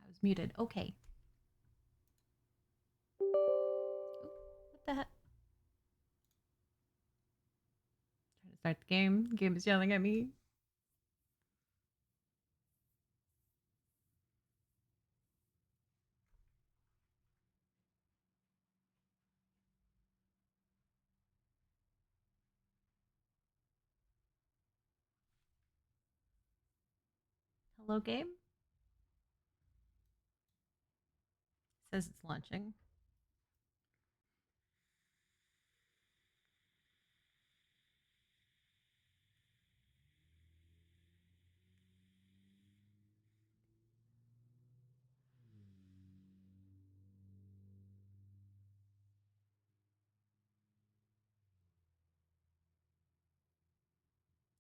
was muted. Okay. Oop, what the heck? Trying to start the game. The game is yelling at me. Hello, game? Says it's launching.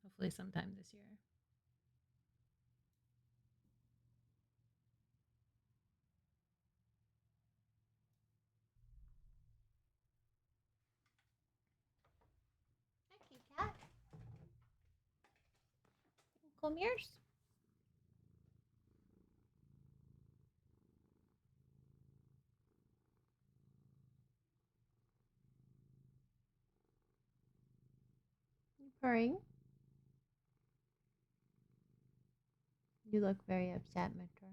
Hopefully sometime this year. Hi, kitty cat. Come here. You purring? You look very upset, Metro.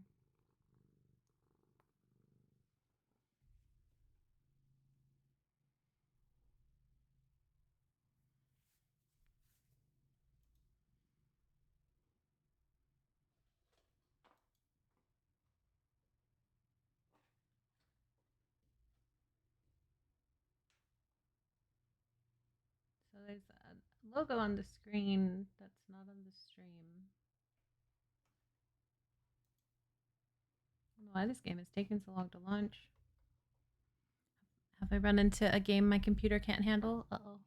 So there's a logo on the screen that's not on the stream. I don't know why this game is taking so long to launch. Have I run into a game my computer can't handle? Uh-oh.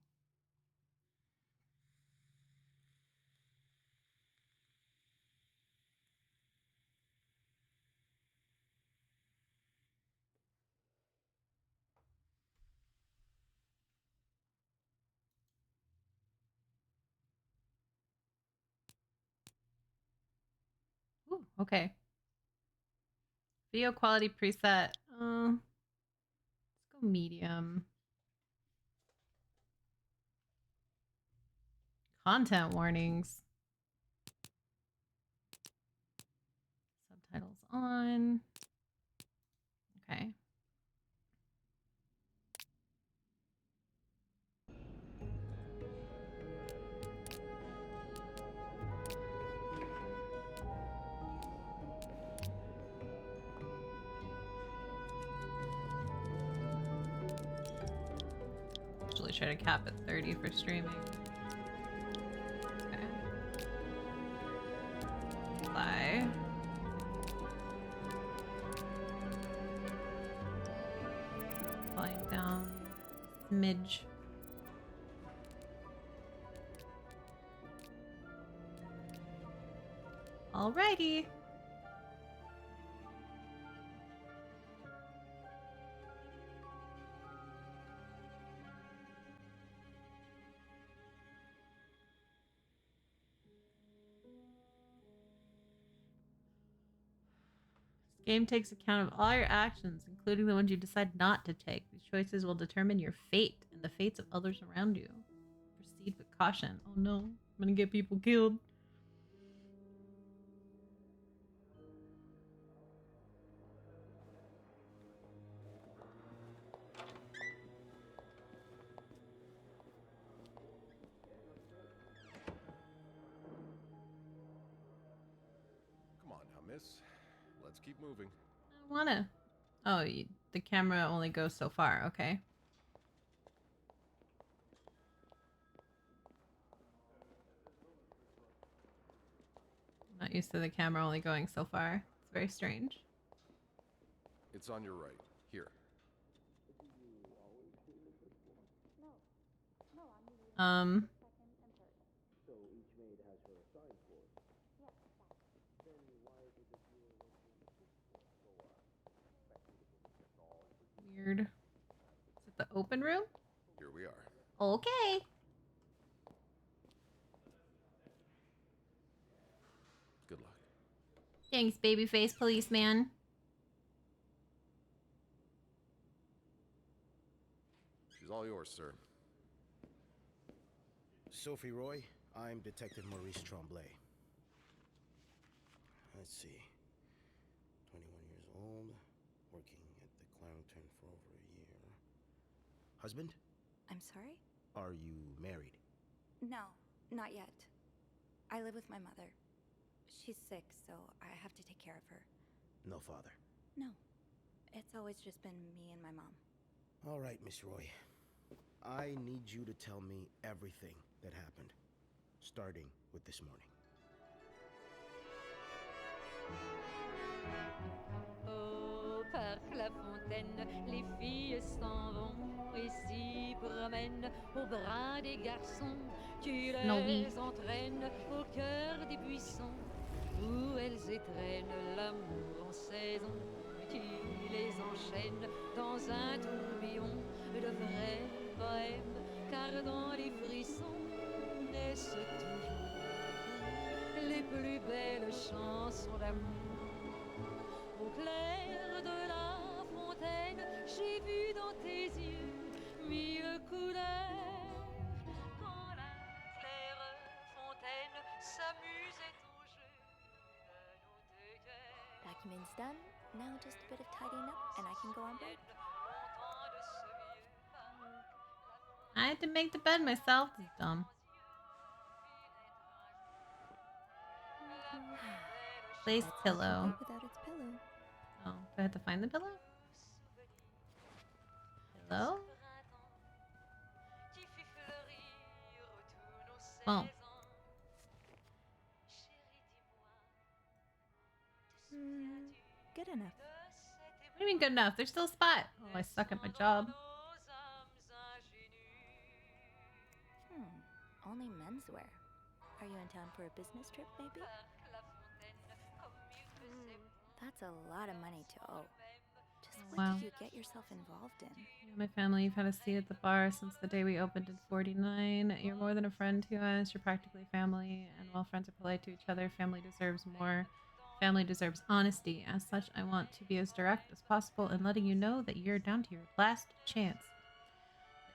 Ooh, okay. Video quality preset. Let's go medium. Content warnings. Subtitles on. Okay. Usually try to cap at 30 for streaming. Okay. Apply. Applying down. Smidge. Alrighty. This game takes account of all your actions, including the ones you decide not to take. These choices will determine your fate and the fates of others around you. Proceed with caution. Oh no, I'm gonna get people killed. Come on now, miss. Let's keep moving. I don't wanna. Oh, the camera only goes so far. Okay. I'm not used to the camera only going so far. It's very strange. It's on your right. Here. Um. Weird. Is it the open room? Here we are. Okay. Good luck. Thanks, babyface policeman. is all yours, sir. Sophie Roy, I'm Detective Maurice Tremblay. Let's see. 21 years old, working at the Clarendon for over a year. Husband? I'm sorry? Are you married? No, not yet. I live with my mother. She's sick, so I have to take care of her. No father. No. It's always just been me and my mom. All right, Miss Roy. I need you to tell me everything that happened, starting with this morning. Au parc La Fontaine, les filles s'en vont et s'y promènent au bras des garçons. Tu Novi. les entraînes au cœur des buissons où elles étrennent l'amour en saison. Tu les enchaînes dans un tourbillon de vrai bohème, car dans les frissons naissent toujours les plus belles chansons d'amour. Au clair de la fontaine, j'ai vu dans tes yeux mille couleurs. Quand la claire fontaine s'amusait au jeu de nos deux cœurs. Document's done. Now just a bit of tidying up and I can go on break. Longtemps de ce vieux parc, I had to make the bed myself. This is dumb. Place That's pillow. not complete without its pillow. Oh, do I have to find the pillow? Pillow? Oh. Good enough. What do you mean good enough? There's still a spot. Oh, I suck at my job. Only menswear. Are you in town for a business trip, maybe? That's a lot of money to owe. Just Oh, what wow. did you get yourself involved in? My family, you've had a seat at the bar since the day we opened in 49. You're more than a friend to us. You're practically family. And while friends are polite to each other, family deserves more. Family deserves honesty. As such, I want to be as direct as possible in letting you know that you're down to your last chance.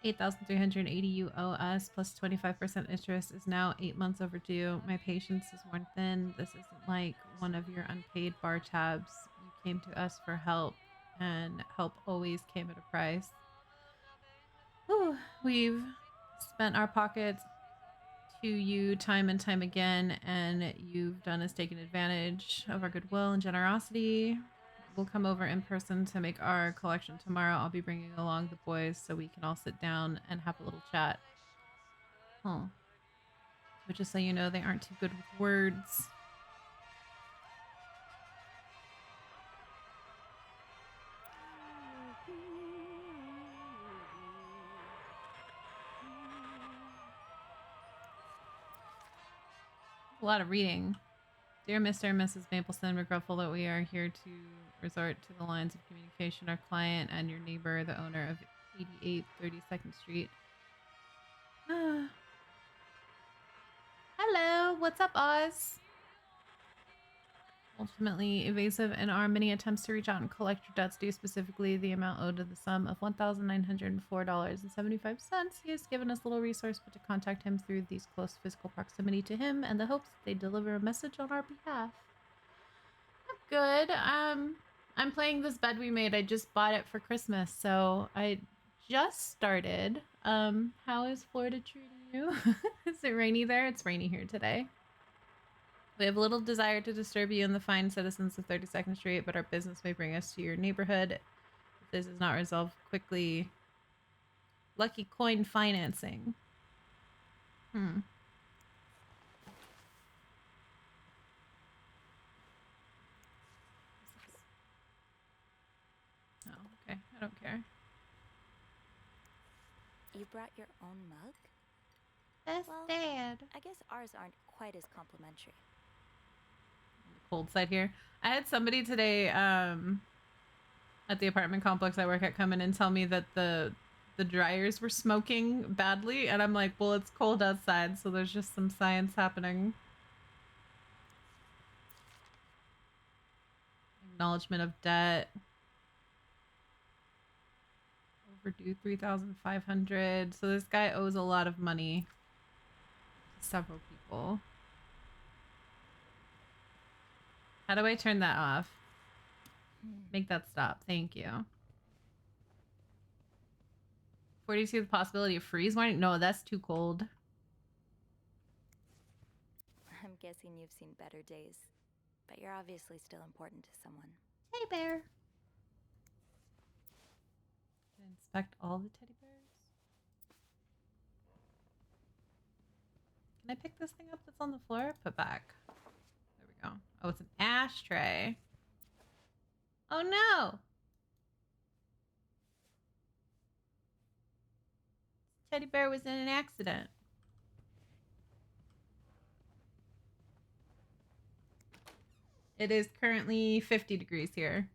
The $8,380 you owe us plus 25% interest is now 8 months overdue. My patience is worn thin. This isn't like one of your unpaid bar tabs. You came to us for help, and help always came at a price. Whew, we've spent our pockets to you time and time again, and you've done us taken advantage of our goodwill and generosity. We'll come over in person to make our collection tomorrow. I'll be bringing along the boys so we can all sit down and have a little chat. Oh. But just so you know, they aren't too good with words. A lot of reading. Dear Mr. and Mrs. Mapleson, regretful that we are here to resort to the lines of communication. Our client and your neighbor, the owner of 88 32nd Street. Hello, what's up, Oz? Ultimately evasive in our many attempts to reach out and collect your debts due, specifically the amount owed to the sum of $1,904.75. He has given us little resource but to contact him through these close physical proximity to him and the hopes that they deliver a message on our behalf. I'm good. I'm playing this bed we made. I just bought it for Christmas, so I just started. How is Florida treating you? Is it rainy there? It's rainy here today. We have little desire to disturb you and the fine citizens of 32nd Street, but our business may bring us to your neighborhood. If this is not resolved quickly, Lucky Coin financing. Oh, okay. I don't care. You brought your own mug? Best Well, dad. I guess ours aren't quite as complimentary. Cold side here. I had somebody today at the apartment complex I work at come in and tell me that the dryers were smoking badly, and I'm like, well, it's cold outside, so there's just some science happening. Acknowledgement of debt. Overdue 3,500. So this guy owes a lot of money to several people. How do I turn that off? Make that stop. Thank you. 42, the possibility of freeze warning? No, that's too cold. I'm guessing you've seen better days, but you're obviously still important to someone. Teddy bear. Can I inspect all the teddy bears? Can I pick this thing up that's on the floor? Put back. There we go. Oh, it's an ashtray. Oh no! Teddy bear was in an accident. It is currently 50 degrees here.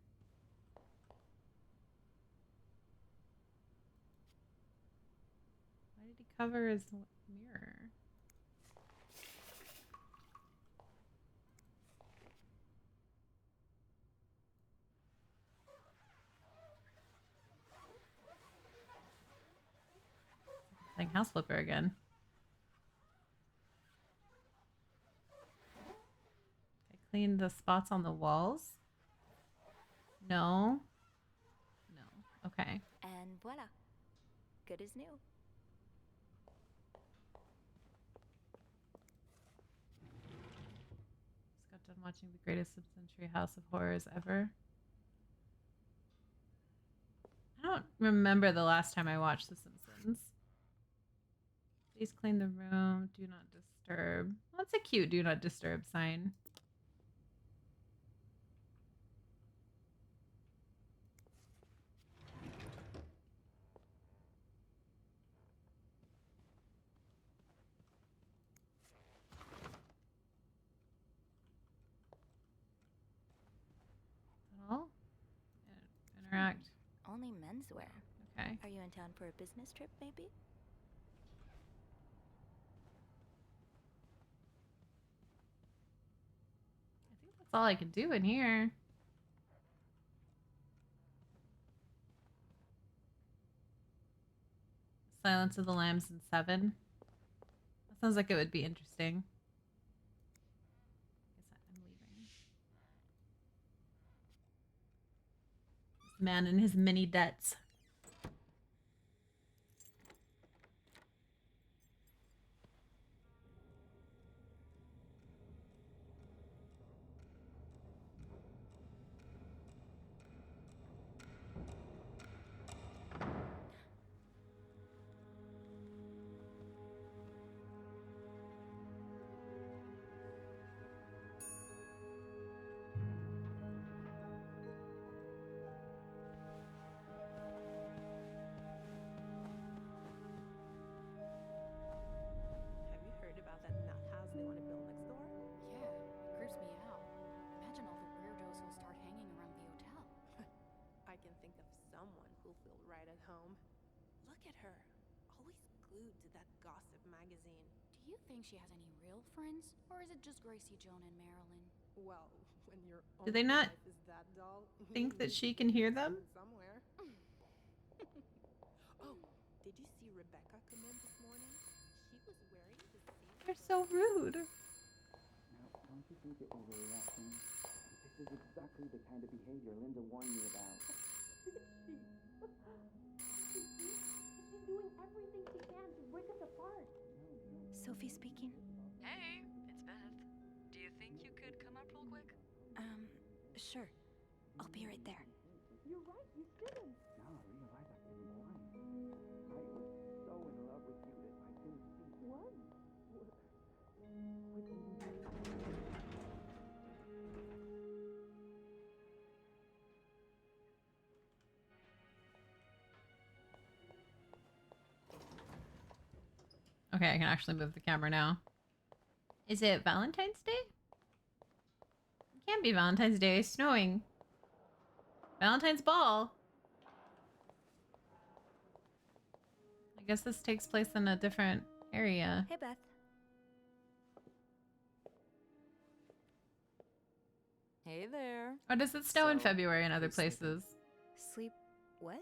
Why did he cover his mirror? Playing House Flipper again. I cleaned the spots on the walls. No. No. Okay. And voila. Good as new. Just got done watching the greatest mid-century House of Horrors ever. I don't remember the last time I watched The Simpsons. Please clean the room. Do not disturb. That's a cute do not disturb sign. Oh, interact. Only menswear. Okay. Are you in town for a business trip, maybe? I think that's all I can do in here. Silence of the Lambs in 7. That sounds like it would be interesting. I guess I'm leaving. This man and his many debts. Have you heard about that nut house they want to build next door? Yeah, it creeps me out. Imagine all the weirdos who'll start hanging around the hotel. I can think of someone who'll feel right at home. Look at her, always glued to that gossip magazine. Do you think she has any real friends? Or is it just Gracie, Joan, and Marilyn? Well, when your Do they only not life is that dull, think that you she need can hear them? someone somewhere. Oh, did you see Rebecca come in this morning? She was wearing the same. They're so rude. Now, don't you think that we're overreacting? This is exactly the kind of behavior Linda warned me about. She's doing everything she can to break us apart. Sophie speaking. Hey, it's Beth. Do you think you could come up real quick? Sure. I'll be right there. You're right, you shouldn't. Now I realize I've been blind. I was so in love with you that I didn't see. What? Okay, I can actually move the camera now. Is it Valentine's Day? It can't be Valentine's Day. It's snowing. Valentine's Ball. I guess this takes place in a different area. Hey, Beth. Hey there. Or does it snow in So, February in other who's sleeping? places? Sleep. What?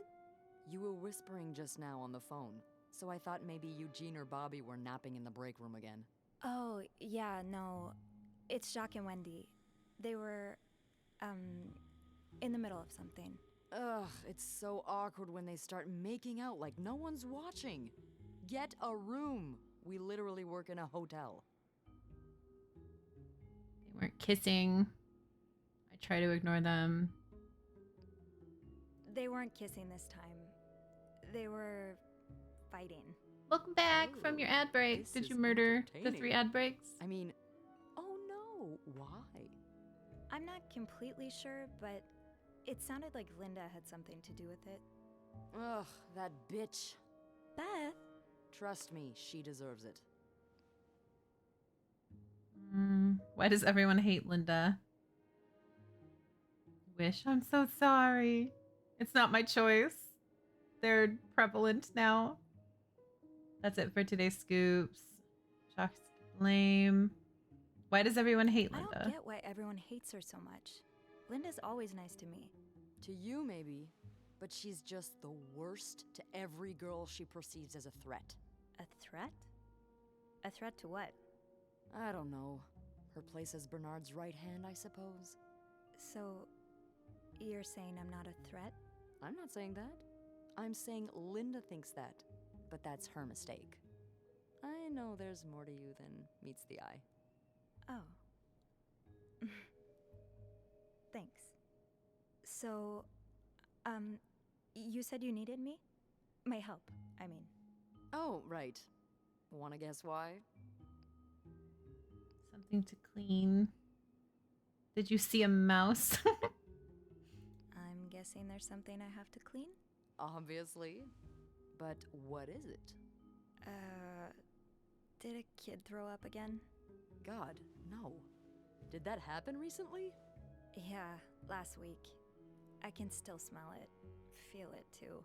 You were whispering just now on the phone, so I thought maybe Eugene or Bobby were napping in the break room again. Oh, yeah, no. It's Jacques and Wendy. They were, in the middle of something. Ugh, it's so awkward when they start making out like no one's watching. Get a room. We literally work in a hotel. They weren't kissing. I try to ignore them. They weren't kissing this time. They were fighting. Welcome back from your ad break. this Did is you murder the 3 entertaining. ad breaks? I mean, oh no, why? I'm not completely sure, but it sounded like Linda had something to do with it. Ugh, that bitch. Beth? Trust me, she deserves it. Why does everyone hate Linda? Wish. I'm so sorry. It's not my choice. They're prevalent now. That's it for today's scoops. Shocks to blame. Why does everyone hate I Linda? don't get why everyone hates her so much. Linda's always nice to me. To you, maybe, but she's just the worst to every girl she perceives as a threat. A threat? A threat to what? I don't know. Her place as Bernard's right hand, I suppose. So, you're saying I'm not a threat? I'm not saying that. I'm saying Linda thinks that, but that's her mistake. I know there's more to you than meets the eye. Oh. Thanks. So, you said you needed me? My help, I mean. Oh, right. Wanna guess why? Something to clean. Did you see a mouse? I'm guessing there's something I have to clean? Obviously. But what is it? Did a kid throw up again? God, no. Did that happen recently? Yeah, last week. I can still smell it. Feel it, too.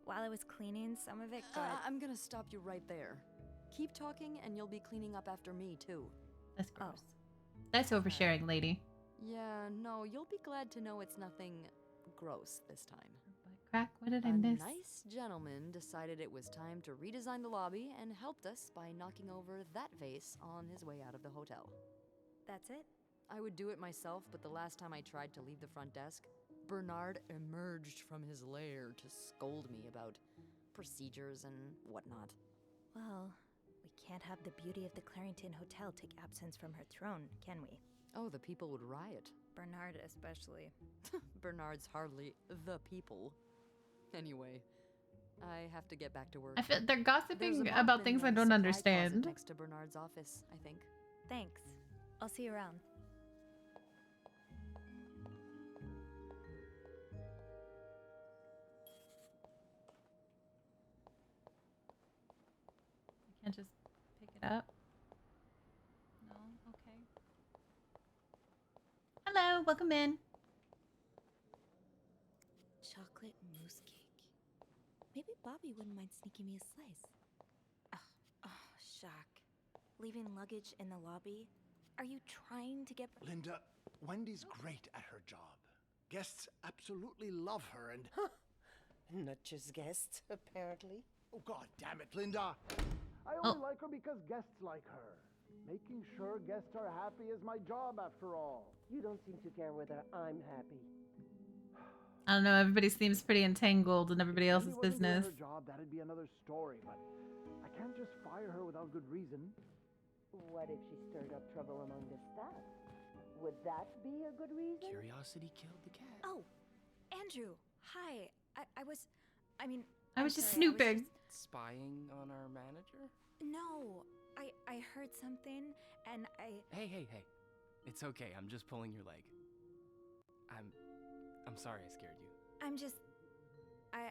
While I was cleaning, some of it got... I'm gonna stop you right there. Keep talking and you'll be cleaning up after me, too. That's gross. That's oversharing, lady. Yeah, no, you'll be glad to know it's nothing gross this time. Crack, what did I A miss? nice gentleman decided it was time to redesign the lobby and helped us by knocking over that vase on his way out of the hotel. That's it? I would do it myself, but the last time I tried to leave the front desk, Bernard emerged from his lair to scold me about procedures and whatnot. Well, we can't have the beauty of the Clarington Hotel take absence from her throne, can we? Oh, the people would riot. Bernard especially. Bernard's hardly the people. Anyway, I have to get back to work. I feel they're There's gossiping a about mop things in I the don't supply understand. closet next to Bernard's office, I think. Thanks. I'll see you around. I can't just pick it up. No? Okay. Hello, welcome in. Chocolate mousse cake. Maybe Bobby wouldn't mind sneaking me a slice. Oh, Jacques. Leaving luggage in the lobby? Are you trying to get... Linda, Wendy's great at her job. Guests absolutely love her and... Not just guests, apparently. Oh, God damn it, Linda! I only like her because guests like her. Making sure guests are happy is my job, after all. You don't seem to care whether I'm happy. I don't know, everybody seems pretty entangled in everybody If else's Wendy wasn't doing business. her job, that'd be another story, but I can't just fire her without good reason. What if she stirred up trouble among the staff? Would that be a good reason? Curiosity killed the cat. Oh, Andrew. Hi. I was I was just sorry, snooping. Spying on our manager? No. I heard something and Hey. It's okay. I'm just pulling your leg. I'm sorry I scared you.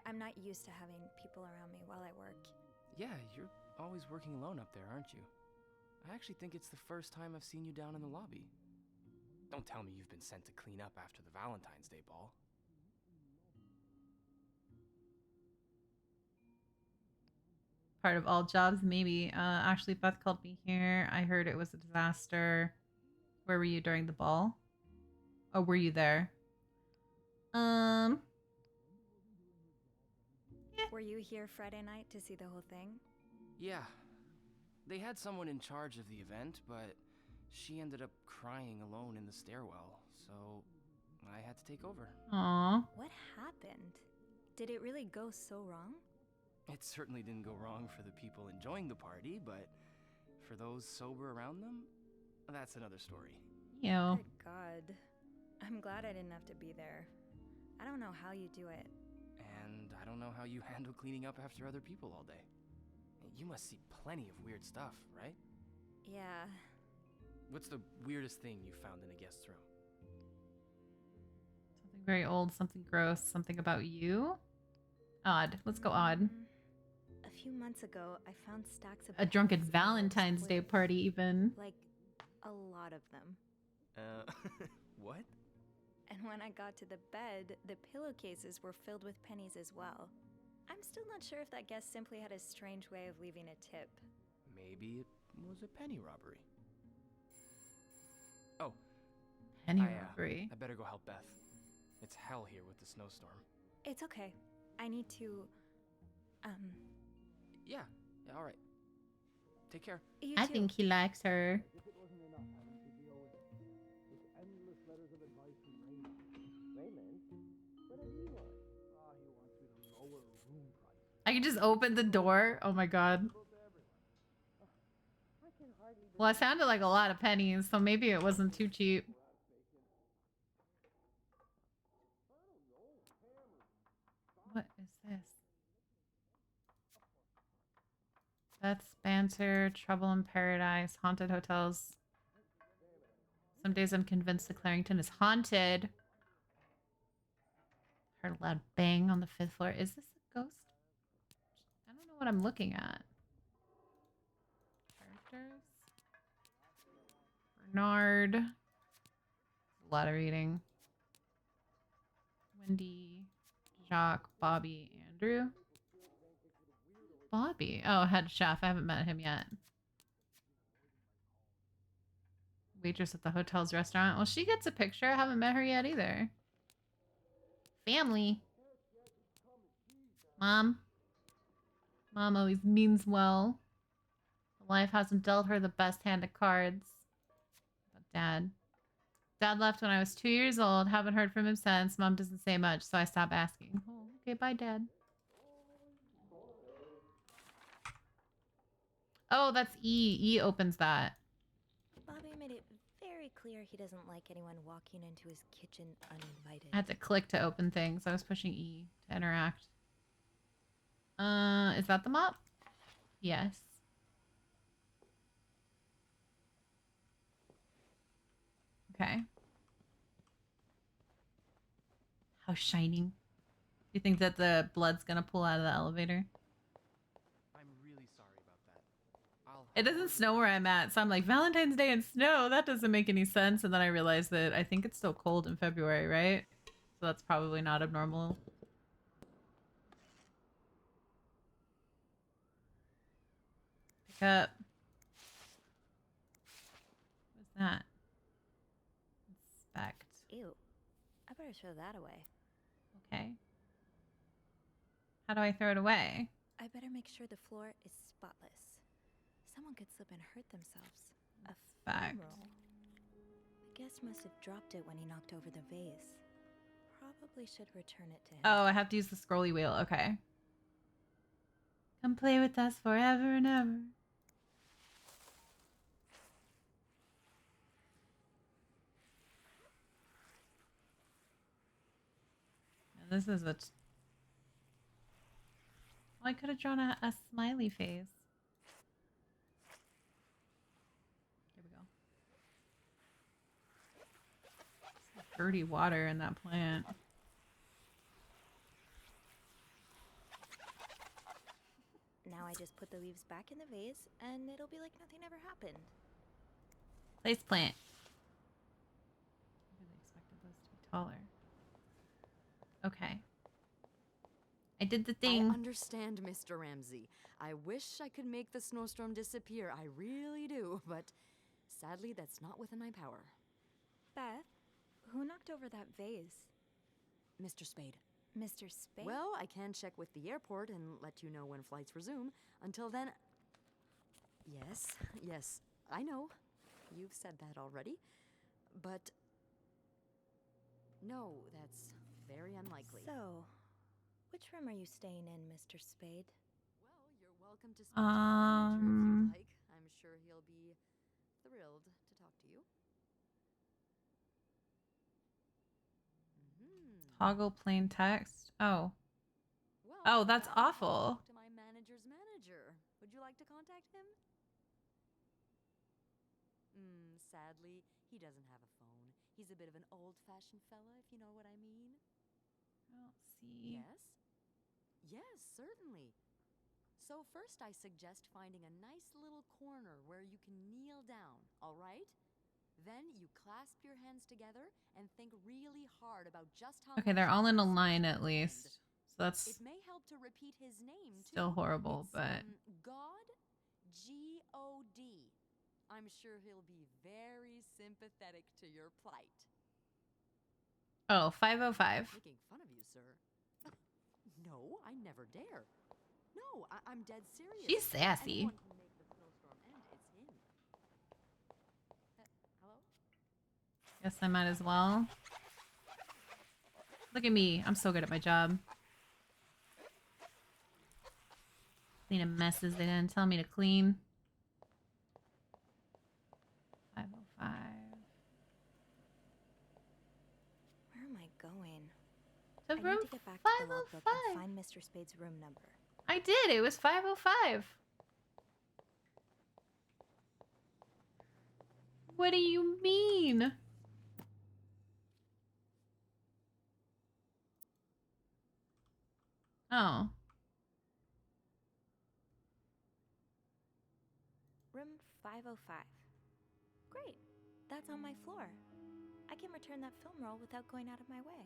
I'm not used to having people around me while I work. Yeah, you're always working alone up there, aren't you? I actually think it's the first time I've seen you down in the lobby. Don't tell me you've been sent to clean up after the Valentine's Day ball. Part of all jobs, maybe. Actually, Beth called me here. I heard it was a disaster. Where were you during the ball? Oh, were you there? Were you here Friday night to see the whole thing? Yeah. They had someone in charge of the event, but she ended up crying alone in the stairwell, so I had to take over. Aww. What happened? Did it really go so wrong? It certainly didn't go wrong for the people enjoying the party, but for those sober around them, that's another story. Ew. Good God. I'm glad I didn't have to be there. I don't know how you do it. And I don't know how you handle cleaning up after other people all day. You must see plenty of weird stuff, right? Yeah. What's the weirdest thing you found in a guest's room? Something very old, something gross, something about you? Odd. Let's go odd. A few months ago, I found stacks of A drunken pens and Valentine's books Day with, party, even. like, a lot of them. What? And when I got to the bed, the pillowcases were filled with pennies as well. I'm still not sure if that guest simply had a strange way of leaving a tip. Maybe it was a penny robbery. Oh. Penny robbery. I better go help Beth. It's hell here with the snowstorm. It's okay. I need to, Yeah, all right. Take care. You I too. think he likes her. If it wasn't enough having to deal with endless letters of advice from Raymond. Raymond? What does he want? He wants me to lower room prices. I can just open the door. Oh my god. I can hardly Well, it sounded like a lot of pennies, so maybe it wasn't too cheap. What is this? Beth Spencer, Trouble in Paradise, Haunted Hotels. Some days I'm convinced the Clarington is haunted. Heard a loud bang on the 5th floor. Is this a ghost? I don't know what I'm looking at. Characters. Bernard. A lot of reading. Wendy. Jacques. Bobby. Andrew. Bobby. Oh, head chef. I haven't met him yet. Waitress at the hotel's restaurant. Well, she gets a picture. I haven't met her yet either. Family. Mom. Mom always means well. Life hasn't dealt her the best hand of cards. But Dad. Dad left when I was 2 years old. Haven't heard from him since. Mom doesn't say much, so I stopped asking. Oh, okay, bye, Dad. Oh, that's E. E opens that. Bobby made it very clear he doesn't like anyone walking into his kitchen uninvited. I had to click to open things. I was pushing E to interact. Is that the mop? Yes. Okay. How shining. Do you think that the blood's gonna pull out of the elevator? I'm really sorry about that. It doesn't snow where I'm at, so I'm like, Valentine's Day and snow? That doesn't make any sense. And then I realized that I think it's still cold in February, right? So that's probably not abnormal. Pick up. What's that? Inspect. Ew. I better throw that away. Okay. How do I throw it away? I better make sure the floor is spotless. Someone could slip and hurt themselves. A Fact. funeral. The guest must have dropped it when he knocked over the vase. Probably should return it to him. Oh, I have to use the scrolly wheel. Okay. Come play with us forever and ever. This is a... Well, I could have drawn a smiley face. There we go. Some dirty water in that plant. Now I just put the leaves back in the vase, and it'll be like nothing ever happened. Place plant. I really expected those to be taller. Okay. I did the thing. I understand, Mr. Ramsey. I wish I could make the snowstorm disappear. I really do, but sadly, that's not within my power. Beth, who knocked over that vase? Mr. Spade. Mr. Spade? Well, I can check with the airport and let you know when flights resume. Until then... Yes, I know. You've said that already. But... no, that's very unlikely. So, which room are you staying in, Mr. Spade? Well, you're welcome to speak to our manager if you'd like. I'm sure he'll be thrilled to talk to you. Toggle plain text. Oh. Well, Oh, that's now I'll awful. talk to my manager's manager. Would you like to contact him? Sadly, he doesn't have a phone. He's a bit of an old-fashioned fella, if you know what I mean. I don't see. Yes? Yes, certainly. So first I suggest finding a nice little corner where you can kneel down, all right? Then you clasp your hands together and think really hard about just how Okay, much they're all in a you line want at to least. spend. So that's It may help to repeat his name, too. still horrible, It's, but God, G-O-D. I'm sure he'll be very sympathetic to your plight. oh, 505. Making fun of you, sir. No, I never dare. No, I'm dead serious. She's sassy. Anyone can make the snowstorm end. It's him. Hello? Guess I might as well. Look at me. I'm so good at my job. Cleaning messes they didn't tell me to clean. 505. Where am I going? To I room need to get back to the logbook 505. and find Mr. Spade's room number. I did. It was 505. What do you mean? Oh. Room 505. Great. That's on my floor. I can return that film roll without going out of my way.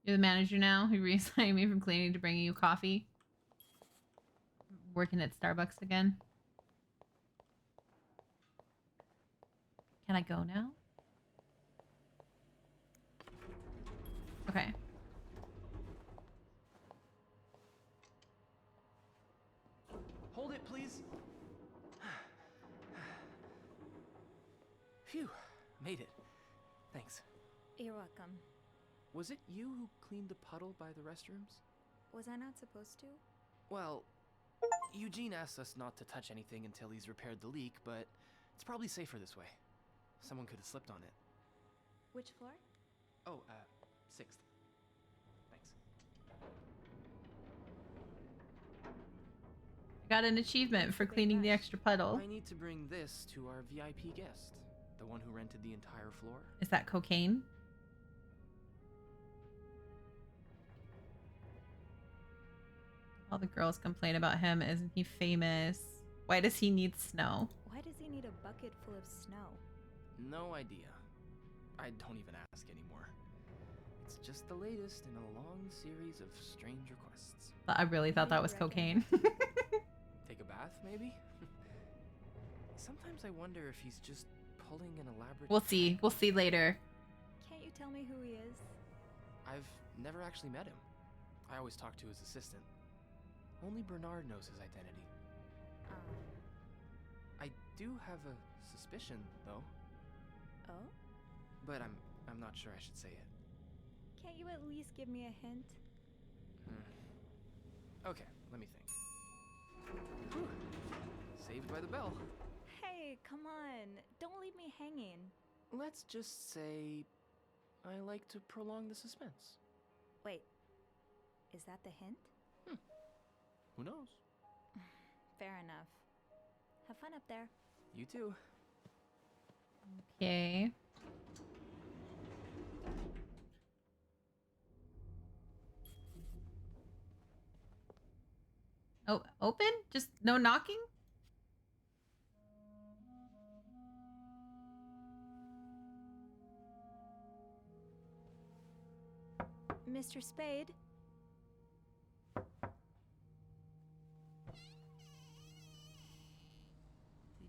You're the manager now who reassigned me from cleaning to bringing you coffee. Working at Starbucks again. Can I go now? Okay. Hold it, please. Phew, made it. Thanks. You're welcome. Was it you who cleaned the puddle by the restrooms? Was I not supposed to? Well, Eugene asked us not to touch anything until he's repaired the leak, but it's probably safer this way. Someone could have slipped on it. Which floor? Oh, 6th. Thanks. Got an achievement for cleaning the extra puddle. I need to bring this to our VIP guest, the one who rented the entire floor. Is that cocaine? All the girls complain about him. Isn't he famous? Why does he need snow? Why does he need a bucket full of snow? No idea. I don't even ask anymore. It's just the latest in a long series of strange requests. I really thought that was cocaine. Take a bath, maybe? Sometimes I wonder if he's just pulling an elaborate... We'll see. We'll see later. Can't you tell me who he is? I've never actually met him. I always talk to his assistant. Only Bernard knows his identity. I do have a suspicion, though. Oh? But I'm not sure I should say it. Can't you at least give me a hint? Okay, let me think. Whew. Saved by the bell. Hey, come on. Don't leave me hanging. Let's just say I like to prolong the suspense. Wait. Is that the hint? Who knows? Fair enough. Have fun up there. You too. Okay. Oh, open? Just no knocking? Mr. Spade?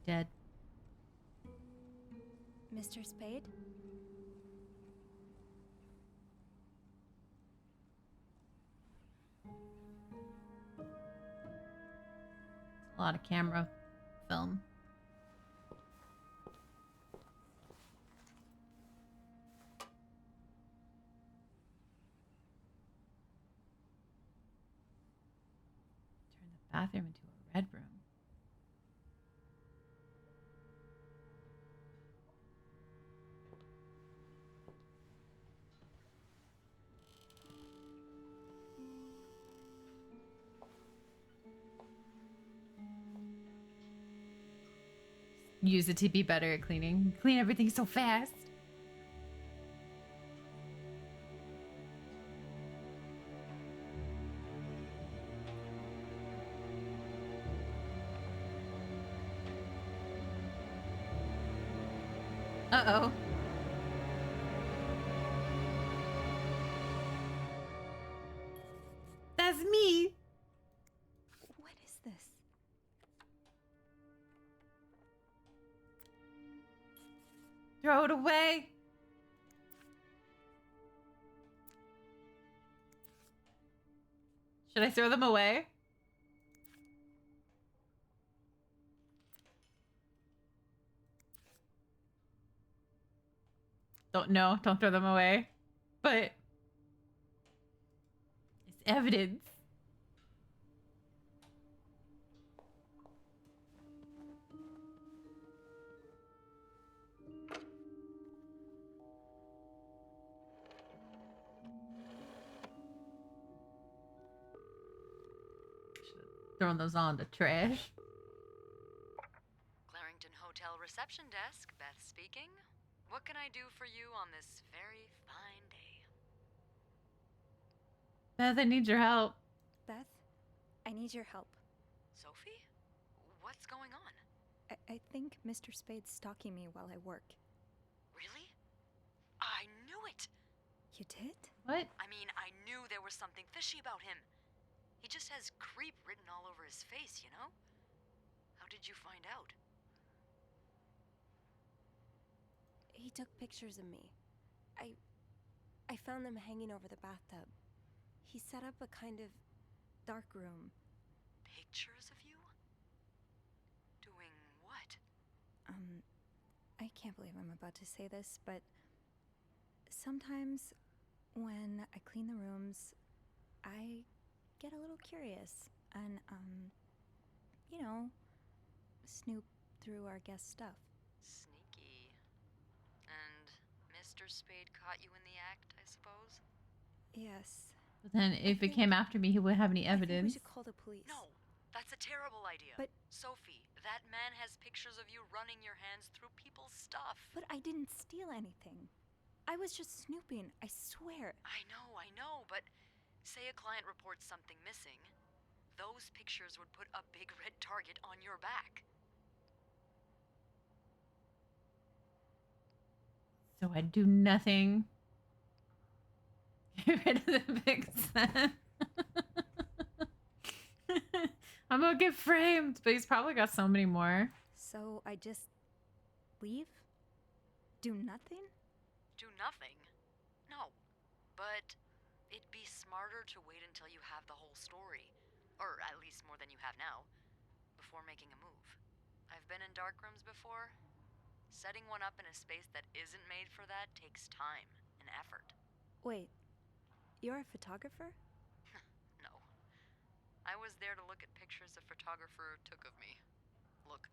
Dead. Mr. Spade? A lot of camera film. Turn the bathroom into a red room. Use it to be better at cleaning. Clean everything so fast. Uh-oh. That's me. What is this? Throw it away. Should I throw them away? Don't throw them away. But it's evidence. Throwing those on the trash. Clarington Hotel reception desk, Beth speaking. What can I do for you on this very fine day? Beth, I need your help. Beth, I need your help. Sophie? What's going on? I think Mr. Spade's stalking me while I work. Really? I knew it! You did? What? I mean, I knew there was something fishy about him. He just has creep written all over his face, you know? How did you find out? He took pictures of me. I found them hanging over the bathtub. He set up a kind of dark room. Pictures of you? Doing what? I can't believe I'm about to say this, but sometimes when I clean the rooms, I get a little curious and, you know, snoop through our guest stuff. Sneaky. And Mr. Spade caught you in the act, I suppose? Yes. But then if it came after me, he wouldn't have any I think we evidence. should call the police. No, that's a terrible idea. But Sophie, that man has pictures of you running your hands through people's stuff. But I didn't steal anything. I was just snooping, I swear. I know, but say a client reports something missing. Those pictures would put a big red target on your back. So I do nothing. It doesn't make sense. I'm gonna get framed, but he's probably got so many more. So I just leave? Do nothing? Do nothing? No. But it'd be smarter to wait until you have the whole story. Or at least more than you have now. Before making a move. I've been in dark rooms before. Setting one up in a space that isn't made for that takes time and effort. Wait, you're a photographer? No. I was there to look at pictures a photographer took of me. Look,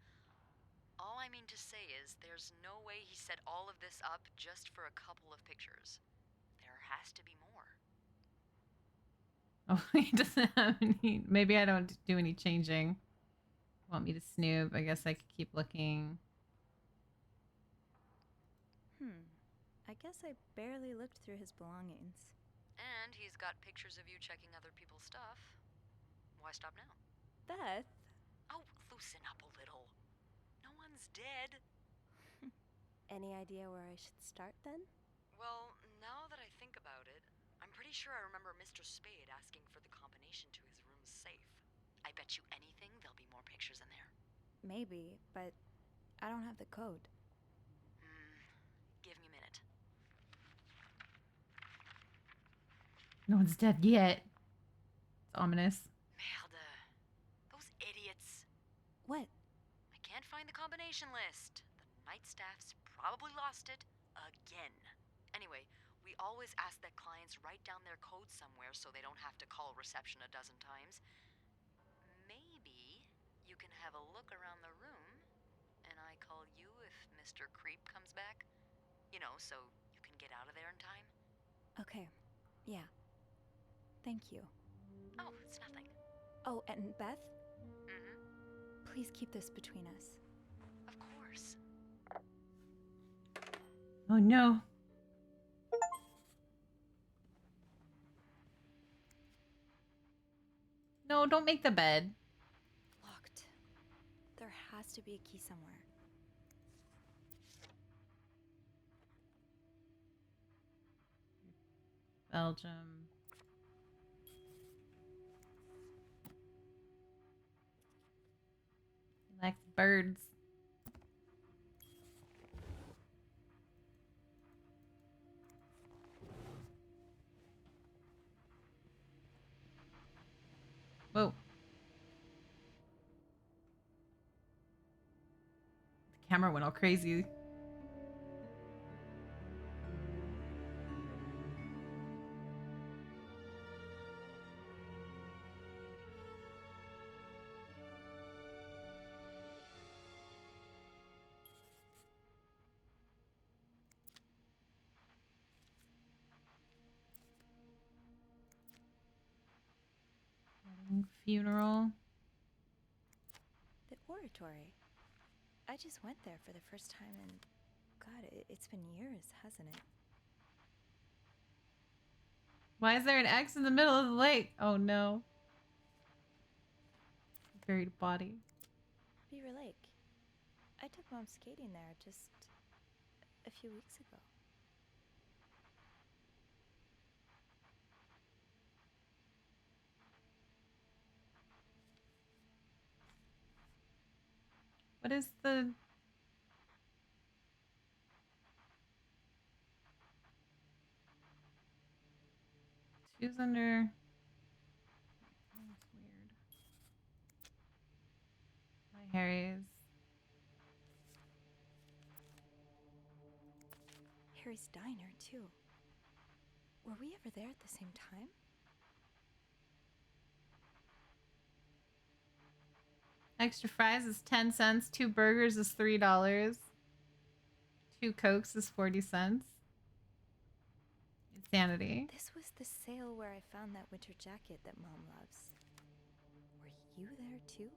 all I mean to say is there's no way he set all of this up just for a couple of pictures. There has to be more. Oh, he doesn't have any. Maybe I don't do any changing. Want me to snoop? I guess I could keep looking. I guess I barely looked through his belongings. And he's got pictures of you checking other people's stuff. Why stop now? Beth? Oh, loosen up a little. No one's dead. Any idea where I should start then? Well, now that I think about it, I'm pretty sure I remember Mr. Spade asking for the combination to his room's safe. I bet you anything there'll be more pictures in there. Maybe, but I don't have the code. Give me a minute. No one's dead yet. It's ominous. Merde. Those idiots. information list. The night staff's probably lost it again. Anyway, we always ask that clients write down their code somewhere so they don't have to call reception a dozen times. Maybe you can have a look around the room, and I call you if Mr. Creep comes back. You know, so you can get out of there in time. Okay. Yeah. Thank you. Oh, it's nothing. Oh, and Beth? Mm-hmm. Please keep this between us. Of course. Oh no. No, don't make the bed. Locked. There has to be a key somewhere. Belgium. He likes birds. Whoa. The camera went all crazy. Funeral. The oratory. I just went there for the first time and God, it's been years, hasn't it? Why is there an X in the middle of the lake? Oh no. Buried body. Beaver Lake. I took Mom skating there just a few weeks ago. What is the... She was under... That's weird. Hi, Harry's. Harry's diner, too. Were we ever there at the same time? Extra fries is 10 cents. 2 burgers is $3. 2 Cokes is 40 cents. Insanity. This was the sale where I found that winter jacket that Mom loves. Were you there too?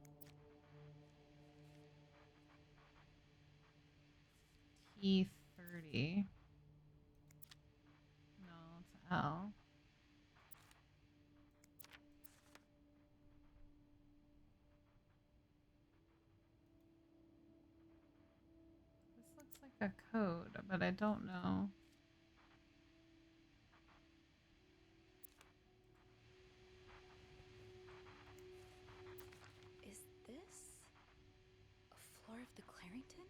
T30. No, it's L. This looks like a code, but I don't know. Is this a floor of the Clarington?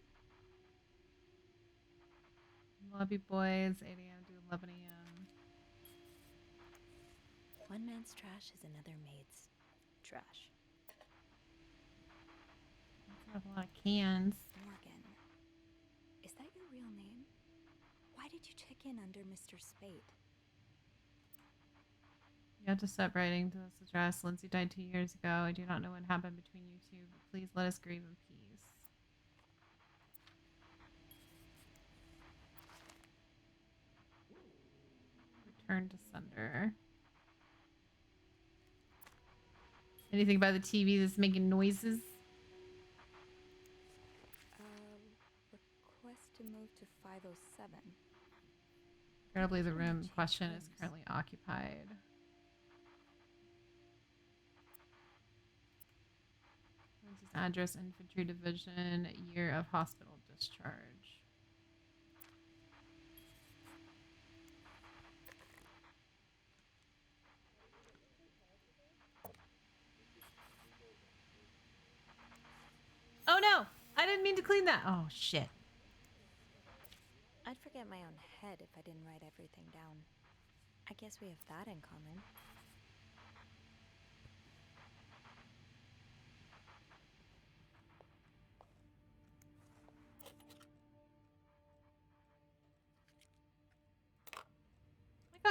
Lobby boys, 8 a.m. to 11 a.m. One man's trash is another maid's trash. I have a lot of cans. Morgan, is that your real name? Why did you check in under Mr. Spade? You have to stop writing to this address. Lindsay died 2 years ago. I do not know what happened between you two, but please let us grieve in peace. Return to sender. Anything about the TV that's making noises? Request to move to 507. Incredibly, the room in question is currently occupied. Lindsay's address, Infantry Division, year of hospital discharge. Oh no! I didn't mean to clean that! Oh shit. I'd forget my own head if I didn't write everything down. I guess we have that in common.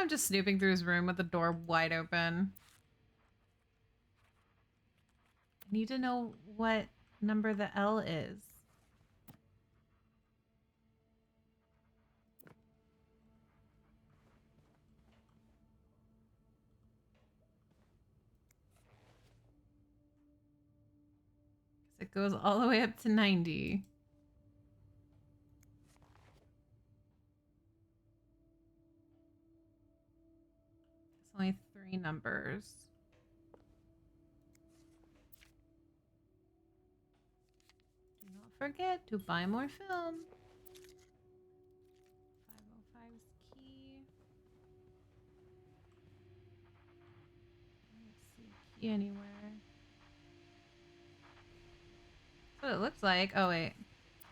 I'm just snooping through his room with the door wide open. I need to know what number the L is. It goes all the way up to 90. It's only 3 numbers. Do not forget to buy more film. 505's key. I don't see a key anywhere. That's what it looks like. Oh, wait.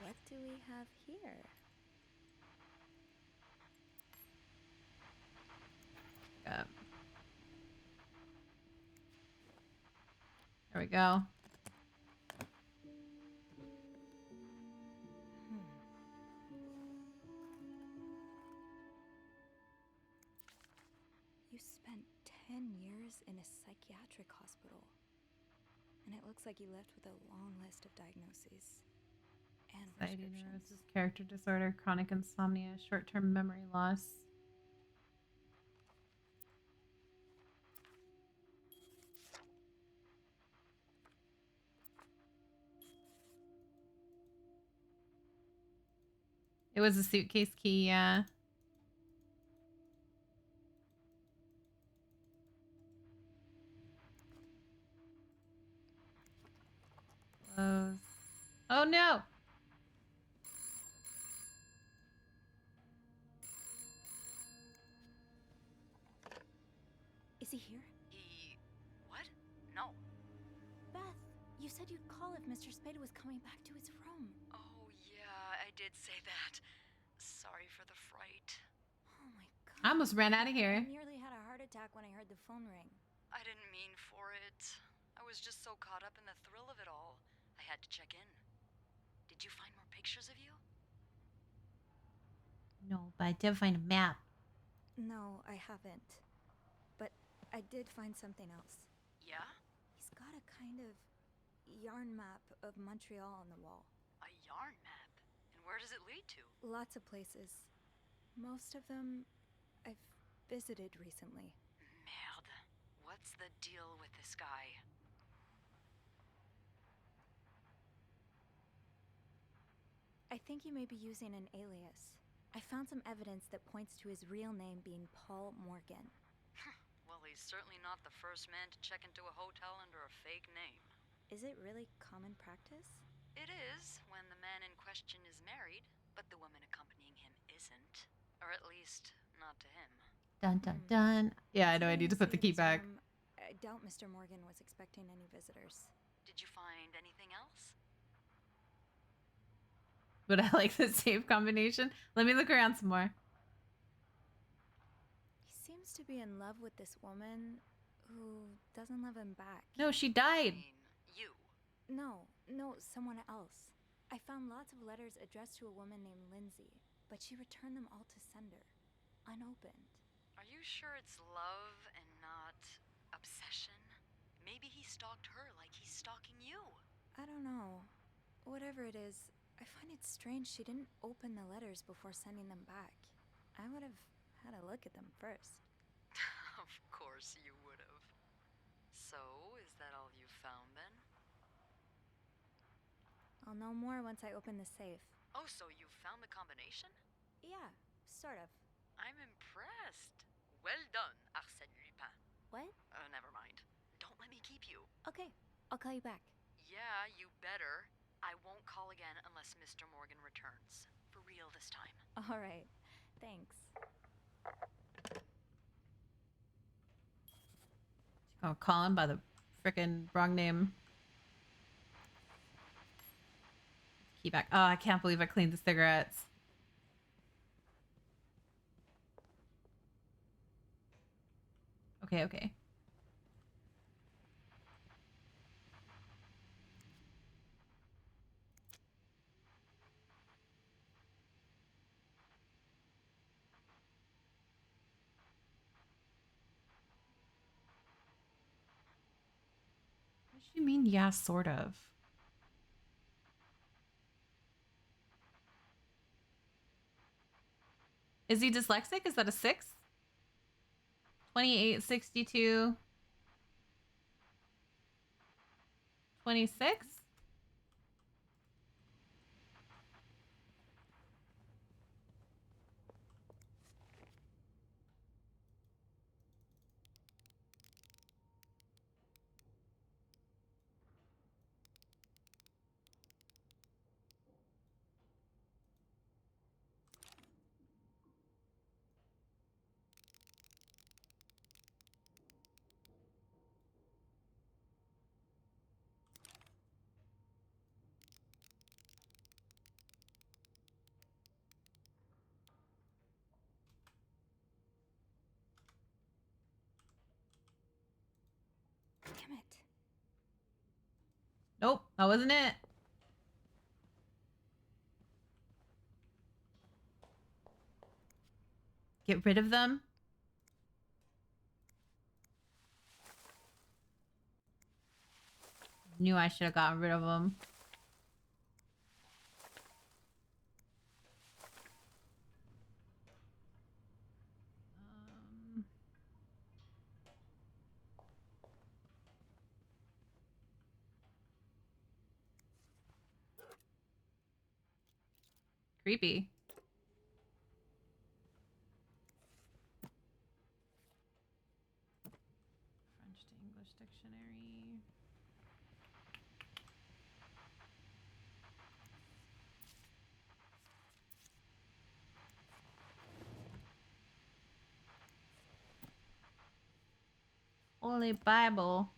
What do we have here? Up. There we go. You spent 10 years in a psychiatric hospital. And it looks like you left with a long list of diagnoses and Anxiety, prescriptions. neurosis, character disorder, chronic insomnia, short-term memory loss. It was a suitcase key, yeah. Close. Oh no! Is he here? What? No. Beth, you said you'd call if Mr. Spade was coming back to his room. Oh, yeah, I did say that. Sorry for the fright. Oh my god. I almost ran out of I here. nearly had a heart attack when I heard the phone ring. I didn't mean for it. I was just so caught up in the thrill of it all. I had to check in. Did you find more pictures of you? No, but I did find a map. No, I haven't. But I did find something else. Yeah? He's got a kind of yarn map of Montreal on the wall. A yarn map? And where does it lead to? Lots of places. Most of them I've visited recently. Merde. What's the deal with this guy? I think he may be using an alias. I found some evidence that points to his real name being Paul Morgan. Well, he's certainly not the first man to check into a hotel under a fake name. Is it really common practice? It is, when the man in question is married, but the woman accompanying him isn't. Or at least, not to him. Dun dun dun. Yeah, I know I need to put the key back. I doubt Mr. Morgan was expecting any visitors. Did you find anything else? But I like the save combination. Let me look around some more. He seems to be in love with this woman who doesn't love him back. No, she died. You. No, someone else. I found lots of letters addressed to a woman named Lindsay, but she returned them all to sender, unopened. Are you sure it's love and not obsession? Maybe he stalked her like he's stalking you. I don't know. Whatever it is, I find it strange she didn't open the letters before sending them back. I would have had a look at them first. Of course you would have. So, is that all you found then? I'll know more once I open the safe. Oh, so you found the combination? Yeah, sort of. I'm impressed. Well done, Arsène Lupin. What? Never mind. Don't let me keep you. Okay, I'll call you back. Yeah, you better. I won't call again unless Mr. Morgan returns. For real this time. All right, thanks. Oh, call him by the frickin' wrong name. Key back. Oh, I can't believe I cleaned the cigarettes. Okay. What do you mean, yeah, sort of? Is he dyslexic? Is that a 6? 28, 62, 26? Damn it. Nope, that wasn't it. Get rid of them. Knew I should have gotten rid of them. Creepy. French to English dictionary. Holy Bible.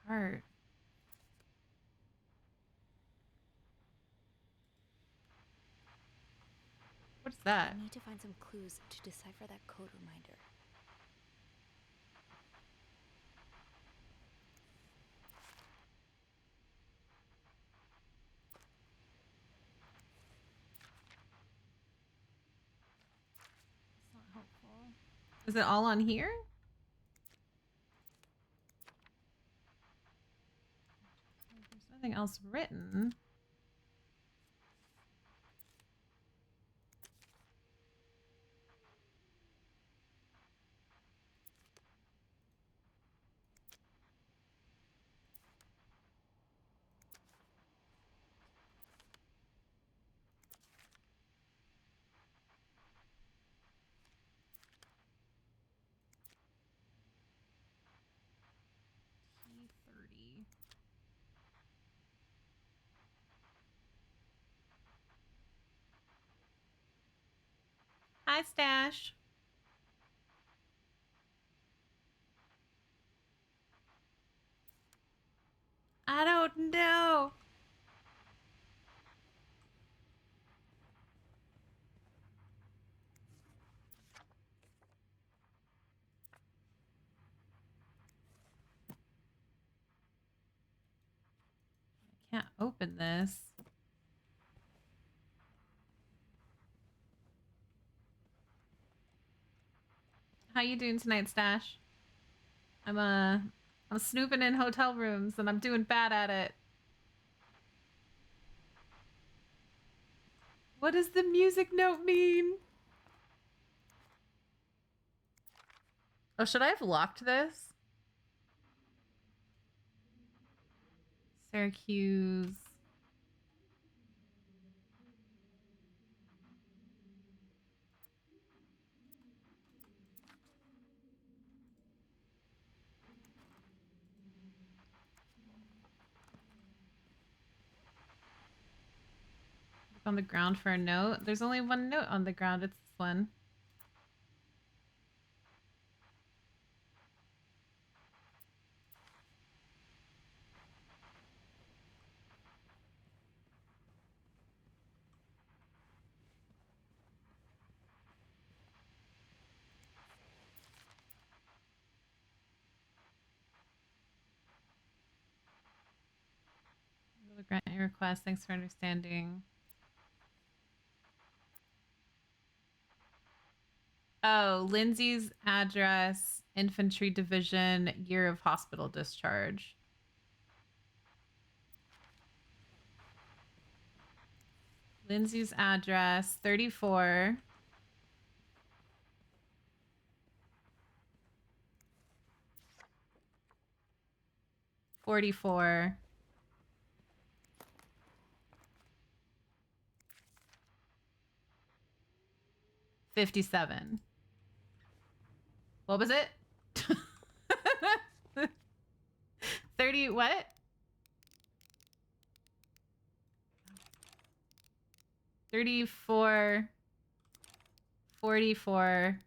Heart. What's that? I need to find some clues to decipher that code reminder. It's not helpful. Is it all on here? There's nothing else written. T30. Hi, Stash. I don't know. I can't open this. How you doing tonight, Stash? I'm snooping in hotel rooms and I'm doing bad at it. What does the music note mean? Oh, should I have locked this? Syracuse. Look on the ground for a note. There's only one note on the ground. It's this one. your request. Thanks for understanding. Oh, Lindsay's address, infantry division, year of hospital discharge. Lindsay's address, 34. $44. 57. What was it? 30 what? 34 44.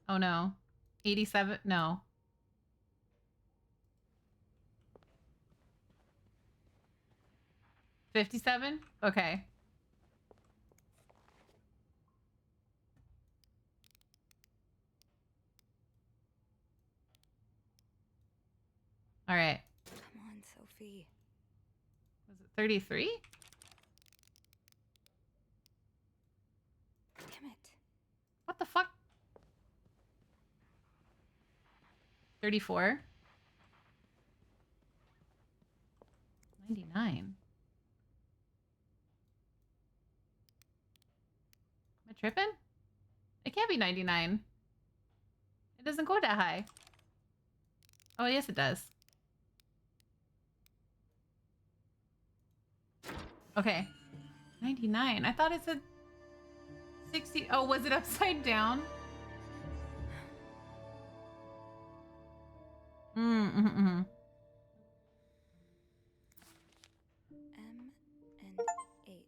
Oh no. 87? No. $57? Okay. All right. Come on, Sophie. Was it 33? Damn it. What the fuck? 34? 99. Am I tripping? It can't be 99. It doesn't go that high. Oh, yes, it does. Okay. 99. I thought it said 60. Oh, was it upside down? Mm-mm-mm. M and H.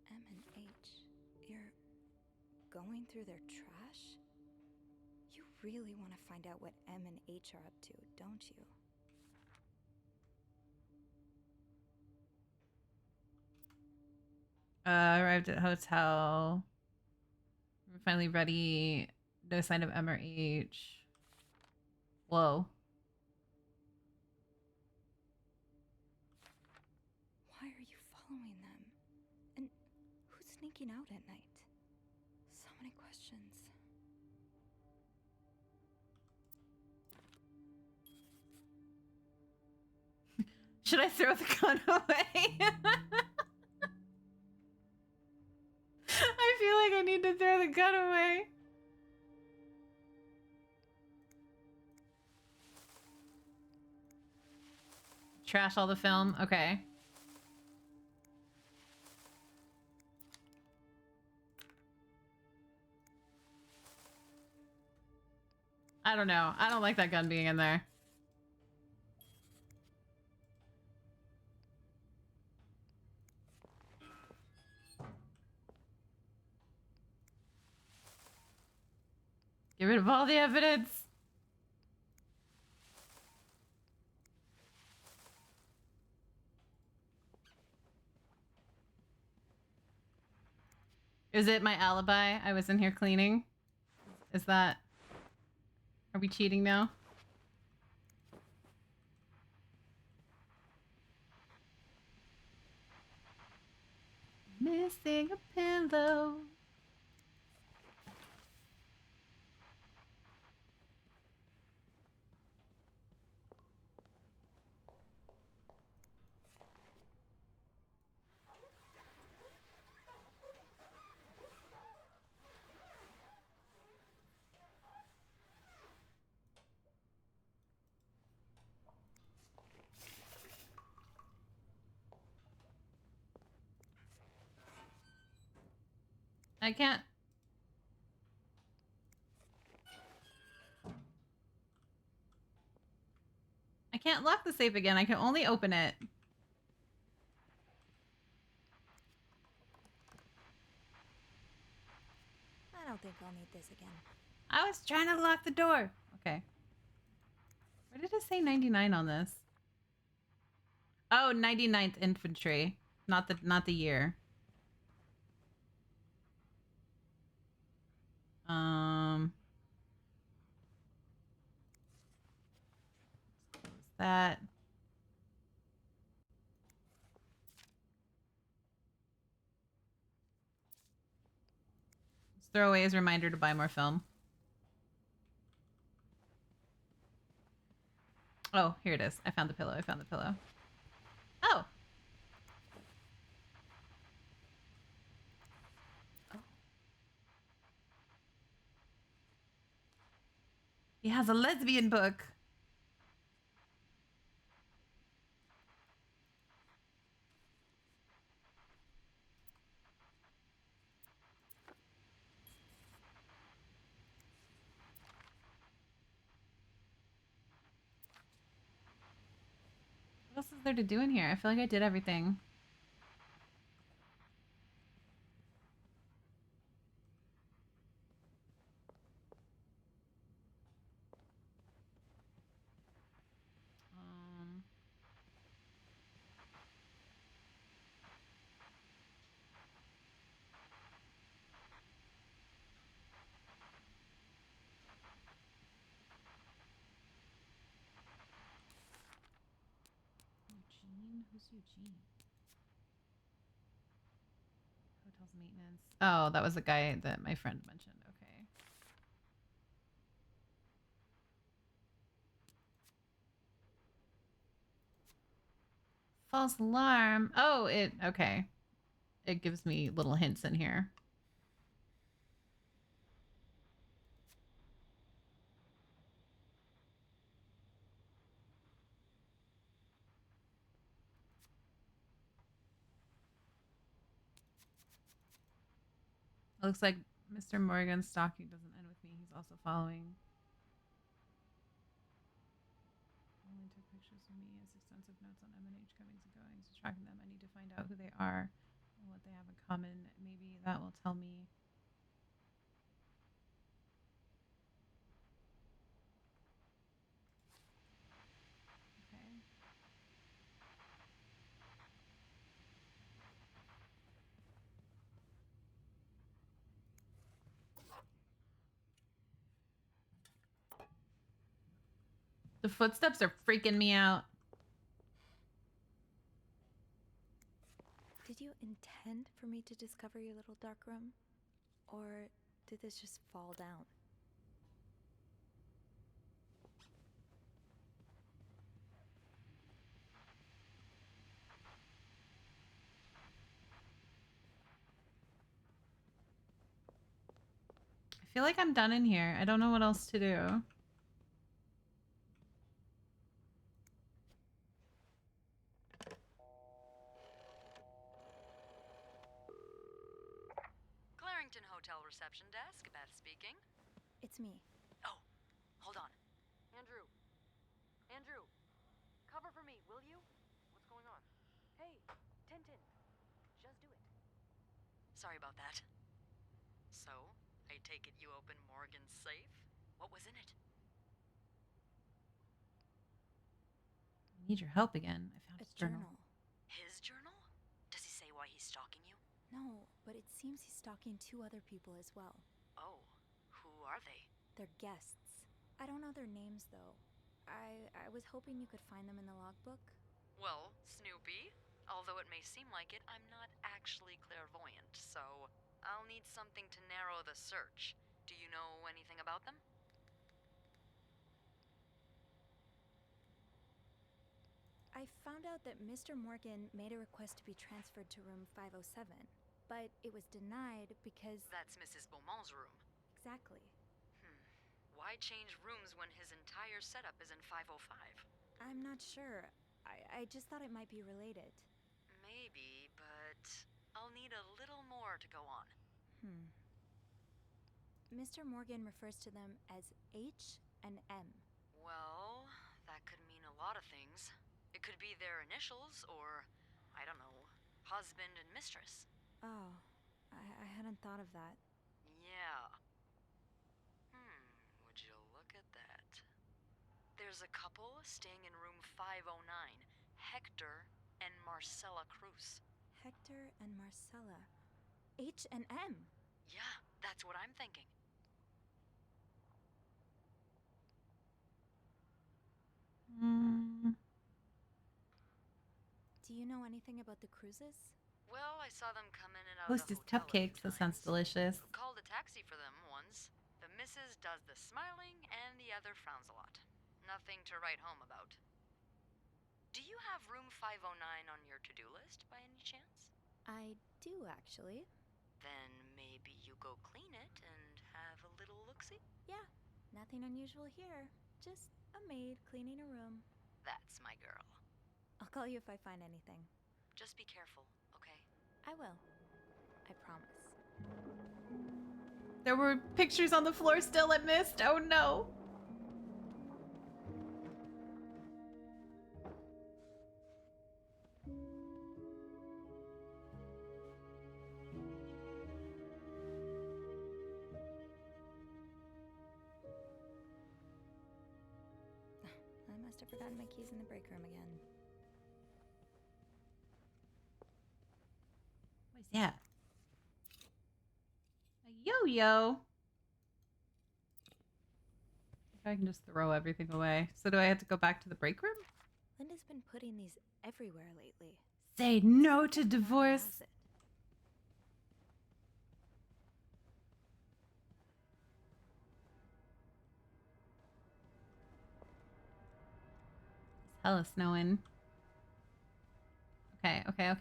M and H. You're going through their trash? You really want to find out what M and H are up to, don't you? Arrived at hotel. We're finally ready. No sign of M or H. Whoa. Why are you following them? And who's sneaking out at night? So many questions. Should I throw the gun away? I feel like I need to throw the gun away. Trash all the film? Okay. I don't know. I don't like that gun being in there. Get rid of all the evidence. Is it my alibi? I was in here cleaning. Is that... Are we cheating now? Missing a pillow. I can't. I can't lock the safe again. I can only open it. I don't think I'll need this again. I was trying to lock the door. Okay. Where did it say 99 on this? Oh, 99th Infantry. Not the year. That. Throw away as a reminder to buy more film. Oh, here it is. I found the pillow. I found the pillow. Oh. He has a lesbian book. What else is there to do in here? I feel like I did everything. Eugene? Who's Eugene? Hotels maintenance. Oh, that was the guy that my friend mentioned. Okay. False alarm. Oh, okay. It gives me little hints in here. It looks like Mr. Morgan's stalking doesn't end with me. He's also following. Only took pictures of me, has extensive notes on M&H comings and goings, tracking them. I need to find out who they are and what they have in common. Maybe that will tell me. Okay. The footsteps are freaking me out. Did you intend for me to discover your little dark room? Or did this just fall down? I feel like I'm done in here. I don't know what else to do. Clarington Hotel reception desk, Beth speaking. It's me. Oh, hold on. Andrew. Andrew. Cover for me, will you? What's going on? Hey, Tintin. Just do it. Sorry about that. So, I take it you opened Morgan's safe? What was in it? I need your help again. I found A his journal. His journal? Does he say why he's stalking you? No, but it seems he's stalking 2 other people as well. Oh, who are they? They're guests. I don't know their names, though. I was hoping you could find them in the logbook. Well, Snoopy, although it may seem like it, I'm not actually clairvoyant, so I'll need something to narrow the search. Do you know anything about them? I found out that Mr. Morgan made a request to be transferred to room 507, but it was denied because... That's Mrs. Beaumont's room. Exactly. Why change rooms when his entire setup is in 505? I'm not sure. I just thought it might be related. Maybe, but I'll need a little more to go on. Mr. Morgan refers to them as H and M. Well, that could mean a lot of things. It could be their initials, or, I don't know, husband and mistress. Oh, I hadn't thought of that. Yeah. Would you look at that? There's a couple staying in room 509, Hector and Marcella Cruz. Hector and Marcella. H and M. Yeah, that's what I'm thinking. Do you know anything about the Cruzes? Well, I saw them come in and out of Hostess the hotel a few cupcakes. That sounds times. delicious. Called a taxi for them once. The missus does the smiling and the other frowns a lot. Nothing to write home about. Do you have room 509 on your to-do list by any chance? I do, actually. Then maybe you go clean it and have a little look-see? Yeah, nothing unusual here. Just a maid cleaning a room. That's my girl. I'll call you if I find anything. Just be careful, okay? I will. I promise. There were pictures on the floor still I missed. Oh no. I must have forgotten my keys in the break room again. What's that? A yo-yo. I can just throw everything away. So do I have to go back to the break room? Linda's been putting these everywhere lately. Say no to divorce. Has it? It's hella snowing. Okay. Where's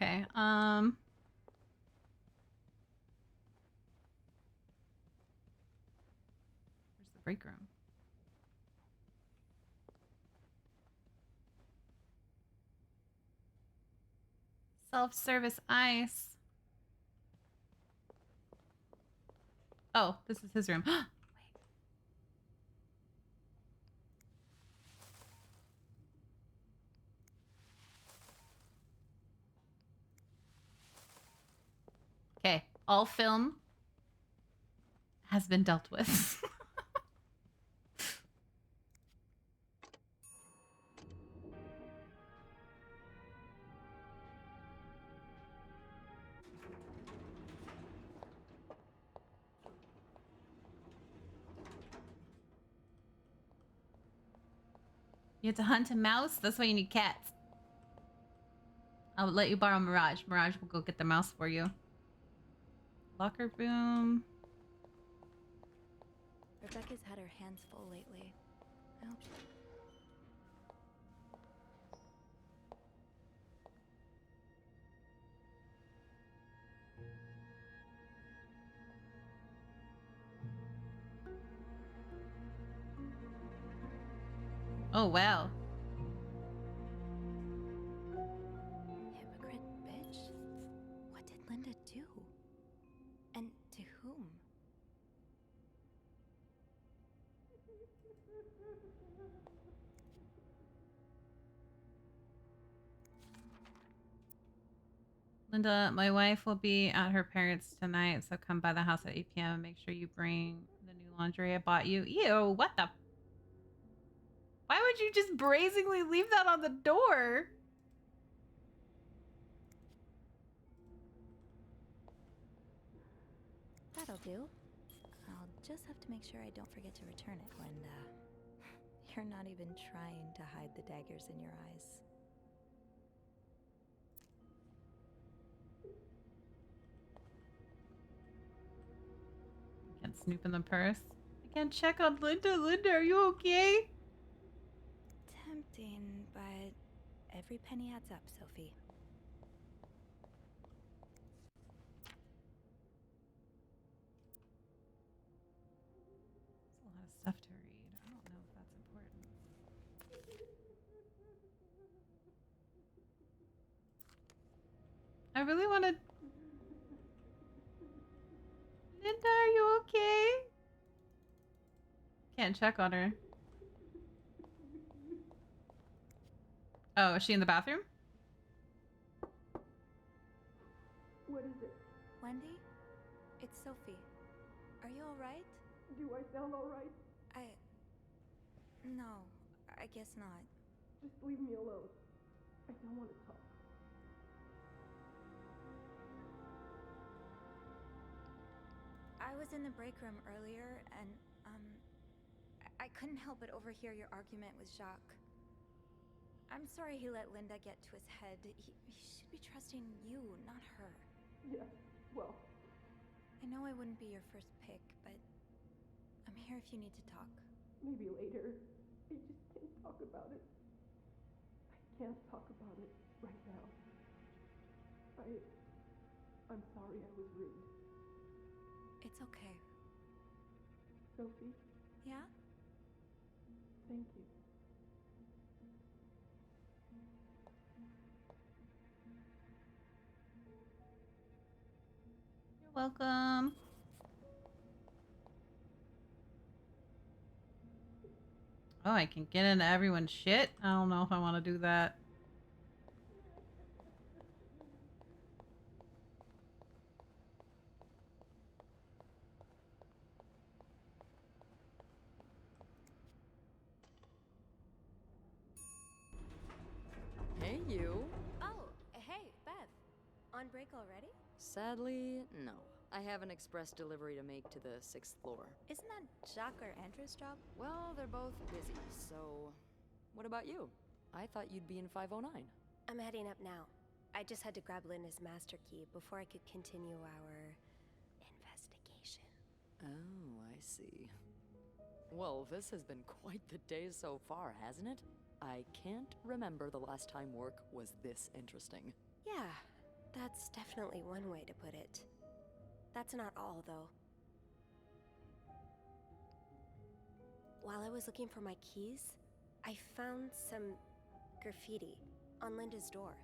the break room? Self-service ice. Oh, this is his room. Wait. Okay, all film has been dealt with. You have to hunt a mouse? That's why you need cats. I'll let you borrow Mirage. Mirage will go get the mouse for you. Locker room. Rebecca's had her hands full lately. I hope she... Oh, wow. Hypocrite bitch? What did Linda do? And to whom? Linda, my wife will be at her parents' tonight, so come by the house at 8 p.m. Make sure you bring the new laundry I bought you. Ew, what the? Why would you just brazenly leave that on the door? That'll do. I'll just have to make sure I don't forget to return it when, you're not even trying to hide the daggers in your eyes. I can't snoop in the purse. I can't check on Linda. Linda, are you okay? Tempting, but every penny adds up, Sophie. There's a lot of stuff to read. I don't know if that's important. I really want to... Linda, are you okay? Can't check on her. Oh, is she in the bathroom? What is it? Wendy? It's Sophie. Are you alright? Do I sound alright? No, I guess not. Just leave me alone. I don't want to talk. I was in the break room earlier, and, I couldn't help but overhear your argument with Jacques. I'm sorry he let Linda get to his head. He should be trusting you, not her. Yeah, well, I know I wouldn't be your first pick, but I'm here if you need to talk. maybe later. I just can't talk about it. I can't talk about it right now. I'm sorry I was rude. It's okay. Sophie, Yeah? thank you. You're welcome. Oh, I can get into everyone's shit? I don't know if I want to do that. Hey, you. Oh, hey, Beth. On break already? Sadly, no. I have an express delivery to make to the 6th floor. Isn't that Jacques or Andrew's job? Well, they're both busy, so... What about you? I thought you'd be in 509. I'm heading up now. I just had to grab Linda's master key before I could continue our investigation. Oh, I see. Well, this has been quite the day so far, hasn't it? I can't remember the last time work was this interesting. Yeah, that's definitely one way to put it. That's not all, though. While I was looking for my keys, I found some graffiti on Linda's door.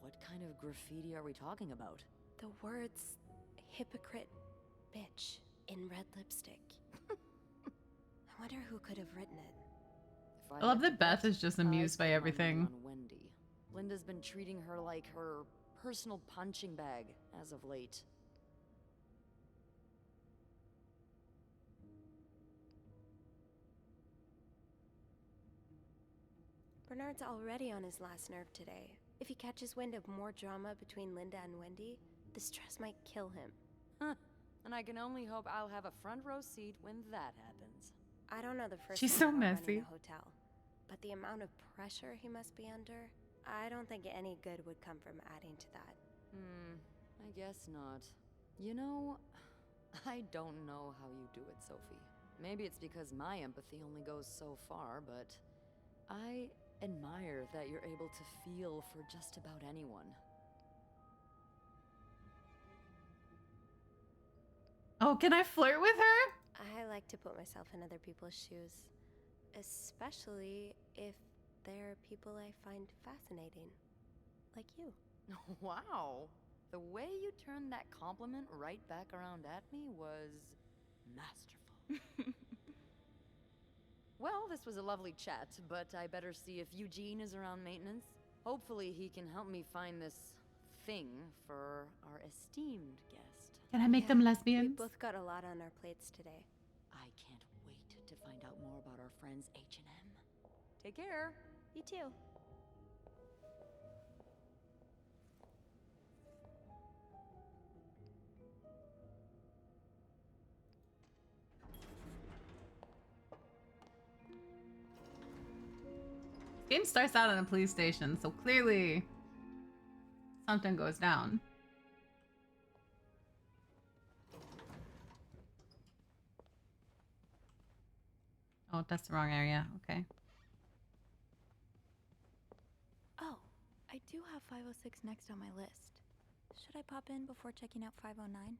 What kind of graffiti are we talking about? The words, hypocrite bitch, in red lipstick. I wonder who could have written it. I love that Beth is just amused by everything. On Wendy. Linda's been treating her like her personal punching bag as of late. Bernard's already on his last nerve today. If he catches wind of more drama between Linda and Wendy, the stress might kill him. Huh. And I can only hope I'll have a front row seat when that happens. I don't know the first She's thing so about running messy. a hotel, but the amount of pressure he must be under, I don't think any good would come from adding to that. I guess not. You know, I don't know how you do it, Sophie. Maybe it's because my empathy only goes so far, but I admire that you're able to feel for just about anyone. Oh, can I flirt with her? I like to put myself in other people's shoes, especially if they're people I find fascinating, like you. Wow. The way you turned that compliment right back around at me was masterful. Well, this was a lovely chat, but I better see if Eugene is around maintenance. Hopefully he can help me find this thing for our esteemed guest. Can I make them We lesbians? both got a lot on our plates today. I can't wait to find out more about our friends H&M. Take care. You too. Game starts out in a police station, so clearly something goes down. Oh, that's the wrong area. Okay. Oh, I do have 506 next on my list. Should I pop in before checking out 509?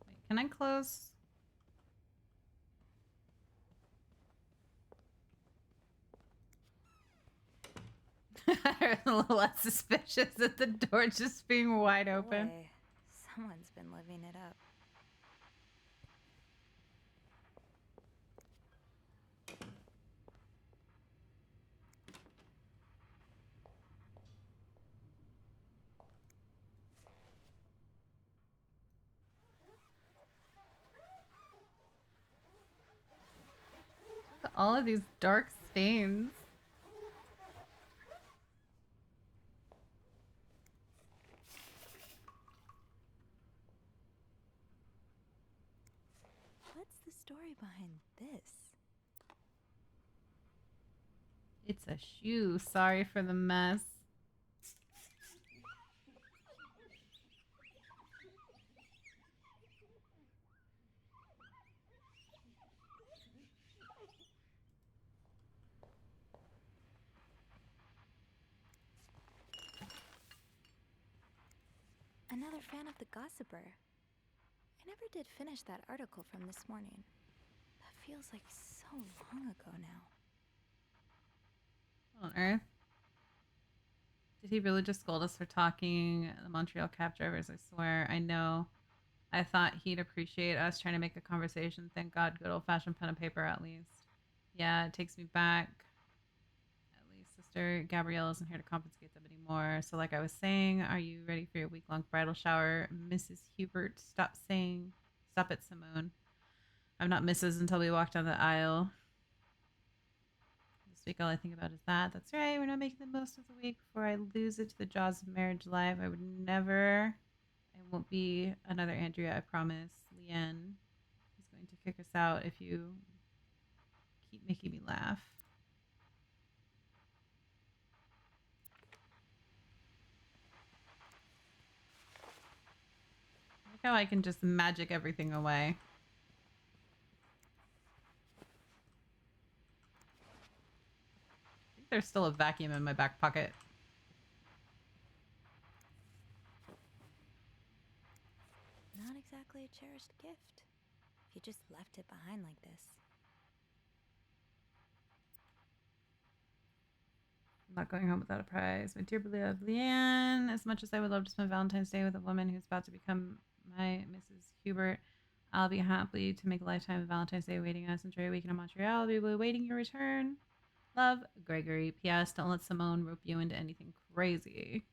Wait, can I close? I'm a little less suspicious at the door just being wide open. Boy, someone's been living it up. Look at all of these dark stains. What What's the story behind this? It's a shoe. Sorry for the mess. Another fan of The Gossiper. I never did finish that article from this morning. That feels like so long ago now. What on earth? Did he really just scold us for talking the Montreal cab drivers? I swear. I know. I thought he'd appreciate us trying to make a conversation. Thank God, good old-fashioned pen and paper at least. Yeah, it takes me back. At least Sister Gabrielle isn't here to compensate them anymore. So like I was saying, are you ready for your week-long bridal shower? Mrs. Hubert, stop it, Simone. I'm not Mrs. until we walk down the aisle. This week all I think about is that. That's right, we're not making the most of the week before I lose it to the jaws of marriage life. I would never... I won't be another Andrea, I promise. Leanne is going to kick us out if you keep making me laugh. Look how I can just magic everything away. I think there's still a vacuum in my back pocket. Not exactly a cherished gift. If you just left it behind like this. I'm not going home without a prize. My dear beloved Leanne, as much as I would love to spend Valentine's Day with a woman who's about to become my Mrs. Hubert, I'll be happy to make a lifetime of Valentine's Day awaiting us. Enjoy your weekend in Montreal. I'll be awaiting your return. Love, Gregory. P.S. Don't let Simone rope you into anything crazy.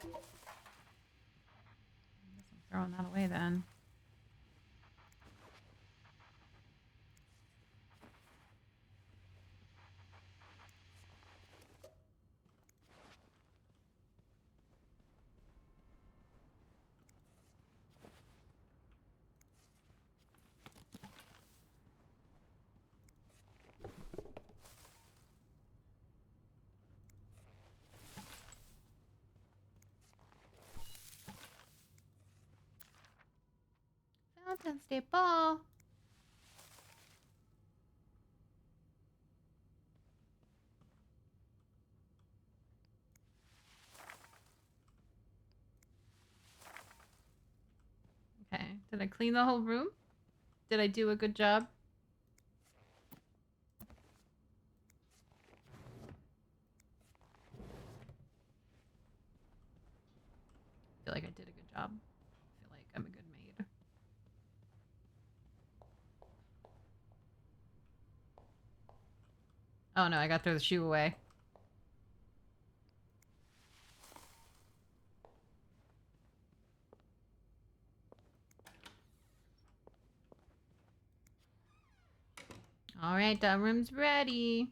I guess I'm throwing that away then. Valentine's Day ball. Okay. Did I clean the whole room? Did I do a good job? I feel like I did a good job. I feel like I'm a good maid. Oh no, I got to throw the shoe away. Alright, that room's ready.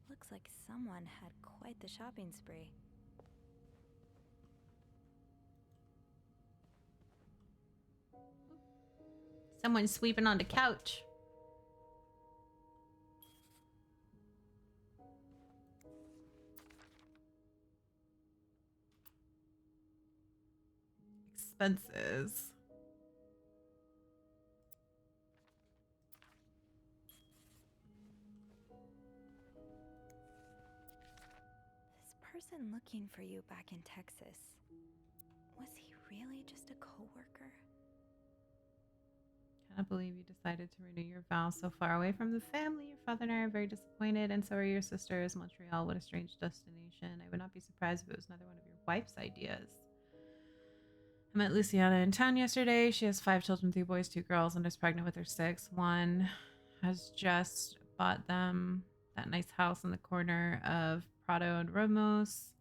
Looks like someone had quite the shopping spree. Someone's sweeping on the couch. Expenses. This person looking for you back in Texas. Was he really just a coworker? Cannot believe you decided to renew your vows so far away from the family. Your father and I are very disappointed, and so are your sisters. Montreal, what a strange destination. I would not be surprised if it was another one of your wife's ideas. I met Luciana in town yesterday. She has 5 children, 3 boys, 2 girls, and is pregnant with her 6th. One has just bought them that nice house in the corner of Prado and Ramos.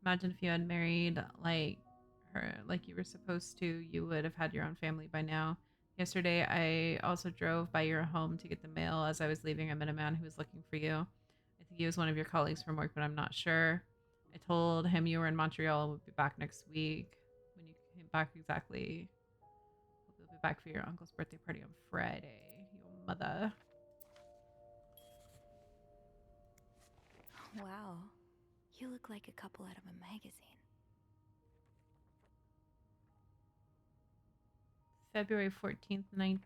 Imagine if you had married like her, like you were supposed to, you would have had your own family by now. Yesterday, I also drove by your home to get the mail. As I was leaving, I met a man who was looking for you. I think he was one of your colleagues from work, but I'm not sure. I told him you were in Montreal and would be back next week. When you came back exactly, hope you'll be back for your uncle's birthday party on Friday. Your mother. Wow. You look like a couple out of a magazine. February 14th, 48,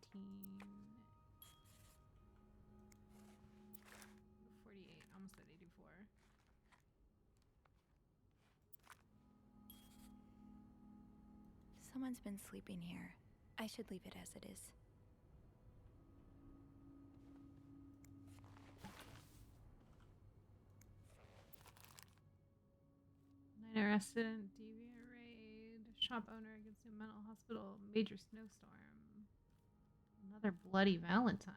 almost at 84. Someone's been sleeping here. I should leave it as it is. 9 arrested in deviant raid. Shop owner against new mental hospital. Major snowstorm. Another bloody Valentine.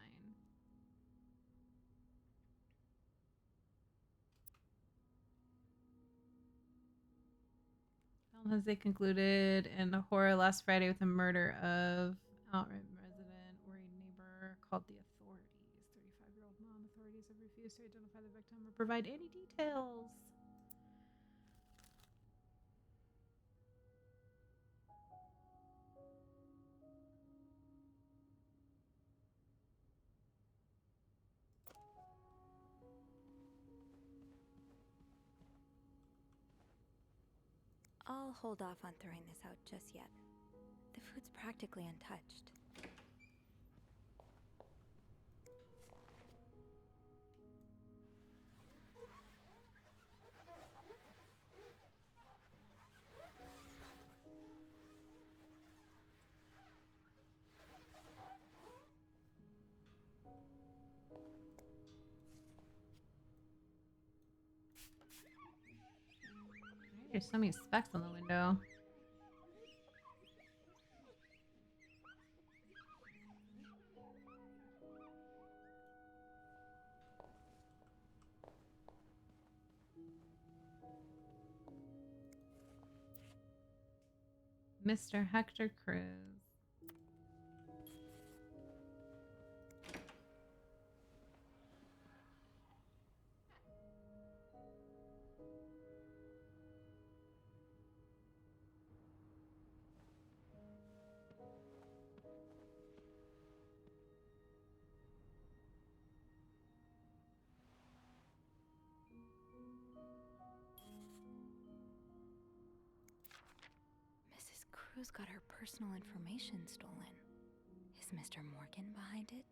Film has they concluded in a horror last Friday with the murder of outright resident, worried neighbor called the authorities. 35-year-old mom. Authorities have refused to identify the victim or provide any details. I'll hold off on throwing this out just yet. The food's practically untouched. There's so many specks on the window. Mr. Hector Cruz. Mrs. Cruz got her personal information stolen. Is Mr. Morgan behind it?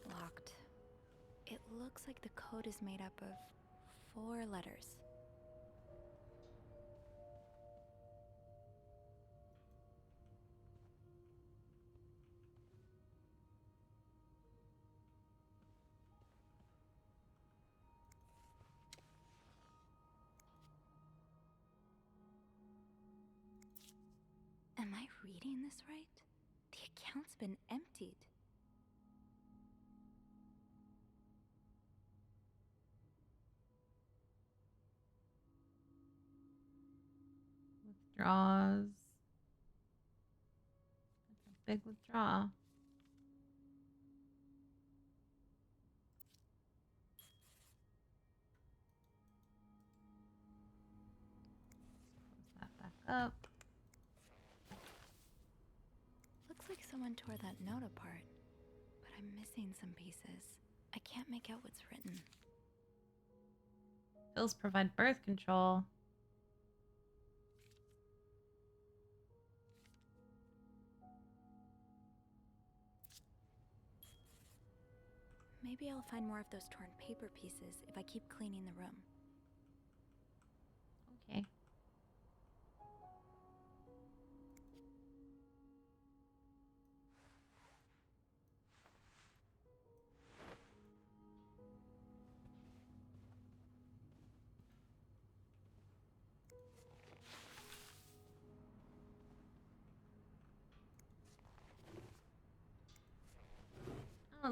Locked. It looks like the code is made up of 4 letters. Am I reading this right? The account's been emptied. Withdraws. That's a big withdrawal. Close that back up. Looks like someone tore that note apart, but I'm missing some pieces. I can't make out what's written. Pills provide birth control. Maybe I'll find more of those torn paper pieces if I keep cleaning the room. Okay.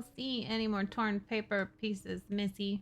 don't see any more torn paper pieces, Missy.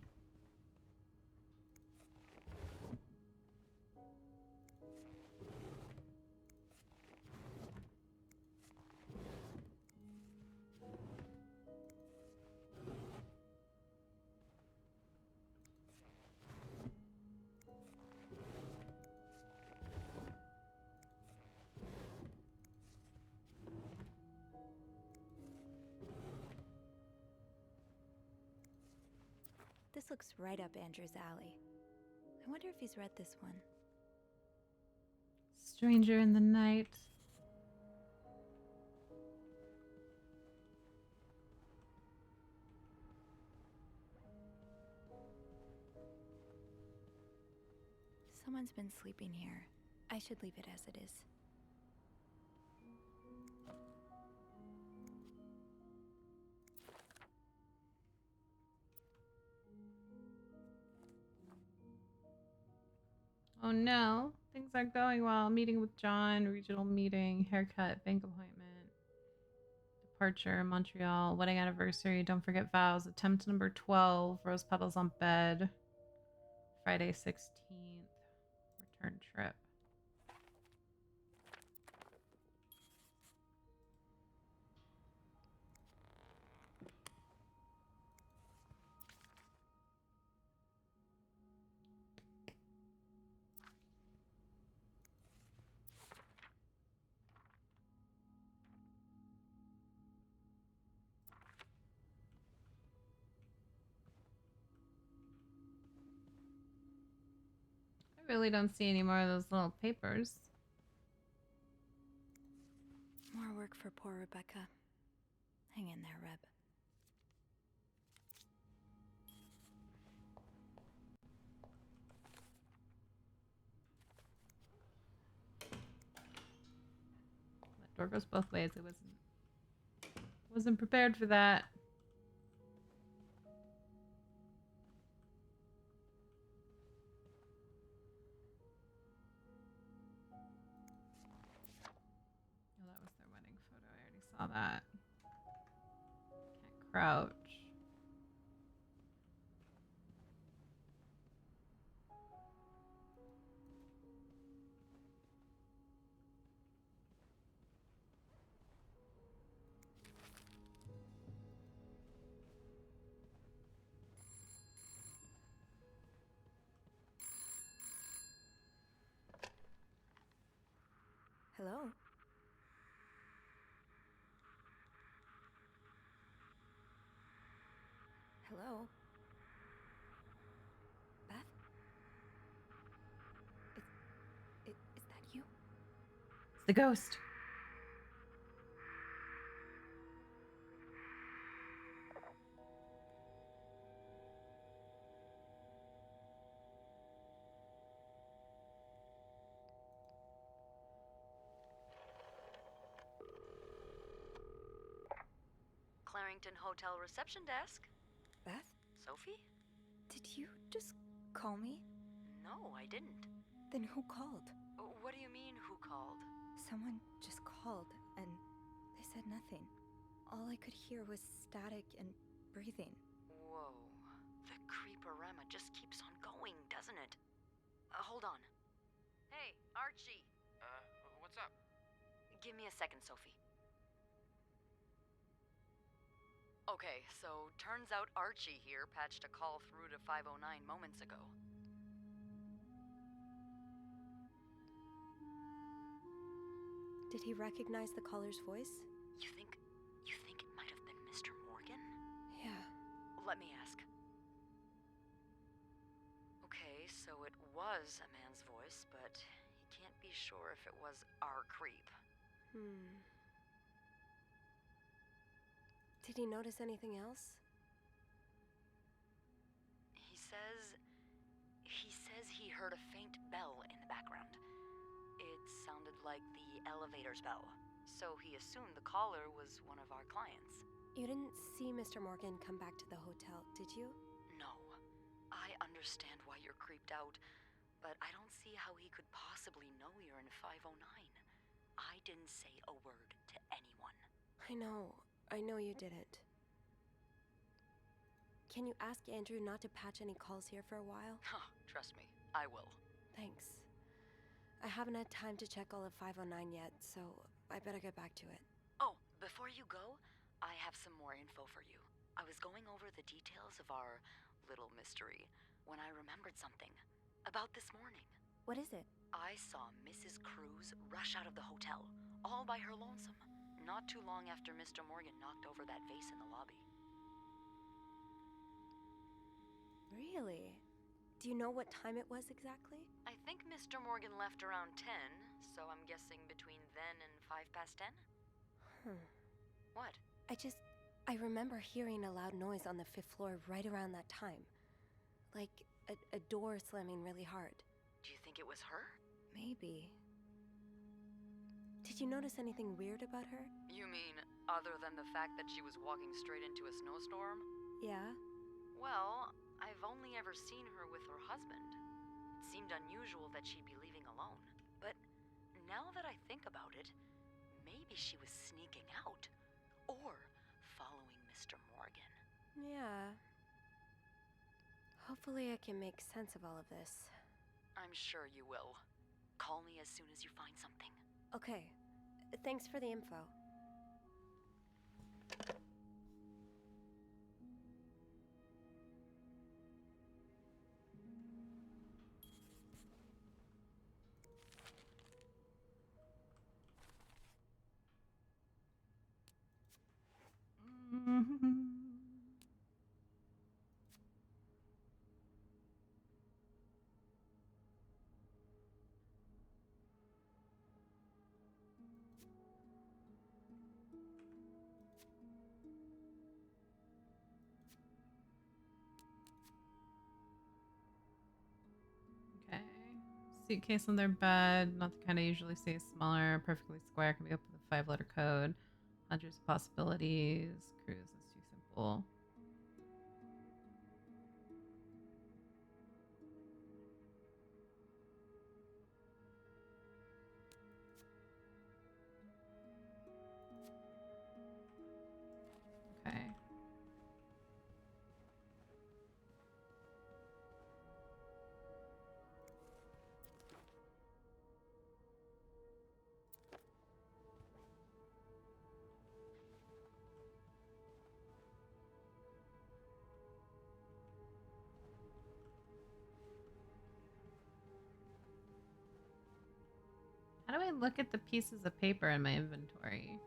This looks right up Andrew's alley. I wonder if he's read this one. Stranger in the Night. Someone's been sleeping here. I should leave it as it is. Oh no, things aren't going well. Meeting with John, regional meeting, haircut, bank appointment, departure, Montreal, wedding anniversary, don't forget vows, attempt number 12, rose petals on bed, Friday 16th, return trip. I really don't see any more of those little papers. More work for poor Rebecca. Hang in there, Reb. That door goes both ways. I wasn't prepared for that. Oh, that was their wedding photo. I already saw that. Can't crouch. Hello? Hello? Beth? Is that you? It's the ghost. Clarington Hotel reception desk. Beth? Sophie? Did you just call me? No, I didn't. Then who called? What do you mean, who called? Someone just called, and they said nothing. All I could hear was static and breathing. Whoa. The creeporama just keeps on going, doesn't it? Hold on. Hey, Archie. What's up? Give me a second, Sophie. Okay, so turns out Archie here patched a call through to 509 moments ago. Did he recognize the caller's voice? You think it might have been Mr. Morgan? Yeah. Let me ask. Okay, so it was a man's voice, but he can't be sure if it was our creep. Did he notice anything else? He says he heard a faint bell in the background. It sounded like the elevator's bell, so he assumed the caller was one of our clients. You didn't see Mr. Morgan come back to the hotel, did you? No. I understand why you're creeped out, but I don't see how he could possibly know you're in 509. I didn't say a word to anyone. I know you didn't. can you ask Andrew not to patch any calls here for a while? Trust me, I will. Thanks. I haven't had time to check all of 509 yet, so I better get back to it. Oh, before you go, I have some more info for you. I was going over the details of our little mystery when I remembered something. About this morning. What is it? I saw Mrs. Cruz rush out of the hotel, all by her lonesome, not too long after Mr. Morgan knocked over that vase in the lobby. Really? Do you know what time it was exactly? I think Mr. Morgan left around 10, so I'm guessing between then and 10:05? What? I remember hearing a loud noise on the 5th floor right around that time. Like a door slamming really hard. Do you think it was her? Maybe. Did you notice anything weird about her? You mean, other than the fact that she was walking straight into a snowstorm? Yeah? Well, I've only ever seen her with her husband. It seemed unusual that she'd be leaving alone. But now that I think about it, maybe she was sneaking out. Or following Mr. Morgan. Yeah. Hopefully I can make sense of all of this. I'm sure you will. Call me as soon as you find something. Okay. Thanks for the info. Okay. Suitcase on their bed. Not the kind I usually see. Smaller, perfectly square. Can be opened with a 5-letter code. Hundreds of possibilities. Cruise is too simple. Okay. How do I look at the pieces of paper in my inventory?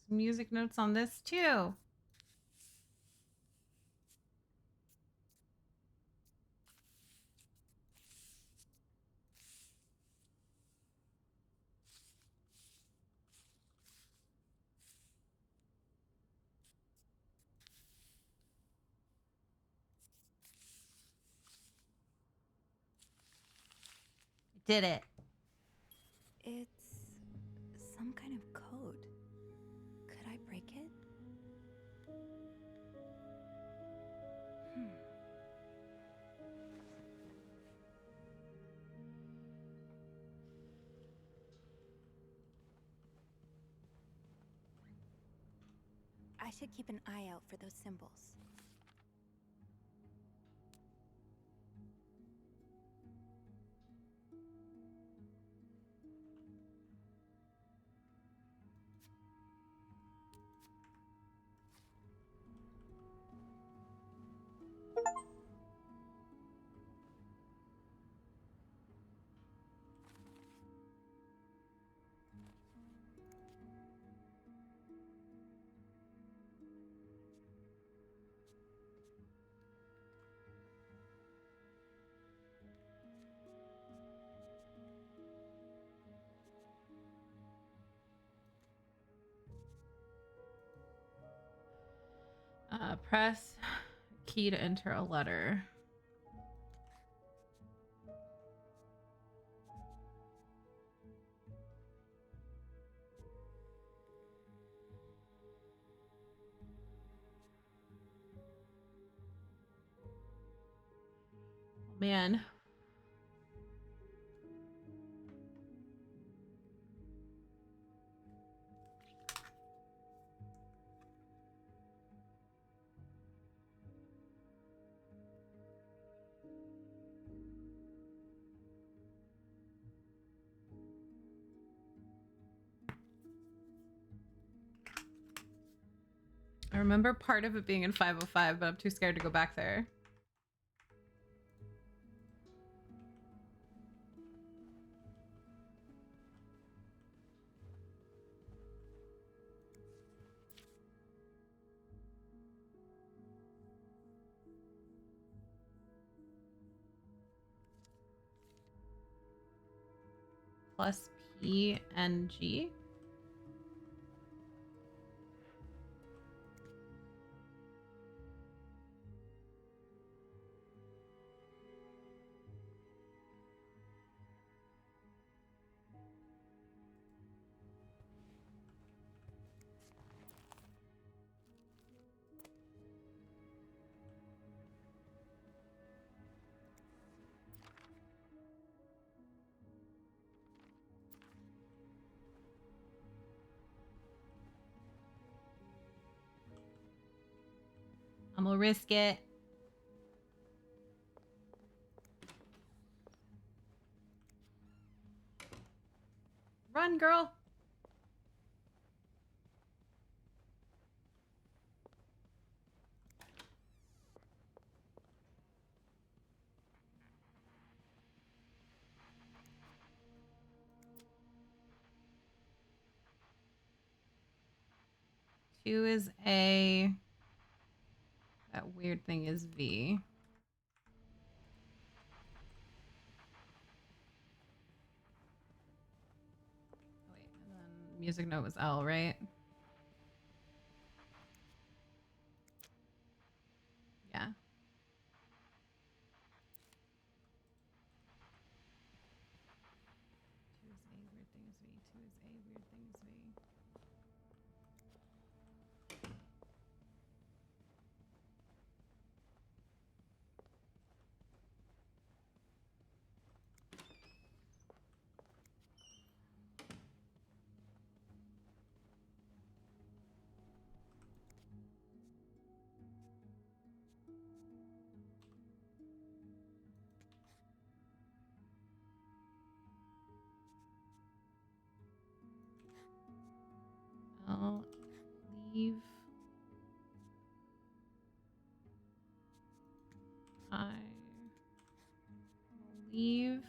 Some music notes on this too. Did it. It's some kind of code. Could I break it? I should keep an eye out for those symbols. Press key to enter a letter. Man. I remember part of it being in 505, but I'm too scared to go back there. Plus P and G. I'm gonna risk it. Run, girl. Two is A. That weird thing is V. Wait, and then music note was L, right? Yeah. Two is A, weird thing is V. Two is A, weird thing is V. I'll leave. I will leave.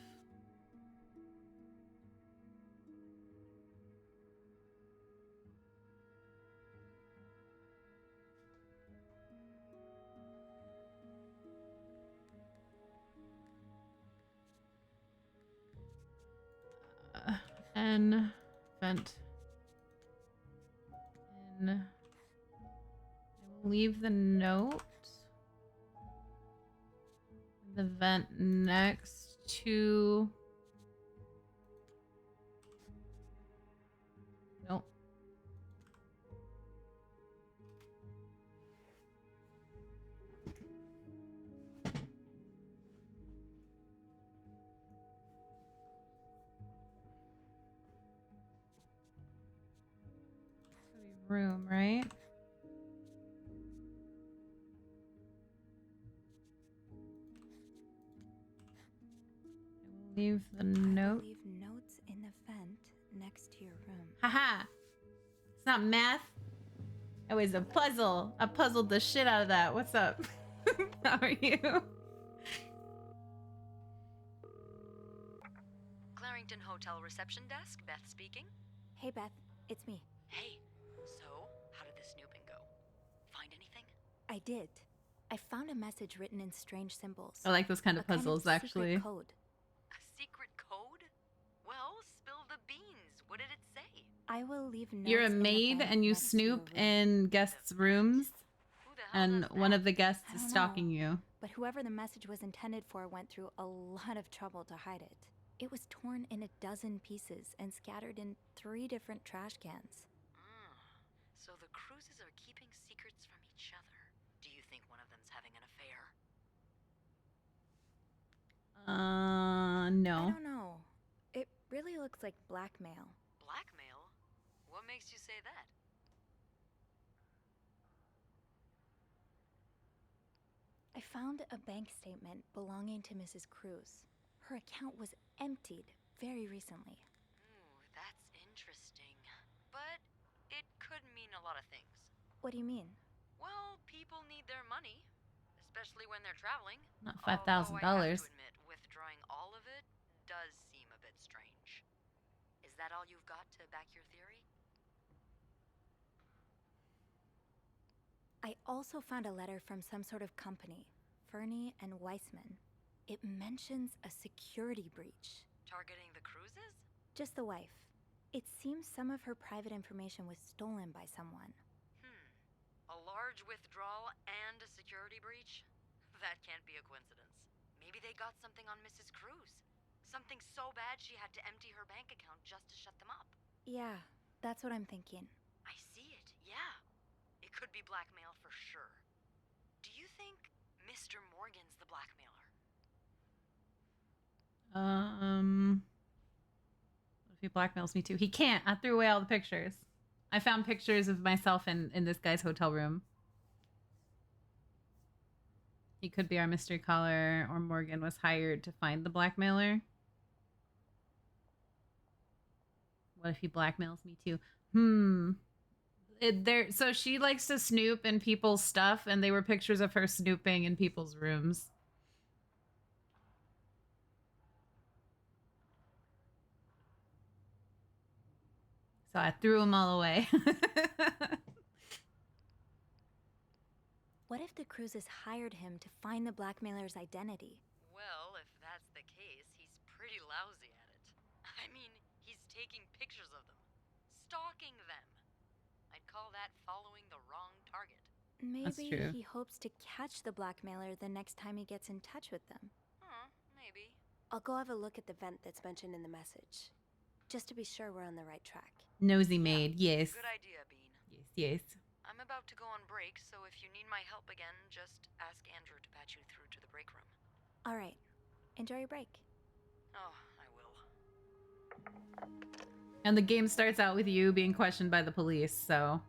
N vent. N. I will leave the note. The vent next to. Nope. Room, right? Leave the I will note. leave notes in the vent next to your room. Haha. It's not math. It was a puzzle. I puzzled the shit out of that. What's up? How are you? Clarington Hotel reception desk, Beth speaking. Hey, Beth. It's me. Hey, so how did the snooping go? Find anything? I did. I found a message written in strange symbols. I like those kind of puzzles, secret actually. code. A secret code? Well, spill the beans. What did it say? I will leave notes You're a in the maid vent and you next to your snoop room. in guests' rooms, and one of the guests I is don't stalking know, you. But whoever the message was intended for went through a lot of trouble to hide it. It was torn in a dozen pieces and scattered in 3 different trash cans. So the Cruises are keeping secrets from each other. Do you think one of them's having an affair? No. I don't know. It really looks like blackmail. Blackmail? What makes you say that? I found a bank statement belonging to Mrs. Cruz. Her account was emptied very recently. Ooh, that's interesting. But it could mean a lot of things. What do you mean? Well, people need their money, especially when they're traveling. Not Although $5,000. I have to admit, withdrawing all of it does seem a bit strange. Is that all you've got to back your theory? I also found a letter from some sort of company, Fernie and Weissman. It mentions a security breach. Targeting the Cruises? Just the wife. It seems some of her private information was stolen by someone. A large withdrawal and a security breach? That can't be a coincidence. Maybe they got something on Mrs. Cruz. Something so bad she had to empty her bank account just to shut them up. Yeah, that's what I'm thinking. I see it, yeah. It could be blackmail for sure. Do you think Mr. Morgan's the blackmailer? What if he blackmails me too? He can't. I threw away all the pictures. I found pictures of myself in this guy's hotel room. He could be our mystery caller, or Morgan was hired to find the blackmailer. What if he blackmails me too? So she likes to snoop in people's stuff, and they were pictures of her snooping in people's rooms. So I threw them all away. What if the Cruzes hired him to find the blackmailer's identity? Well, if that's the case, he's pretty lousy at it. I mean, he's taking pictures of them. Stalking them. I'd call that following the wrong target. Maybe true. he hopes to catch the blackmailer the next time he gets in touch with them. Maybe. I'll go have a look at the vent that's mentioned in the message, just to be sure we're on the right track. Nosy maid, yes. Good idea, Bean. Yes. I'm about to go on break, so if you need my help again, just ask Andrew to patch you through to the break room. All right. Enjoy your break. Oh, I will. And the game starts out with you being questioned by the police, so...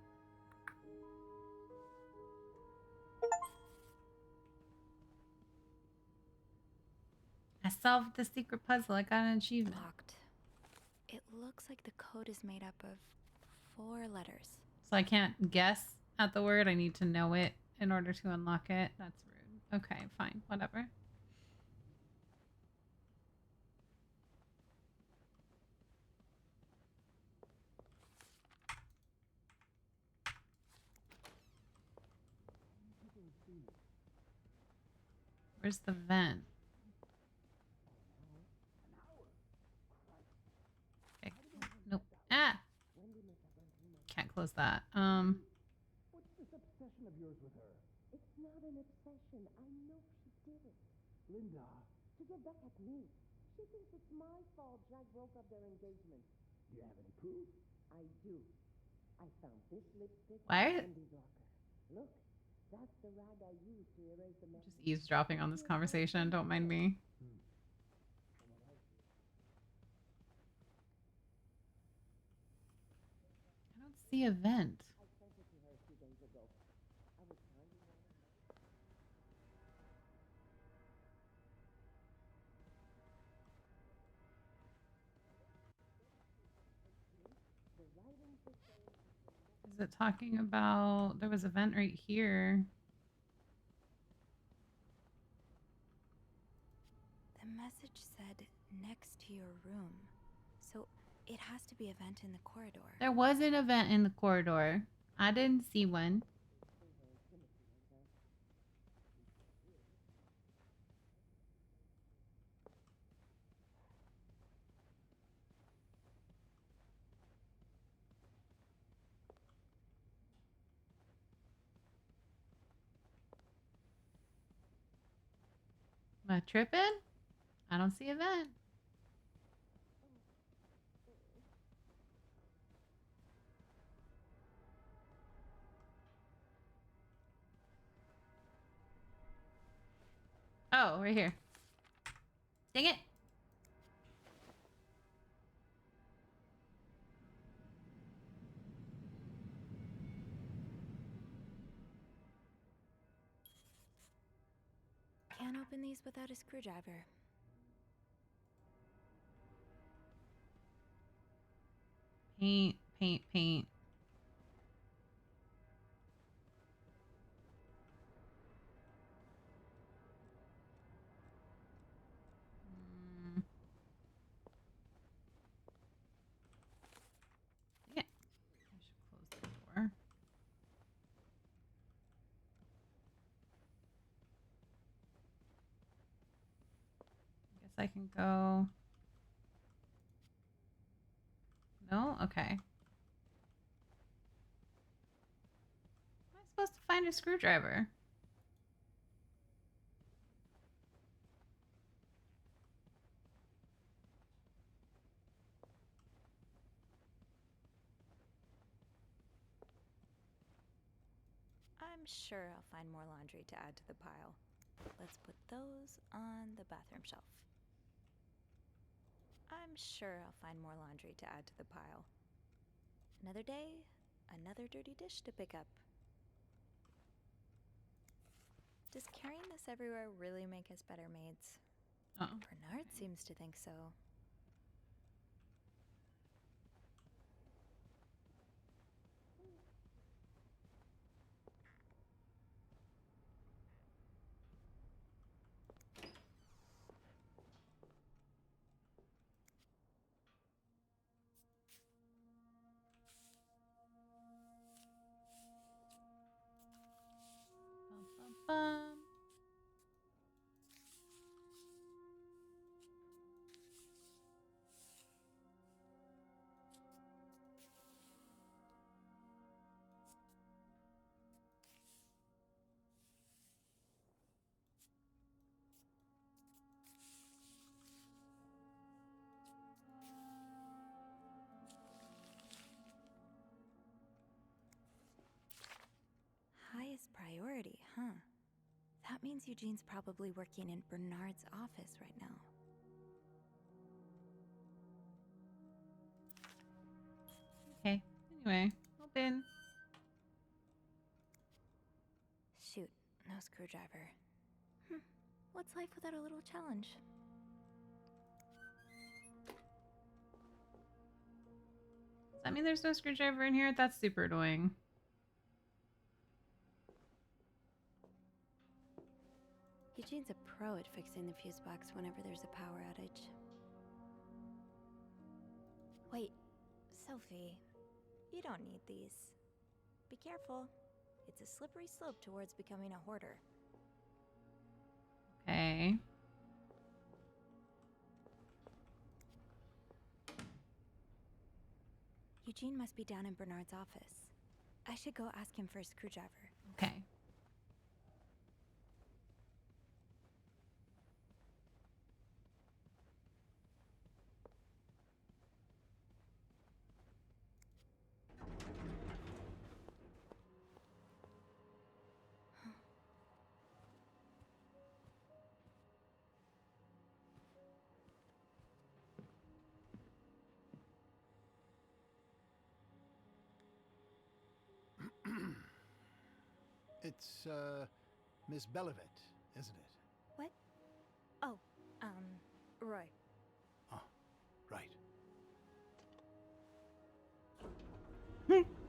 I solved the secret puzzle. I got an achievement. Locked. It looks like the code is made up of 4 letters. So I can't guess at the word. I need to know it in order to unlock it. That's rude. Okay, fine. Whatever. Where's the vent? Okay. Nope. Ah! Can't close that. What's this obsession of yours with her? It's not an obsession. I know she did it. Linda. To get back at me. She thinks it's my fault Jack broke up their engagement. Do you have any proof? I do. I found this lipstick Why? in Andy's locker. Look, that's the rag I used to erase the message. Just eavesdropping on this conversation. Don't mind me. I don't see a vent. I sent it to her a few days ago. I was trying to warn her. Is it talking about there was a vent right here? The message said next to your room. So it has to be a vent in the corridor. There was an event in the corridor. I didn't see one. Am I tripping? I don't see a vent. Oh, right here. Dang it. Can't open these without a screwdriver. Paint, paint, paint. Yeah. I should close the door. Guess I can go. No? Okay. Am I supposed to find a screwdriver? I'm sure I'll find more laundry to add to the pile. Let's put those on the bathroom shelf. I'm sure I'll find more laundry to add to the pile. Another day, another dirty dish to pick up. Does carrying this everywhere really make us better maids? Bernard seems to think so. Bum. Highest priority, huh? That means Eugene's probably working in Bernard's office right now. Okay. Anyway, open. Shoot, no screwdriver. What's life without a little challenge? Does that mean there's no screwdriver in here? That's super annoying. Eugene's a pro at fixing the fuse box whenever there's a power outage. Wait, Sophie, you don't need these. Be careful. It's a slippery slope towards becoming a hoarder. Okay. Eugene must be down in Bernard's office. I should go ask him for a screwdriver. Okay. It's, Miss Belivet, isn't it? What? Oh, Roy. Oh, right.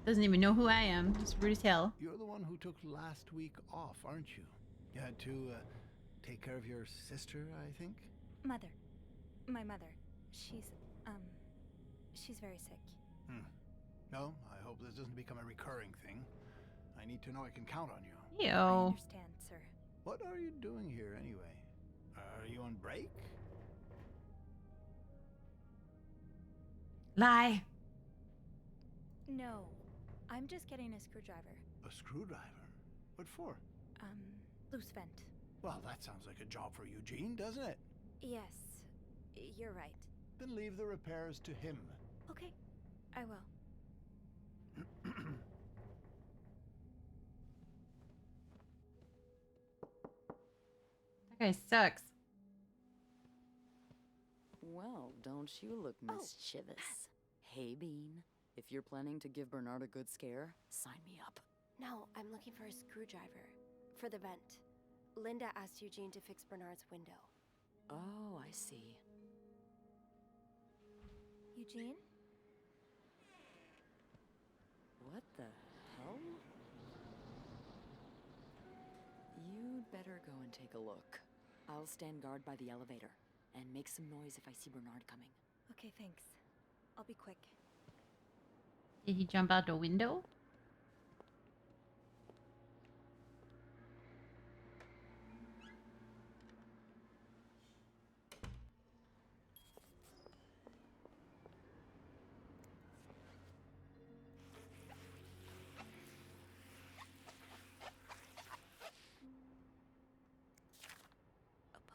Doesn't even know who I am. Just rude as hell. You're the one who took last week off, aren't you? You had to take care of your sister, I think? Mother. My mother. She's very sick. No, I hope this doesn't become a recurring thing. I need to know I can count on you. Ew. I understand, sir. What are you doing here anyway? Are you on break? Lie. No. I'm just getting a screwdriver. A screwdriver? What for? Loose vent. Well, that sounds like a job for Eugene, doesn't it? Yes. You're right. Then leave the repairs to him. Okay. I will. That guy sucks. Well, don't you look mischievous. Hey, Bean. If you're planning to give Bernard a good scare, sign me up. No, I'm looking for a screwdriver. For the vent. Linda asked Eugene to fix Bernard's window. Oh, I see. Eugene? What the hell? You'd better go and take a look. I'll stand guard by the elevator and make some noise if I see Bernard coming. Okay, thanks. I'll be quick. Did he jump out the window?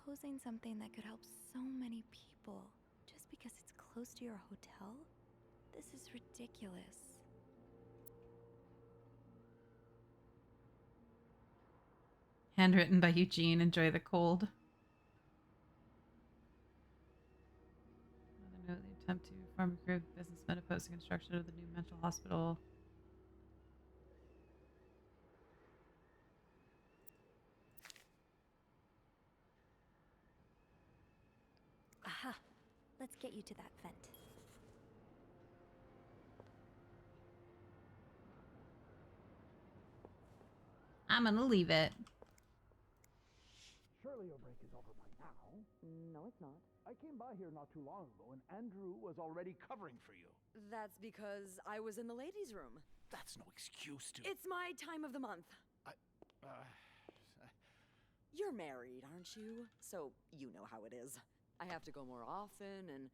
Opposing something that could help so many people just because it's close to your hotel? This is ridiculous. Handwritten by Eugene. Enjoy the cold. Another note, the attempt to form a group of businessmen opposed to construction of the new mental hospital. Aha! Let's get you to that vent. I'm gonna leave it. Surely your break is over by now. No, it's not. I came by here not too long ago, and Andrew was already covering for you. That's because I was in the ladies' room. That's no excuse to... It's my time of the month. You're married, aren't you? So you know how it is. I have to go more often, and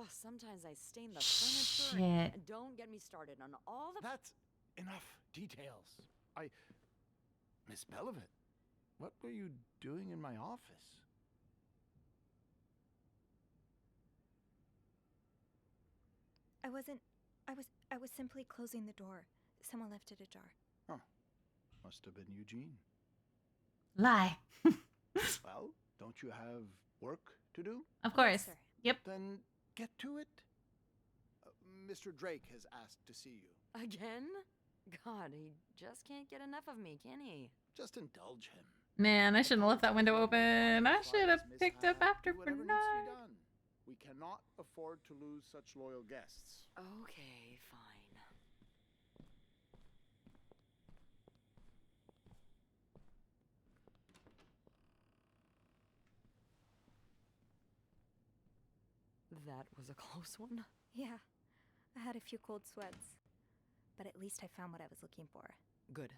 sometimes I stain the furniture. Shit. And don't get me started on all the... That's enough details. Miss Belivet, what were you doing in my office? I was simply closing the door. Someone left it ajar. Huh. Must have been Eugene. Lie. Well, don't you have work to do? Of course. Sir. Yep. Then get to it. Mr. Drake has asked to see you. Again? God, he just can't get enough of me, can he? Just indulge him. Man, I shouldn't have left that window open. I should have picked up after Do whatever needs to Bernard. be done. We cannot afford to lose such loyal guests. Okay, fine. That was a close one. Yeah, I had a few cold sweats. But at least I found what I was looking for. Good.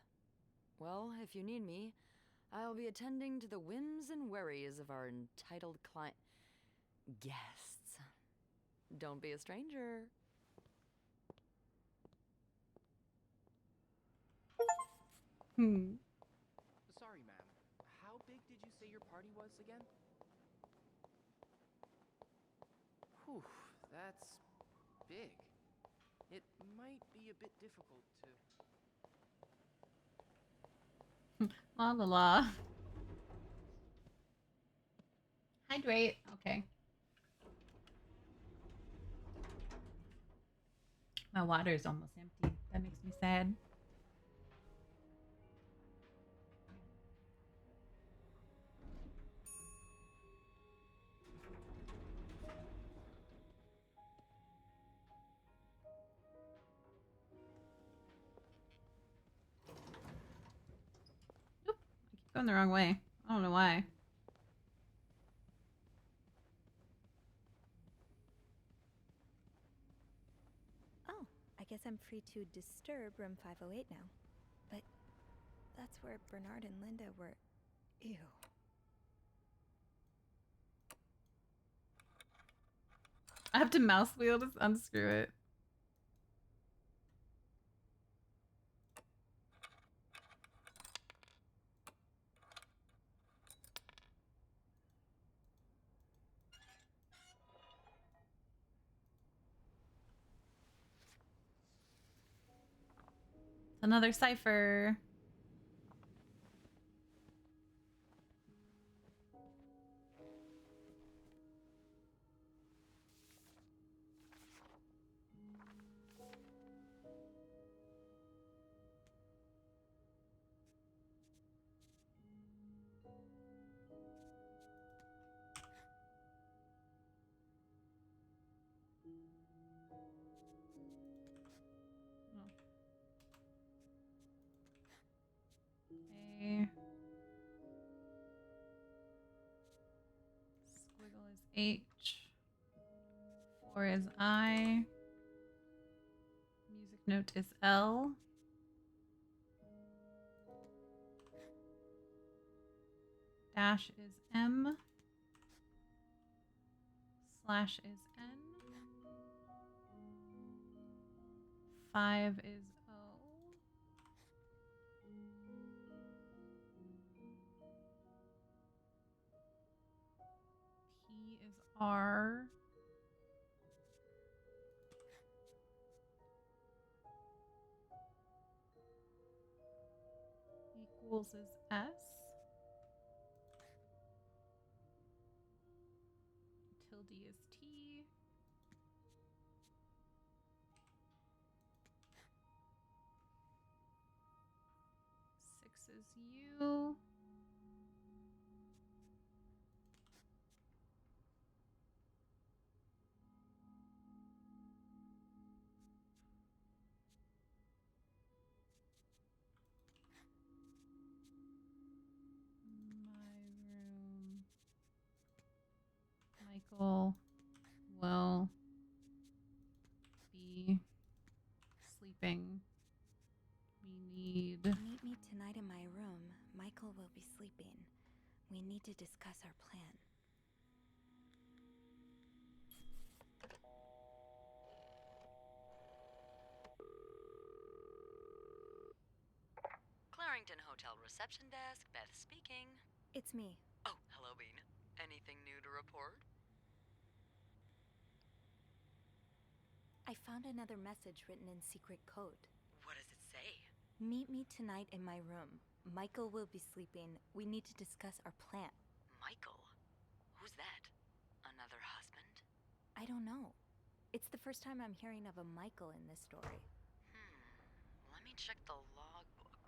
Well, if you need me, I'll be attending to the whims and worries of our entitled client... guests. Don't be a stranger. Sorry, ma'am. How big did you say your party was again? Whew, that's big. It might be a bit difficult to... La la la. Hydrate. Okay. My water is almost empty. That makes me sad. going the wrong way. I don't know why. Oh, I guess I'm free to disturb room 508 now. But that's where Bernard and Linda were. Ew. I have to mouse wheel to unscrew it. Another cipher. Okay. Squiggle is H. 4 is I. Music note is L. Dash is M. Slash is N. 5 is O. P is R. Equals is S. Tilde is T. Six is U. Michael will be sleeping. We need... Meet me tonight in my room. Michael will be sleeping. We need to discuss our plan. Clarington Hotel reception desk, Beth speaking. It's me. Oh, hello, Bean. Anything new to report? I found another message written in secret code. What does it say? Meet me tonight in my room. Michael will be sleeping. We need to discuss our plan. Michael? Who's that? Another husband? I don't know. It's the first time I'm hearing of a Michael in this story. Let me check the logbook.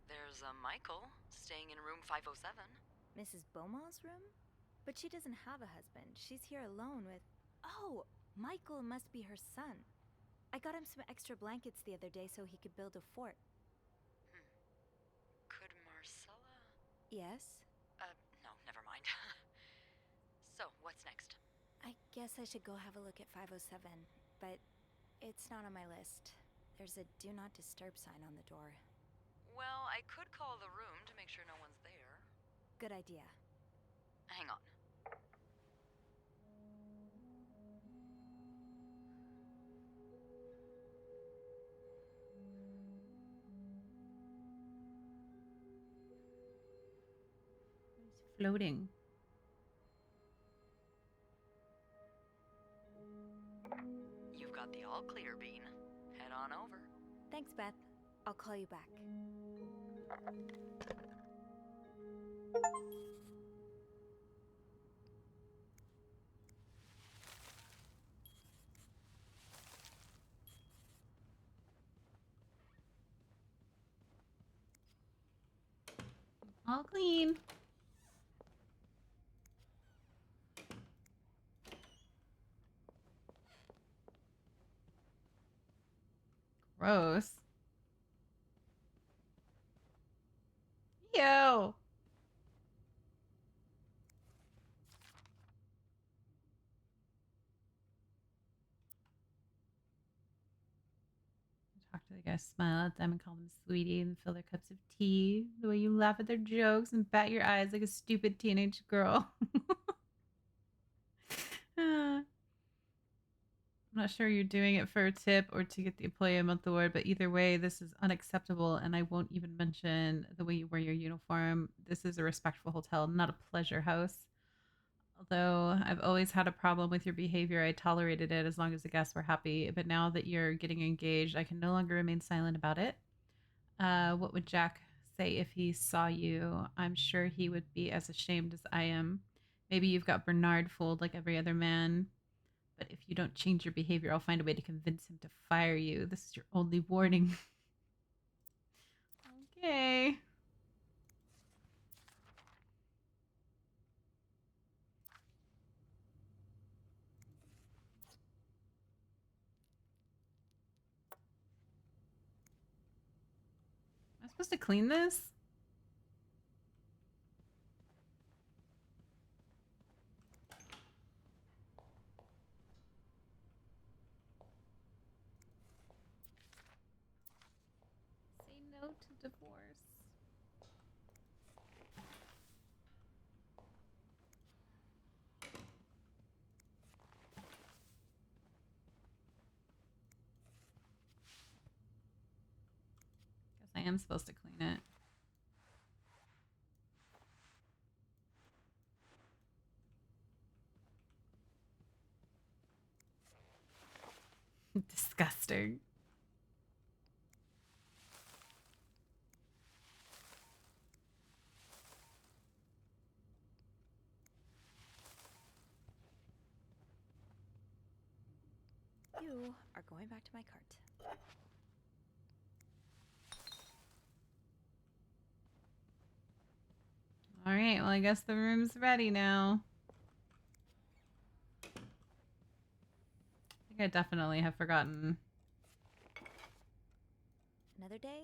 There's a Michael staying in room 507. Mrs. Beaumont's room? But she doesn't have a husband. She's here alone with... Oh! Michael must be her son. I got him some extra blankets the other day so he could build a fort. Could Marcella... Yes? No, never mind. So, what's next? I guess I should go have a look at 507, but it's not on my list. There's a do not disturb sign on the door. Well, I could call the room to make sure no one's there. Good idea. Hang on. Floating. You've got the all clear, Bean. Head on over. Thanks, Beth. I'll call you back. All clean. Gross. Yo. Talk to the guys, smile at them, and call them sweetie, and fill their cups of tea. The way you laugh at their jokes and bat your eyes like a stupid teenage girl. I'm not sure you're doing it for a tip or to get the Employee of the Month award, but either way, this is unacceptable, and I won't even mention the way you wear your uniform. This is a respectful hotel, not a pleasure house. Although I've always had a problem with your behavior, I tolerated it as long as the guests were happy. But now that you're getting engaged, I can no longer remain silent about it. What would Jack say if he saw you? I'm sure he would be as ashamed as I am. Maybe you've got Bernard fooled like every other man. But if you don't change your behavior, I'll find a way to convince him to fire you. This is your only warning. Okay. Am I supposed to clean this? Say no to divorce. Guess I am supposed to clean it. Disgusting. You are going back to my cart. All right, well, I guess the room's ready now. I think I definitely have forgotten. Another day,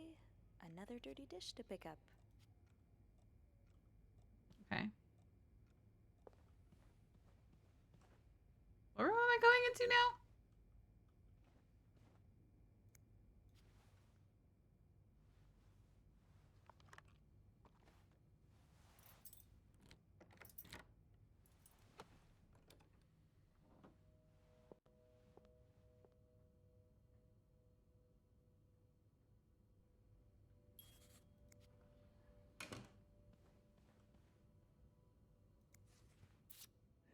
another dirty dish to pick up. Okay. What room am I going into now?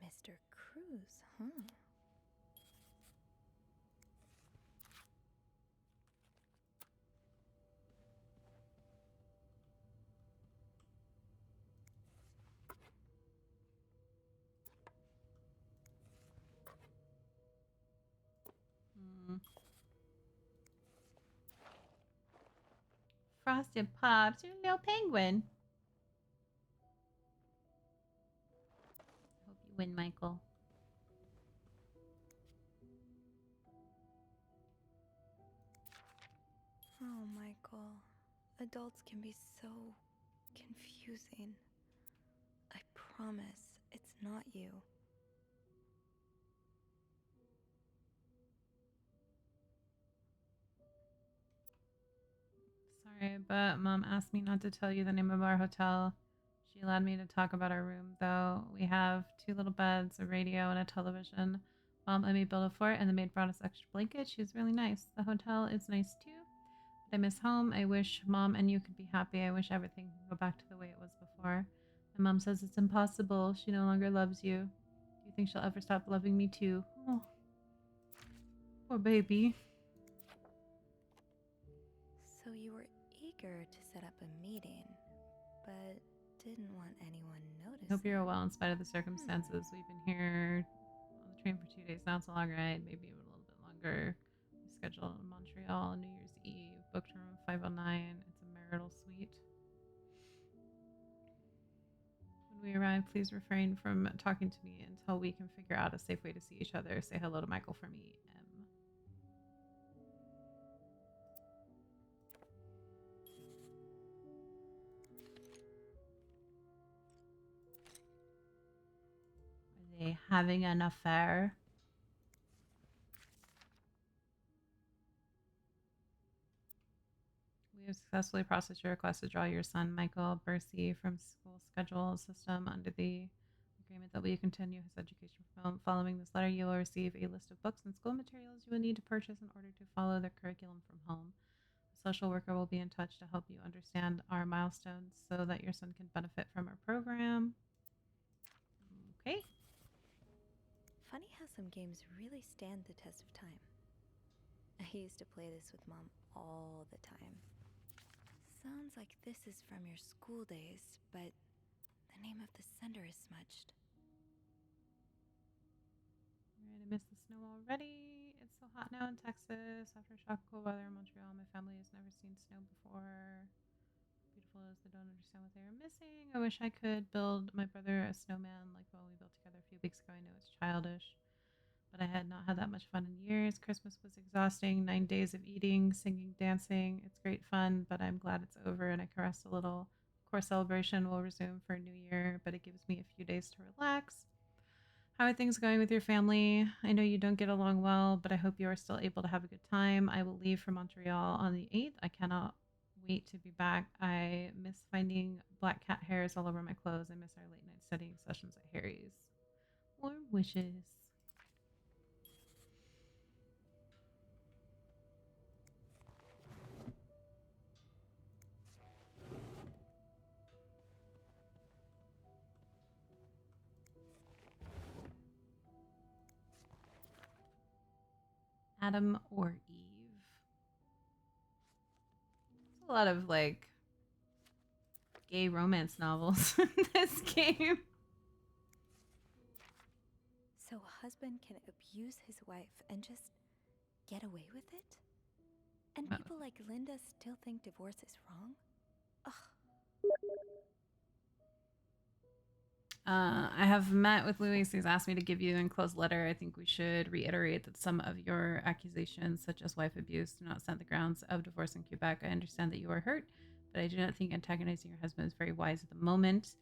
Mr. Cruz, huh? Frosted Pops, you're a little penguin. Hope you win, Michael. Oh, Michael. Adults can be so confusing. I promise it's not you. Sorry, but Mom asked me not to tell you the name of our hotel. She allowed me to talk about our room, though. We have 2 little beds, a radio, and a television. Mom let me build a fort, and the maid brought us extra blankets. She was really nice. The hotel is nice, too. But I miss home. I wish Mom and you could be happy. I wish everything could go back to the way it was before. My mom says it's impossible. She no longer loves you. Do you think she'll ever stop loving me, too? Oh. Poor baby. So you were eager to set up a meeting, but didn't want anyone noticing. I hope you're well in spite of the circumstances. We've been here on the train for 2 days now. It's a long ride, maybe a little bit longer. We scheduled in Montreal on New Year's Eve. Booked room 509. It's a marital suite. When we arrive, please refrain from talking to me until we can figure out a safe way to see each other. Say hello to Michael for me, M. by having an affair. We have successfully processed your request to draw your son, Michael Bursey, from school schedule system under the agreement that we continue his education from home. Following this letter, you will receive a list of books and school materials you will need to purchase in order to follow the curriculum from home. A social worker will be in touch to help you understand our milestones so that your son can benefit from our program. Okay. Funny how some games really stand the test of time. I used to play this with Mom all the time. Sounds like this is from your school days, but the name of the sender is smudged. Alright, I miss the snow already. It's so hot now in Texas. After shock cold weather in Montreal, my family has never seen snow before. Beautiful as they don't understand what they are missing. I wish I could build my brother a snowman like the one we built together a few weeks ago. I know it's childish, but I had not had that much fun in years. Christmas was exhausting. 9 days of eating, singing, dancing. It's great fun, but I'm glad it's over and I can rest a little. Of course, celebration will resume for New Year, but it gives me a few days to relax. How are things going with your family? I know you don't get along well, but I hope you are still able to have a good time. I will leave for Montreal on the 8th. I cannot wait to be back. I miss finding black cat hairs all over my clothes. I miss our late night studying sessions at Harry's. Warm wishes. Adam or Eve? There's a lot of like gay romance novels in this game. So a husband can abuse his wife and just get away with it? And people like Linda still think divorce is wrong? Ugh. I have met with Luis. He's asked me to give you an enclosed letter. I think we should reiterate that some of your accusations, such as wife abuse, do not stand the grounds of divorce in Quebec. I understand that you are hurt, but I do not think antagonizing your husband is very wise at the moment.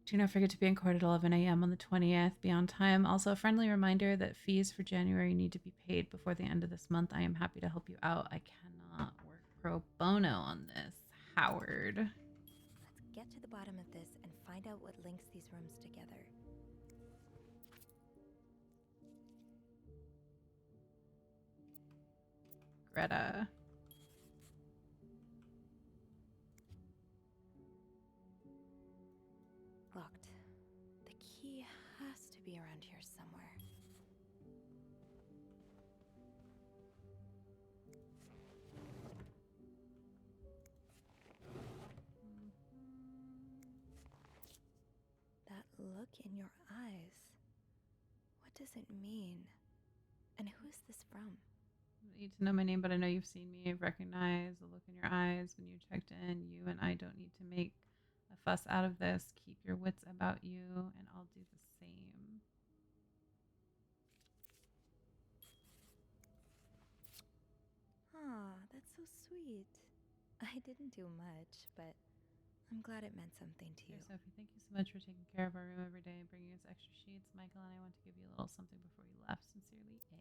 Do not forget to be in court at 11 a.m. on the 20th. Be on time. Also, a friendly reminder that fees for January need to be paid before the end of this month. I am happy to help you out. I cannot work pro bono on this, Howard. Let's get to the bottom of this and find out what links these rooms together. Greta. Locked. The key has to be around here somewhere. That look in your eyes. What does it mean? And who is this from? You don't need to know my name, but I know you've seen me. I've recognized the look in your eyes when you checked in. You and I don't need to make a fuss out of this. Keep your wits about you, and I'll do the same. Aw, that's so sweet. I didn't do much, but I'm glad it meant something to you. Sophie, thank you so much for taking care of our room every day and bringing us extra sheets. Michael and I want to give you a little something before you left. Sincerely, A.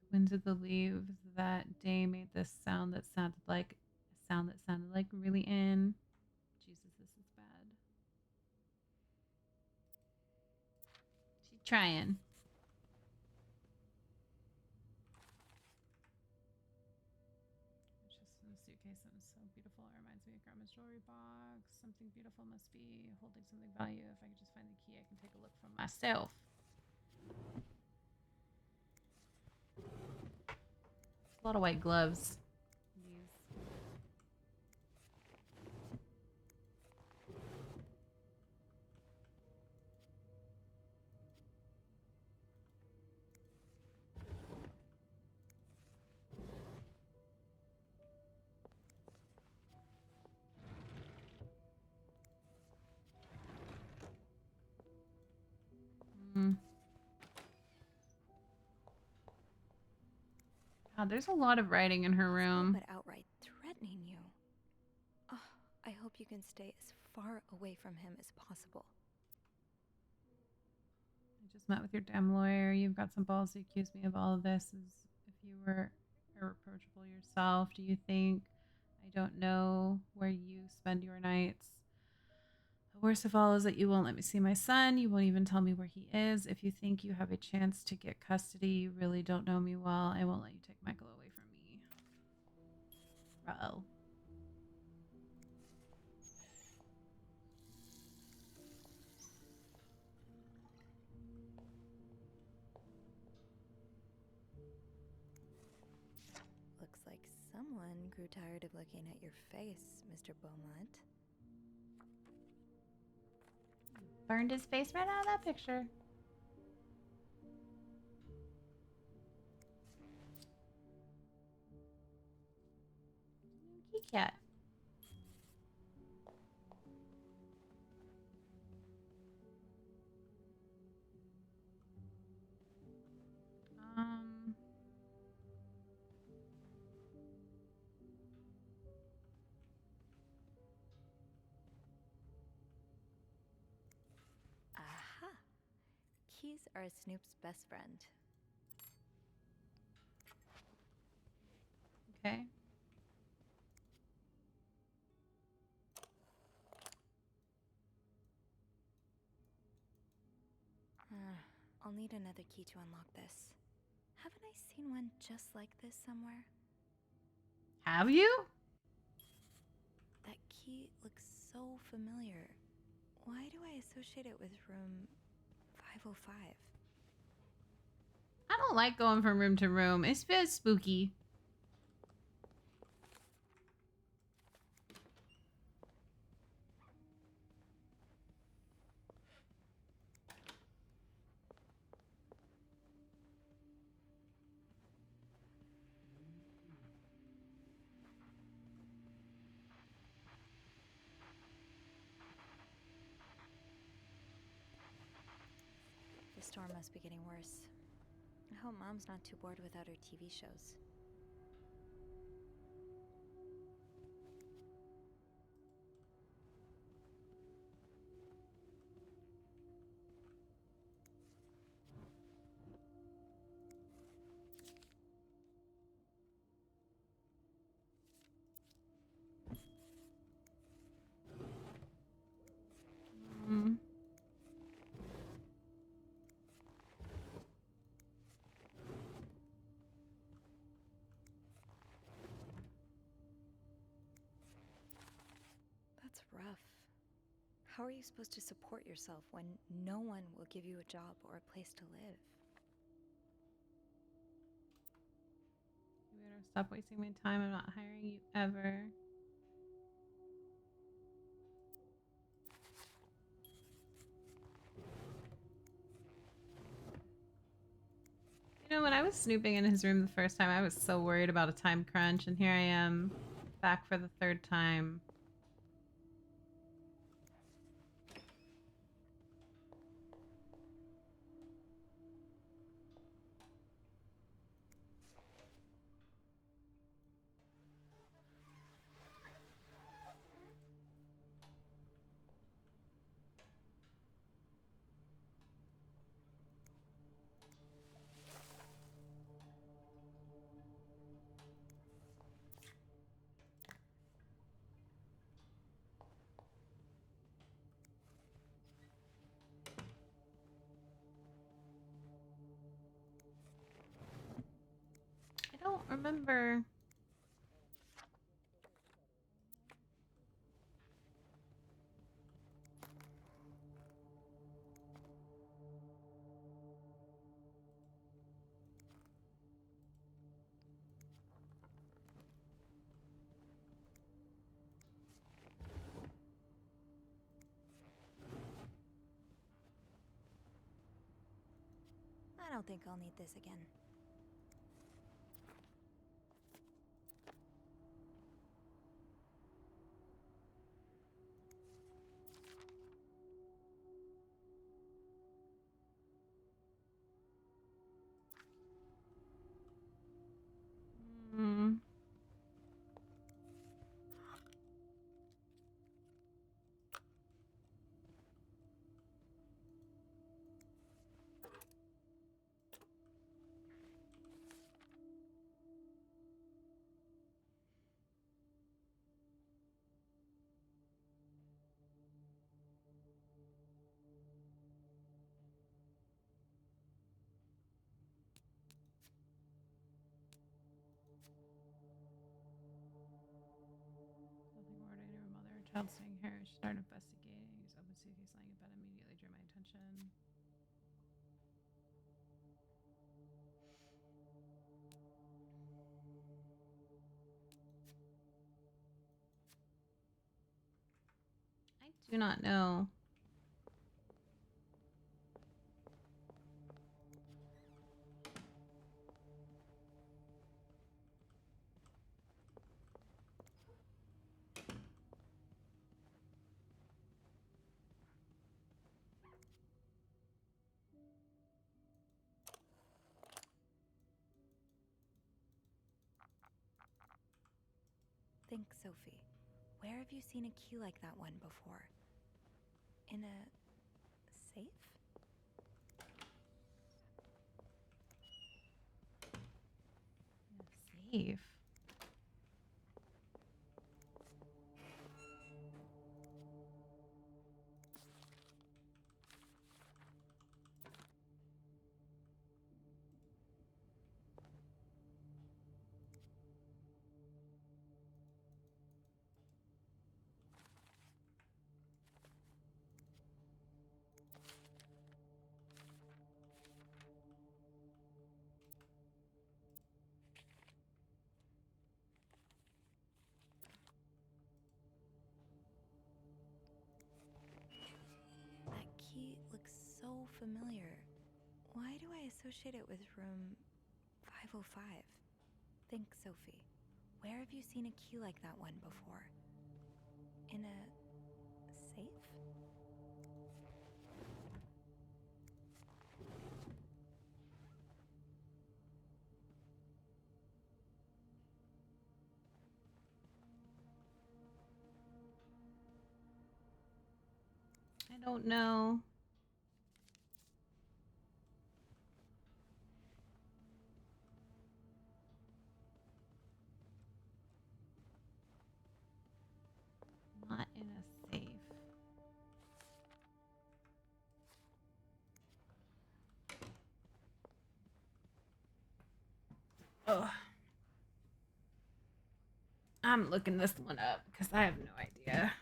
The winds of the leaves that day made this sound that sounded like a sound that sounded like really in. Jesus, this is bad. She's trying. It's just in a suitcase that was so beautiful. It reminds me of Grandma's jewelry box. Something beautiful must be holding something value. If I could just find the key, I can take a look for myself. A lot of white gloves. God, there's a lot of writing in her room. But outright threatening you. Oh, I hope you can stay as far away from him as possible. I just met with your damn lawyer. You've got some balls to accuse me of all of this as if you were irreproachable yourself. Do you think I don't know where you spend your nights? The worst of all is that you won't let me see my son. You won't even tell me where he is. If you think you have a chance to get custody, you really don't know me well. I won't let you take Michael away from me. Uh-oh. Looks like someone grew tired of looking at your face, Mr. Beaumont. Burned his face right out of that picture. Key cat. Aha! Keys are Snoop's best friend. Okay. I'll need another key to unlock this. Haven't I seen one just like this somewhere? Have you? That key looks so familiar. Why do I associate it with room 505? I don't like going from room to room. It's a bit spooky. The storm must be getting worse. I hope Mom's not too bored without her TV shows. That's rough. How are you supposed to support yourself when no one will give you a job or a place to live? You better stop wasting my time. I'm not hiring you ever. You know, when I was snooping in his room the first time, I was so worried about a time crunch, and here I am, back for the third time. I don't remember. I don't think I'll need this again. child staying here. She started investigating. He was open suitcase lying in bed immediately drew my attention. I do not know. Think, Sophie. Where have you seen a key like that one before? In a safe? Safe. That key looks so familiar. Why do I associate it with room 505? Think, Sophie. Where have you seen a key like that one before? In a safe? I don't know. Not in a safe. Ugh. I'm looking this one up because I have no idea.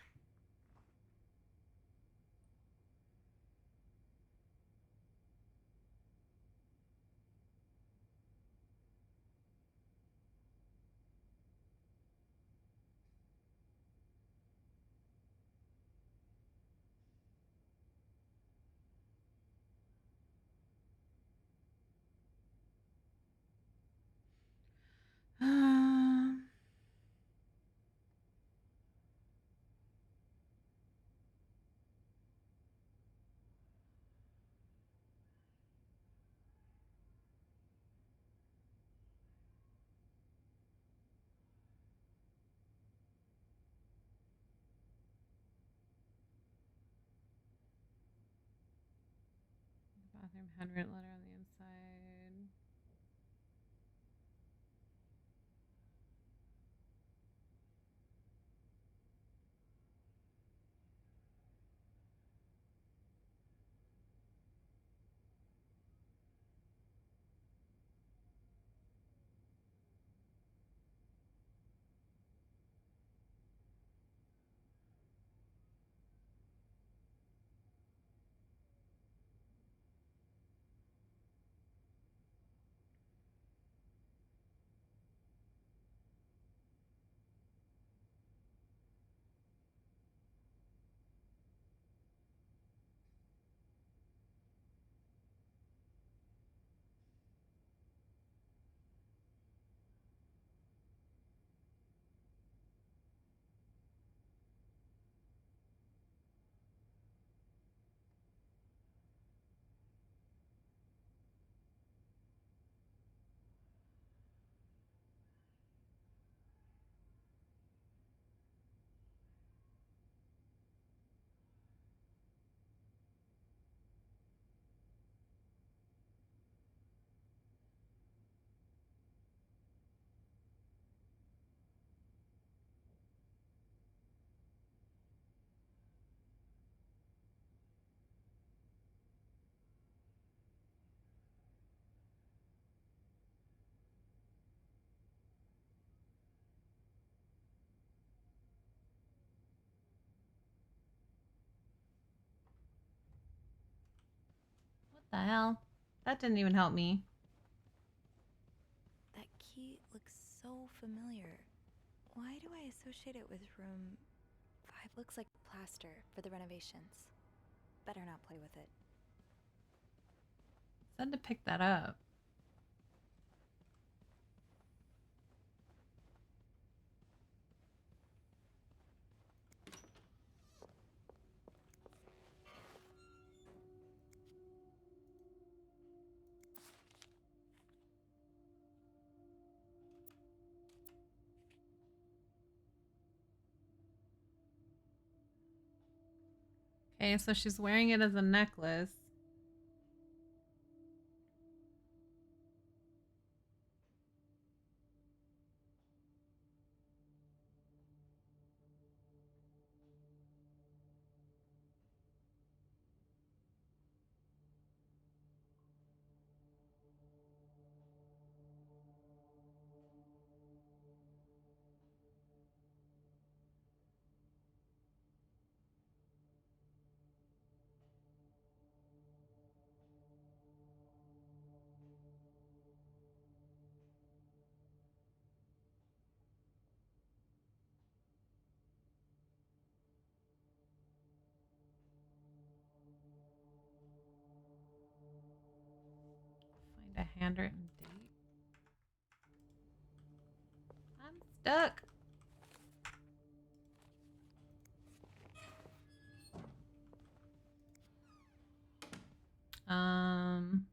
Bathroom handwritten letter on the inside. The hell? That didn't even help me. That key looks so familiar. Why do I associate it with room 5? Looks like plaster for the renovations. Better not play with it. Said to pick that up. Okay, so she's wearing it as a necklace. Find a handwritten date. I'm stuck. Um.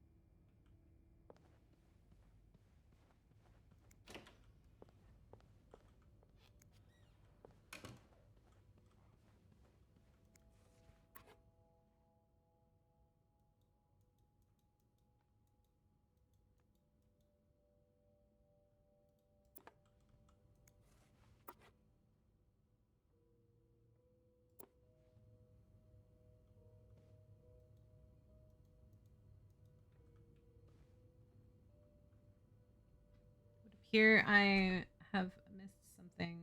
Here I have missed something.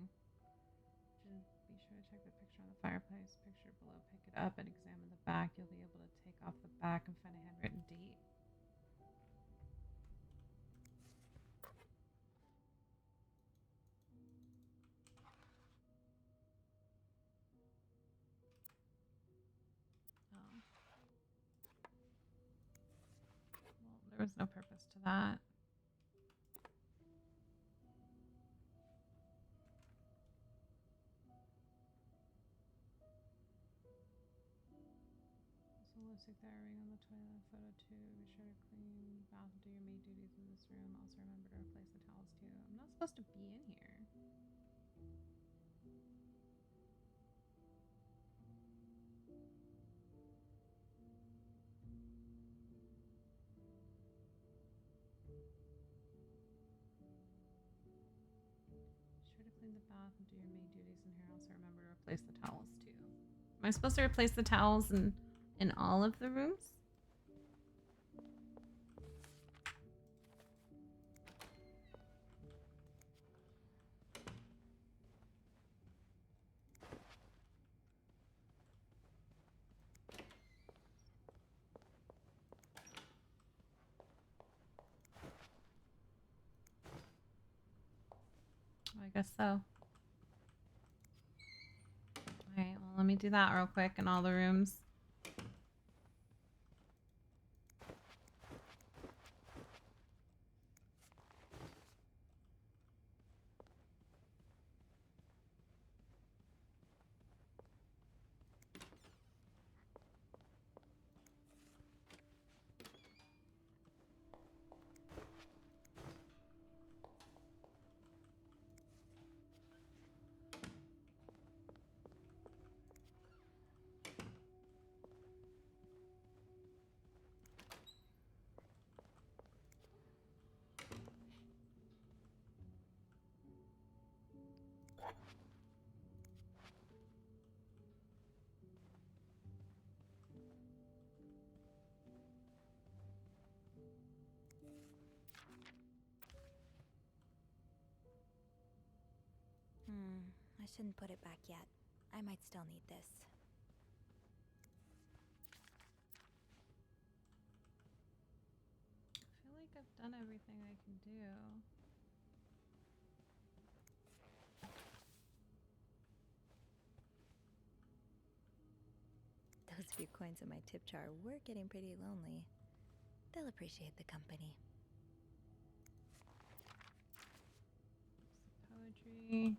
Be sure to check the picture on the fireplace. Picture below. Pick it up and examine the back. You'll be able to take off the back and find a handwritten date. Oh. Well, there was no purpose to that. Also, lipstick there, ring on the toilet, photo 2. Be sure to clean the bath and do your maid duties in this room. Also, remember to replace the towels too. I'm not supposed to be in here. Be sure to clean the bath and do your maid duties in here. Also, remember to replace the towels too. Am I supposed to replace the towels in all of the rooms? I guess so. Alright, well, let me do that real quick in all the rooms. I shouldn't put it back yet. I might still need this. done everything I can do. Those few coins in my tip jar were getting pretty lonely. They'll appreciate the company. Poetry.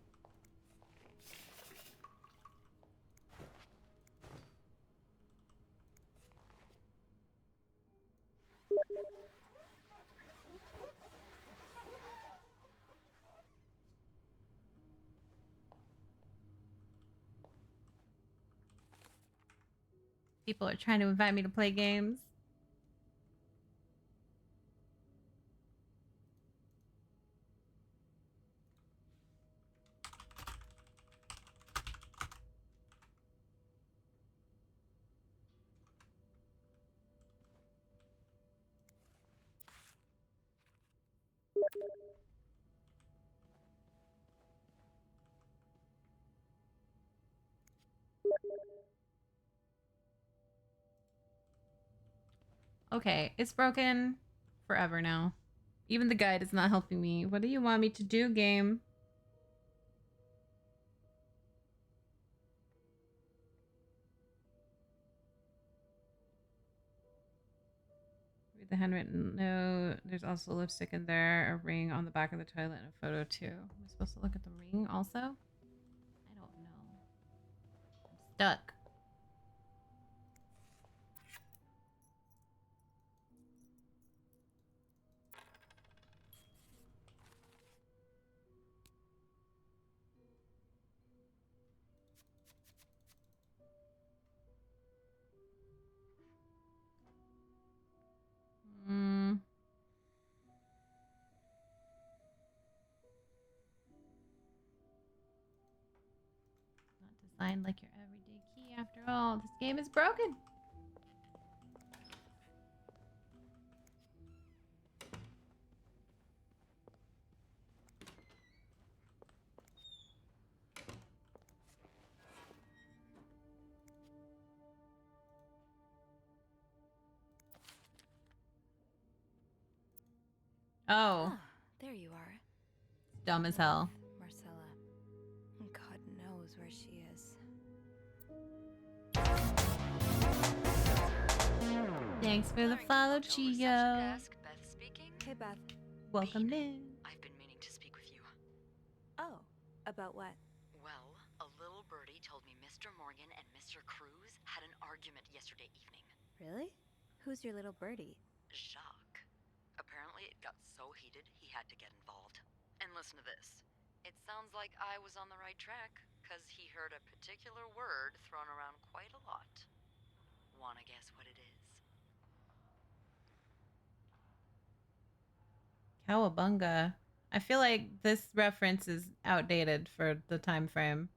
People are trying to invite me to play games. Okay, it's broken forever now. Even the guide is not helping me. What do you want me to do, game? Read the handwritten note. There's also lipstick in there, a ring on the back of the toilet, and a photo too. Am I supposed to look at the ring also? I don't know. I'm stuck. Not designed like your everyday key after all. This game is broken. Oh. Ah, there you are. Dumb as hell. Marcella. God knows where she is. Thanks for the follow, Chiyo. Beth speaking. Hey, Beth. Welcome in. I've been meaning to speak with you. Oh, about what? Well, a little birdie told me Mr. Morgan and Mr. Cruz had an argument yesterday evening. Really? Who's your little birdie? Jacques. Apparently it got so heated he had to get involved. And listen to this. It sounds like I was on the right track, because he heard a particular word thrown around quite a lot. Wanna guess what it is? Cowabunga. I feel like this reference is outdated for the time frame.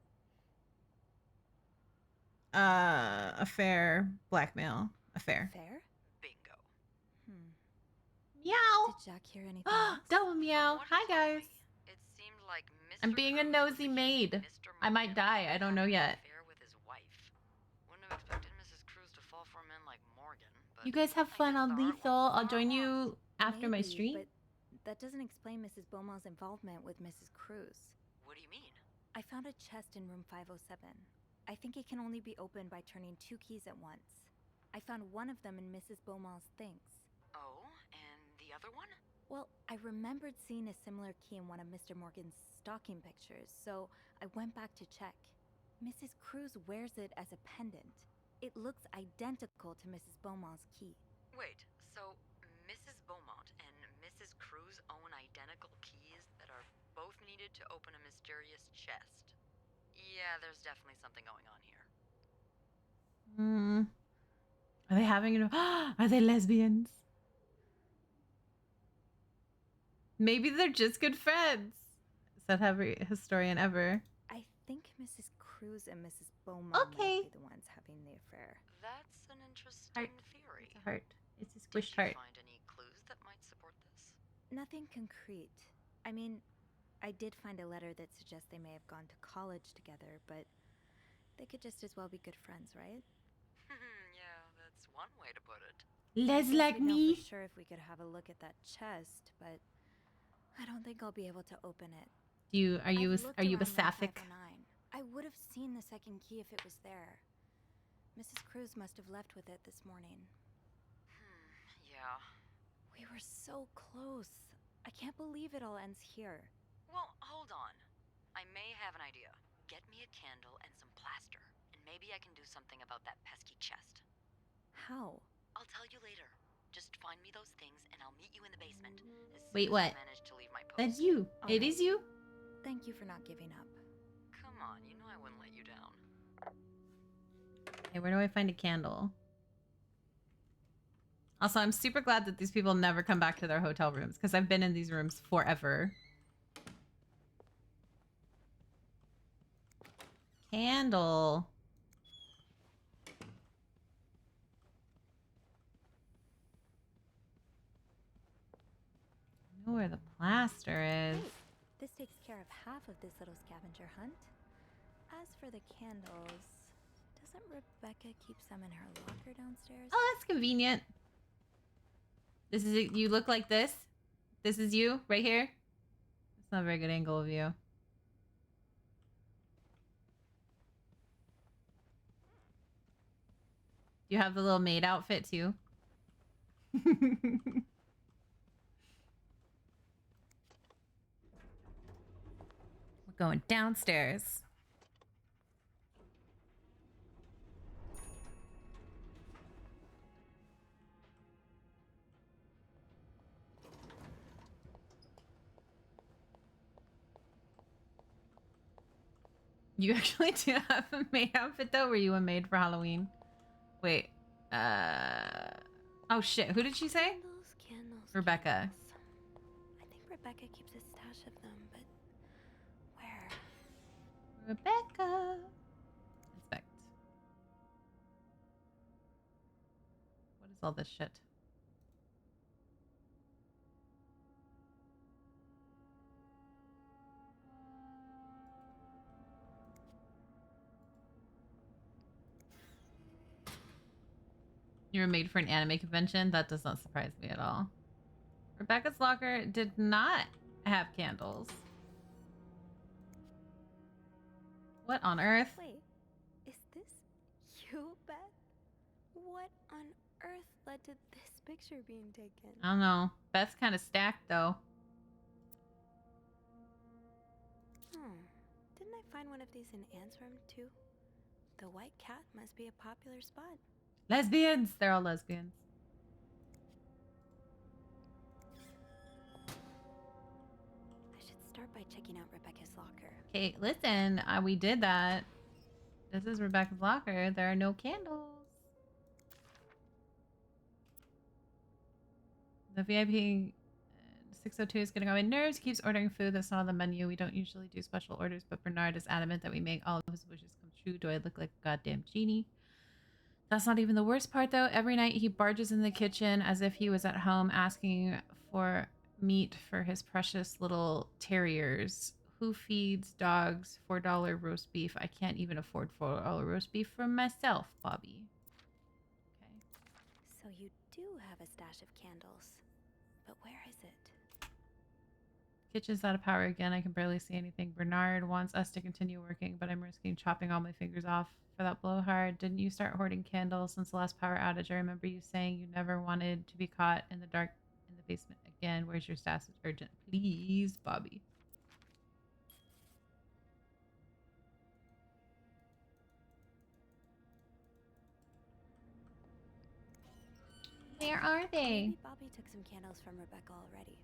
Affair, blackmail, affair. Fair? Bingo. Meow. Did Jack hear anything else? Double meow. Hi guys. It seemed like Mr. I'm being a Cruz nosy maid. I might die. I don't know yet. affair with his wife. Wouldn't have expected Mrs. Cruz to fall for a man like Morgan, but You guys have fun on Lethal. I'll join you after my Maybe, stream. But that doesn't explain Mrs. Beaumont's involvement with Mrs. Cruz. what do you mean? I found a chest in room 507. I think it can only be opened by turning 2 keys at once. I found one of them in Mrs. Beaumont's things. Oh, and the other one? Well, I remembered seeing a similar key in one of Mr. Morgan's stocking pictures, so I went back to check. Mrs. Cruz wears it as a pendant. It looks identical to Mrs. Beaumont's key. Wait, so Mrs. Beaumont and Mrs. Cruz own identical keys that are both needed to open a mysterious chest. Yeah, there's definitely something going on here. Are they having an... Are they lesbians? Maybe they're just good friends. Said every historian ever. I think Mrs. Cruz and Mrs. Beaumont might be the ones having the affair. That's an interesting theory. It's a heart. It's a Did squished you heart. find any clues that might support this? Nothing concrete. I mean, I did find a letter that suggests they may have gone to college together, but they could just as well be good friends, right? Yeah, that's one way to put it. Les guess like we'd know me. for sure if we could have a look at that chest, but I don't think I'll be able to open it. Are you I've looked a around room sapphic? 509. I would have seen the second key if it was there. Mrs. Cruz must have left with it this morning. Yeah. We were so close. I can't believe it all ends here. Well, hold on. I may have an idea. Get me a candle and some plaster, and maybe I can do something about that pesky chest. How? I'll tell you later. Just find me those things, and I'll meet you in the basement. Wait, as soon as what? I manage to leave my post. That's you. It is you? Thank you for not giving up. Come on, you know I wouldn't let you down. Okay, where do I find a candle? Also, I'm super glad that these people never come back to their hotel rooms because I've been in these rooms forever. Candle. I know where the plaster is. This takes care of half of this little scavenger hunt. As for the candles, doesn't Rebecca keep some in her locker downstairs? Oh, that's convenient. This is you look like this. This is you right here. It's not a very good angle of you. You have the little maid outfit too. We're going downstairs. You actually do have a maid outfit though? Were you a maid for Halloween? Wait. Oh shit. Who did she say? Candles, Rebecca. I think Rebecca keeps a stash of them, but where? Rebecca. Inspect. What is all this shit? You were made for an anime convention? That does not surprise me at all. Rebecca's locker did not have candles. What on earth? Wait, is this you, Beth? What on earth led to this picture being taken? I don't know. Beth's kind of stacked though. Didn't I find one of these in Anne's room too? The White Cat must be a popular spot. Lesbians! They're all lesbians. I should start by checking out Rebecca's locker. Okay, listen. We did that. This is Rebecca's locker. There are no candles. The VIP 602 is getting on my nerves. He keeps ordering food that's not on the menu. We don't usually do special orders, but Bernard is adamant that we make all of his wishes come true. Do I look like a goddamn genie? That's not even the worst part, though. Every night he barges in the kitchen as if he was at home asking for meat for his precious little terriers. Who feeds dogs $4 roast beef? I can't even afford $4 roast beef for myself, Bobby. Okay. So you do have a stash of candles. But where is it? Kitchen's out of power again. I can barely see anything. Bernard wants us to continue working, but I'm risking chopping all my fingers off for that blowhard. Didn't you start hoarding candles since the last power outage? I remember you saying you never wanted to be caught in the dark in the basement again. Where's your stash? It's urgent. Please, Bobby. Where are they? Maybe Bobby took some candles from Rebecca already.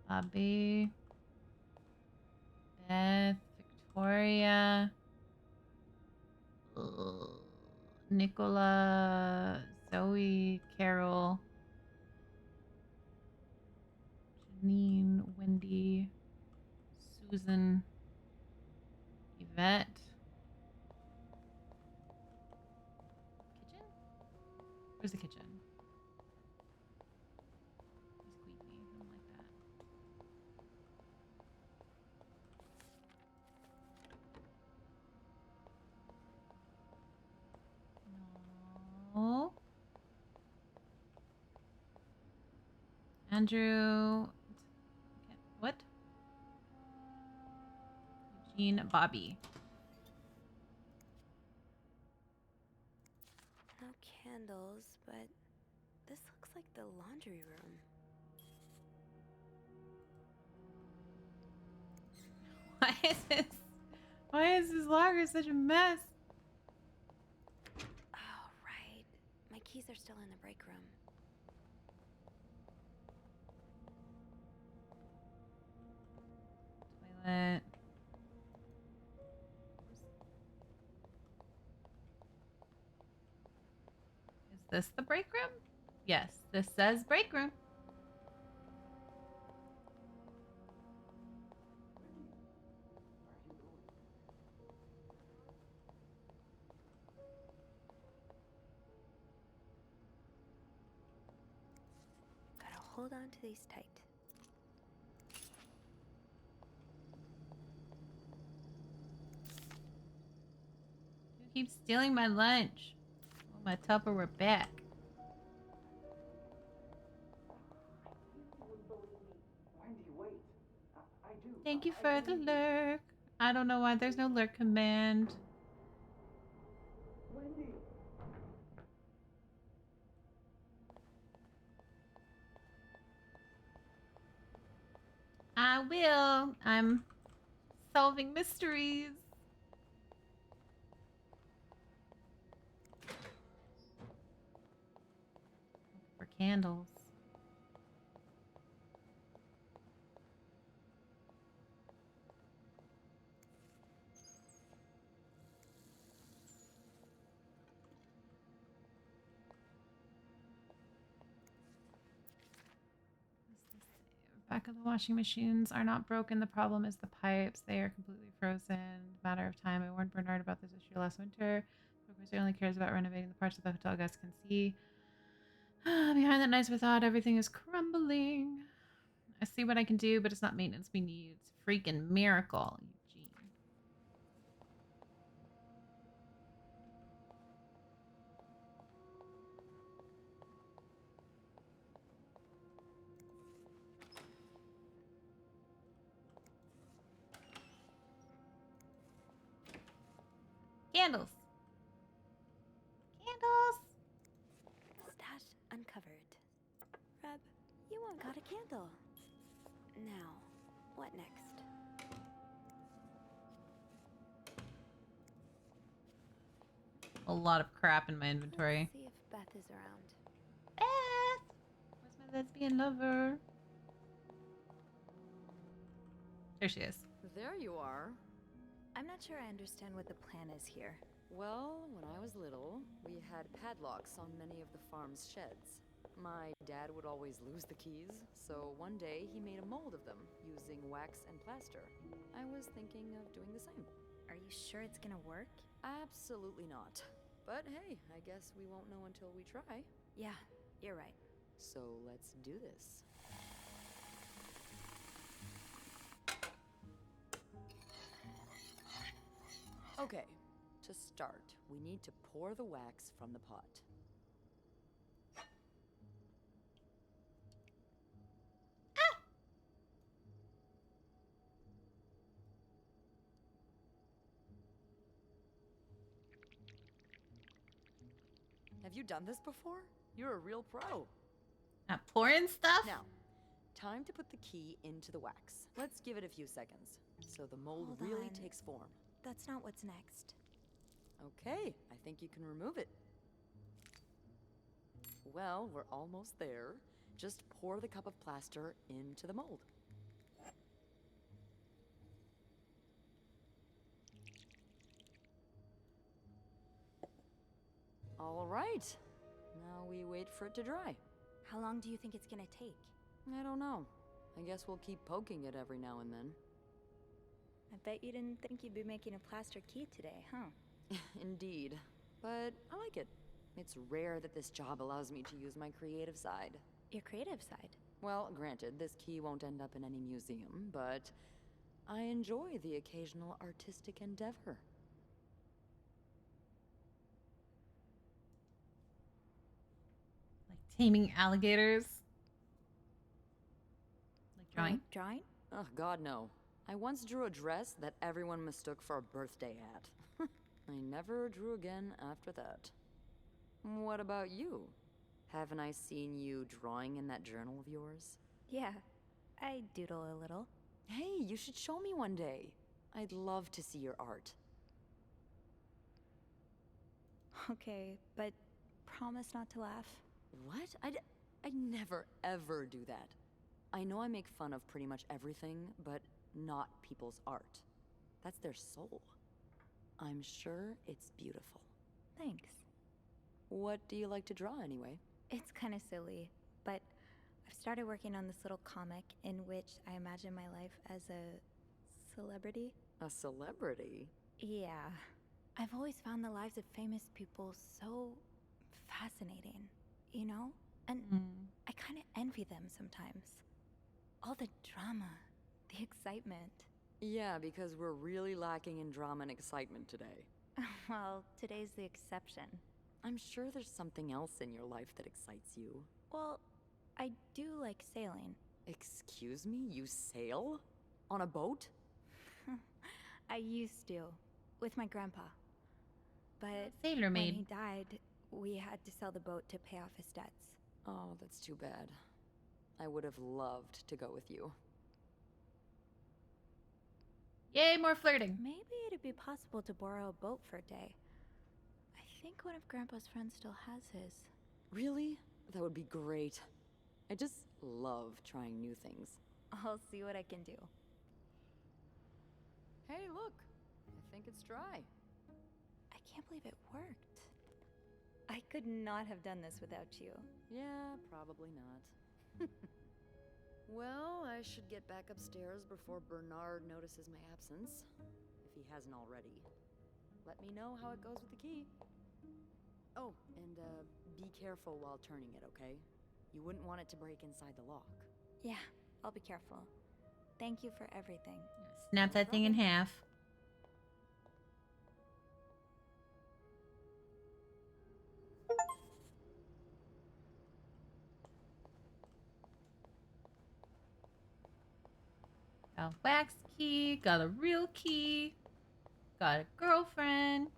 Bobby. Beth. Victoria. Nicola. Zoe. Carol. Janine. Wendy. Susan. Yvette. Kitchen? Where's the kitchen? Squeaky. I don't like that. No. Andrew. What? Eugene Bobby. No candles, but this looks like the laundry room. Why is this locker such a mess? Oh, right. My keys are still in the break room. Toilet. Is this the break room? Yes, this says break room. Gotta hold on to these tight. You keep stealing my lunch. Oh, my Tupperware back. Wendy, wait. I do. Thank you for the lurk. I don't know why there's no lurk command. Wendy. I will. I'm solving mysteries. For candles. Back of the washing machines are not broken. The problem is the pipes. They are completely frozen. Matter of time. I warned Bernard about this issue last winter. Of course, he only cares about renovating the parts of the hotel guests can see. Behind that nice facade, everything is crumbling. I see what I can do, but it's not maintenance we need. It's a freaking miracle, Eugene. Candles. Candles. Stash uncovered. Reb, you won't got a candle. Now, what next? A lot of crap in my inventory. Let's see if Beth is around. Beth! Where's my lesbian lover? There she is. There you are. I'm not sure I understand what the plan is here. Well, when I was little, we had padlocks on many of the farm's sheds. My dad would always lose the keys, so one day he made a mold of them using wax and plaster. I was thinking of doing the same. Are you sure it's gonna work? Absolutely not. But hey, I guess we won't know until we try. Yeah, you're right. So let's do this. Okay, to start, we need to pour the wax from the pot. Have you done this before? You're a real pro. Not pouring stuff? Now, time to put the key into the wax. Let's give it a few seconds, so the mold Hold really on. takes form. That's not what's next. Okay, I think you can remove it. Well, we're almost there. Just pour the cup of plaster into the mold. All right. Now we wait for it to dry. How long do you think it's gonna take? I don't know. I guess we'll keep poking it every now and then. I bet you didn't think you'd be making a plaster key today, huh? Indeed. But I like it. It's rare that this job allows me to use my creative side. Your creative side? Well, granted, this key won't end up in any museum, but I enjoy the occasional artistic endeavor. Like taming alligators. Drawing? Drawing? Oh, God, no. I once drew a dress that everyone mistook for a birthday hat. I never drew again after that. What about you? Haven't I seen you drawing in that journal of yours? Yeah, I doodle a little. Hey, you should show me one day. I'd love to see your art. Okay, but promise not to laugh. What? I'd never, ever do that. I know I make fun of pretty much everything, but not people's art. That's their soul. I'm sure it's beautiful. Thanks. What do you like to draw anyway? It's kind of silly, but I've started working on this little comic in which I imagine my life as a celebrity. A celebrity? Yeah. I've always found the lives of famous people so fascinating, you know? And I kind of envy them sometimes. All the drama, the excitement. Yeah, because we're really lacking in drama and excitement today. Well, today's the exception. I'm sure there's something else in your life that excites you. Well, I do like sailing. Excuse me? You sail? On a boat? I used to, with my grandpa. But Sailor maid. when he died, we had to sell the boat to pay off his debts. Oh, that's too bad. I would have loved to go with you. Yay, more flirting. Maybe it'd be possible to borrow a boat for a day. I think one of Grandpa's friends still has his. Really? That would be great. I just love trying new things. I'll see what I can do. Hey, look. I think it's dry. I can't believe it worked. I could not have done this without you. Yeah, probably not. Well, I should get back upstairs before Bernard notices my absence, if he hasn't already. Let me know how it goes with the key. Oh, and be careful while turning it, okay? You wouldn't want it to break inside the lock. Yeah, I'll be careful. Thank you for everything. Snap that thing in half. Got a wax key, got a real key, got a girlfriend.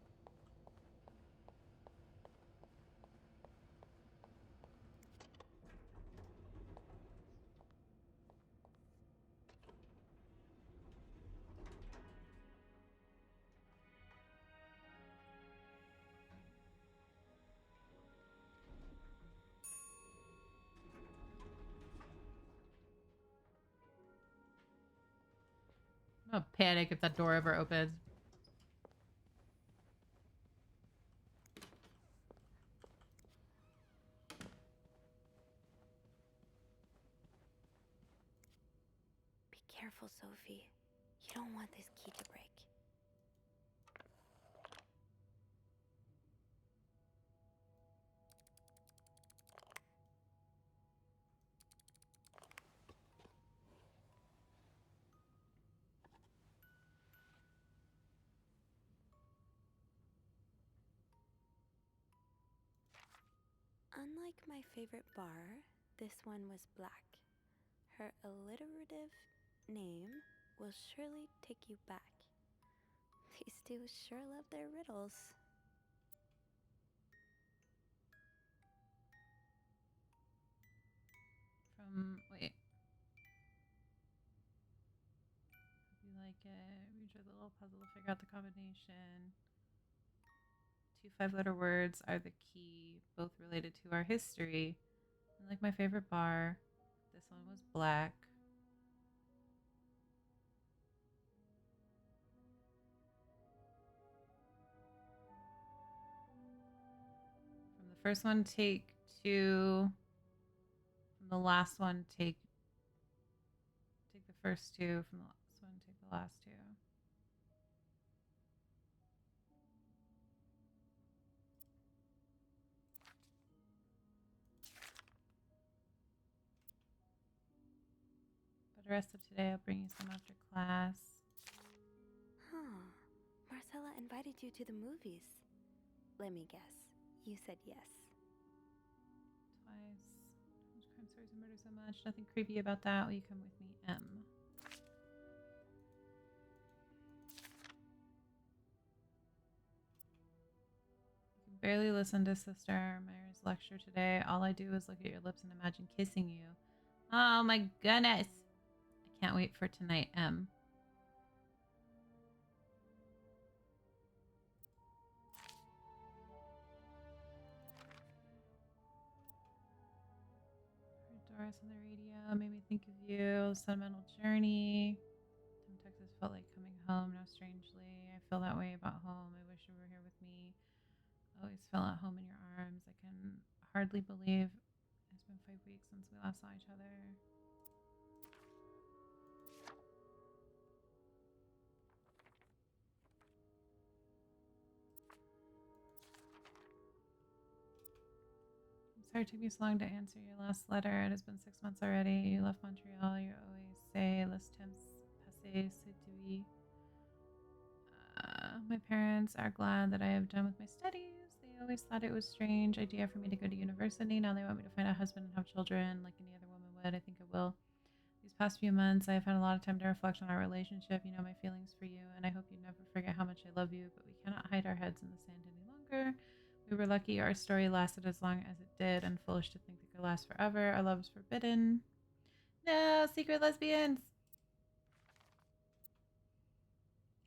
I'm gonna panic if that door ever opens. Be careful, Sophie. You don't want this key to break. Unlike my favorite bar, this one was black. Her alliterative name will surely take you back. These two sure love their riddles. Wait. Hope you like it. Read the little puzzle to figure out the combination. 2 5-letter words are the key, both related to our history. And like my favorite bar, this one was black. From the first one, take 2. From the last one, take the first 2. From the last one, take the last 2. The rest of today, I'll bring you some after class. Huh. Marcella invited you to the movies. Let me guess. You said yes. Twice. Crimes stories of murder so much. Nothing creepy about that. Will you come with me, M? You can barely listen to Sister Myra's lecture today. All I do is look at your lips and imagine kissing you. Oh my goodness. I can't wait for tonight, M. Doris on the radio made me think of you. Sentimental journey. From Texas felt like coming home. Now, strangely, I feel that way about home. I wish you were here with me. I always felt at home in your arms. I can hardly believe it's been 5 weeks since we last saw each other. Sorry it took me so long to answer your last letter. It has been 6 months already. You left Montreal. You always say, "Les temps passés s'étouillent." My parents are glad that I have done with my studies. They always thought it was a strange idea for me to go to university. Now they want me to find a husband and have children like any other woman would. I think I will. These past few months, I've had a lot of time to reflect on our relationship. You know my feelings for you, and I hope you never forget how much I love you, but we cannot hide our heads in the sand any longer. We were lucky our story lasted as long as it did, and foolish to think it could last forever. Our love is forbidden. No, secret lesbians!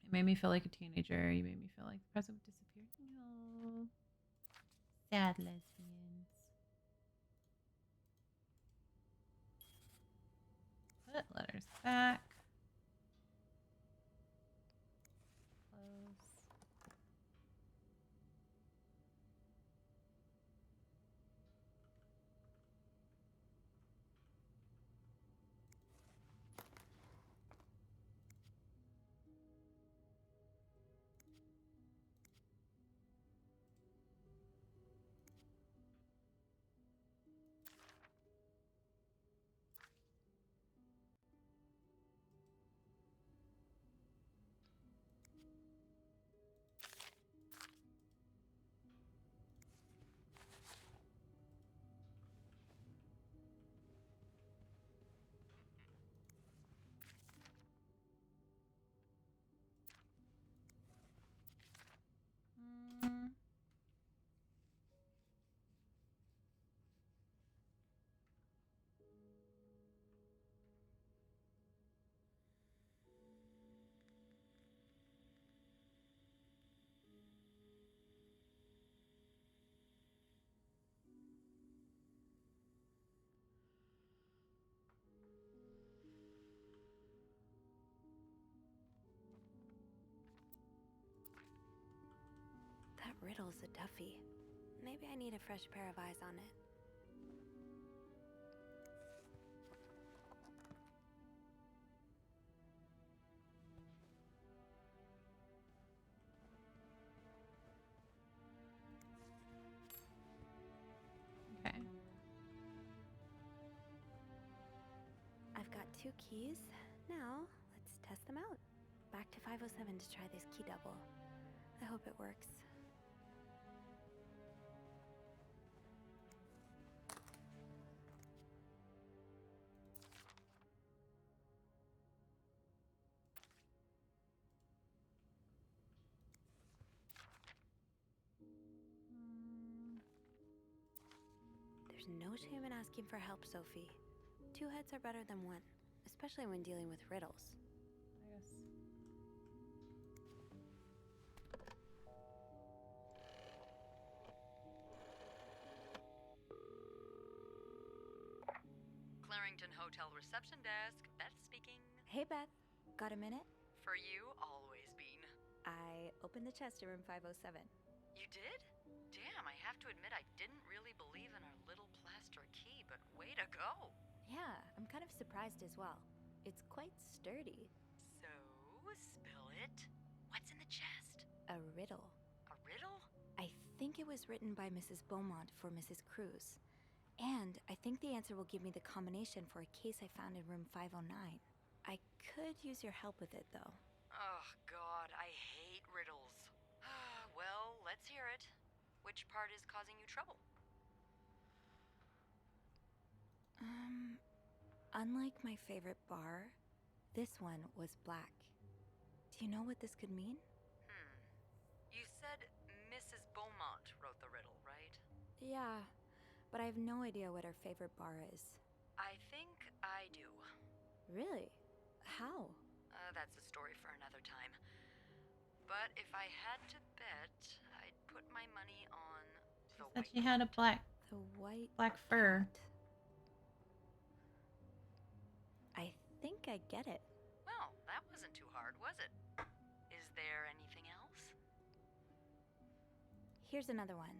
It made me feel like a teenager. You made me feel like the present would disappear. No. Sad lesbians. Put letters back. Close. That riddle's a toughie. Maybe I need a fresh pair of eyes on it. Okay. I've got 2 keys. Now, let's test them out. Back to 507 to try this key double. I hope it works. There's no shame in asking for help, Sophie. 2 heads are better than 1, especially when dealing with riddles. Yes. Clarington Hotel reception desk. Beth speaking. Hey, Beth. Got a minute? For you, always, Bean. I opened the chest in room 507. You did? Damn, I have to admit I didn't really believe in our little plaster key, but way to go. Yeah, I'm kind of surprised as well. It's quite sturdy. So, spill it. What's in the chest? A riddle. A riddle? I think it was written by Mrs. Beaumont for Mrs. Cruz. And I think the answer will give me the combination for a case I found in room 509. I could use your help with it, though. Oh, God, I hate riddles. Well, let's hear it. Which part is causing you trouble? Unlike my favorite bar, this one was black. Do you know what this could mean? You said Mrs. Beaumont wrote the riddle, right? Yeah, but I have no idea what her favorite bar is. I think I do. Really? How? That's a story for another time. But if I had to bet, I'd put my money on the Said white she had a black black fur. I think I get it. Well, that wasn't too hard, was it? Is there anything else? Here's another one.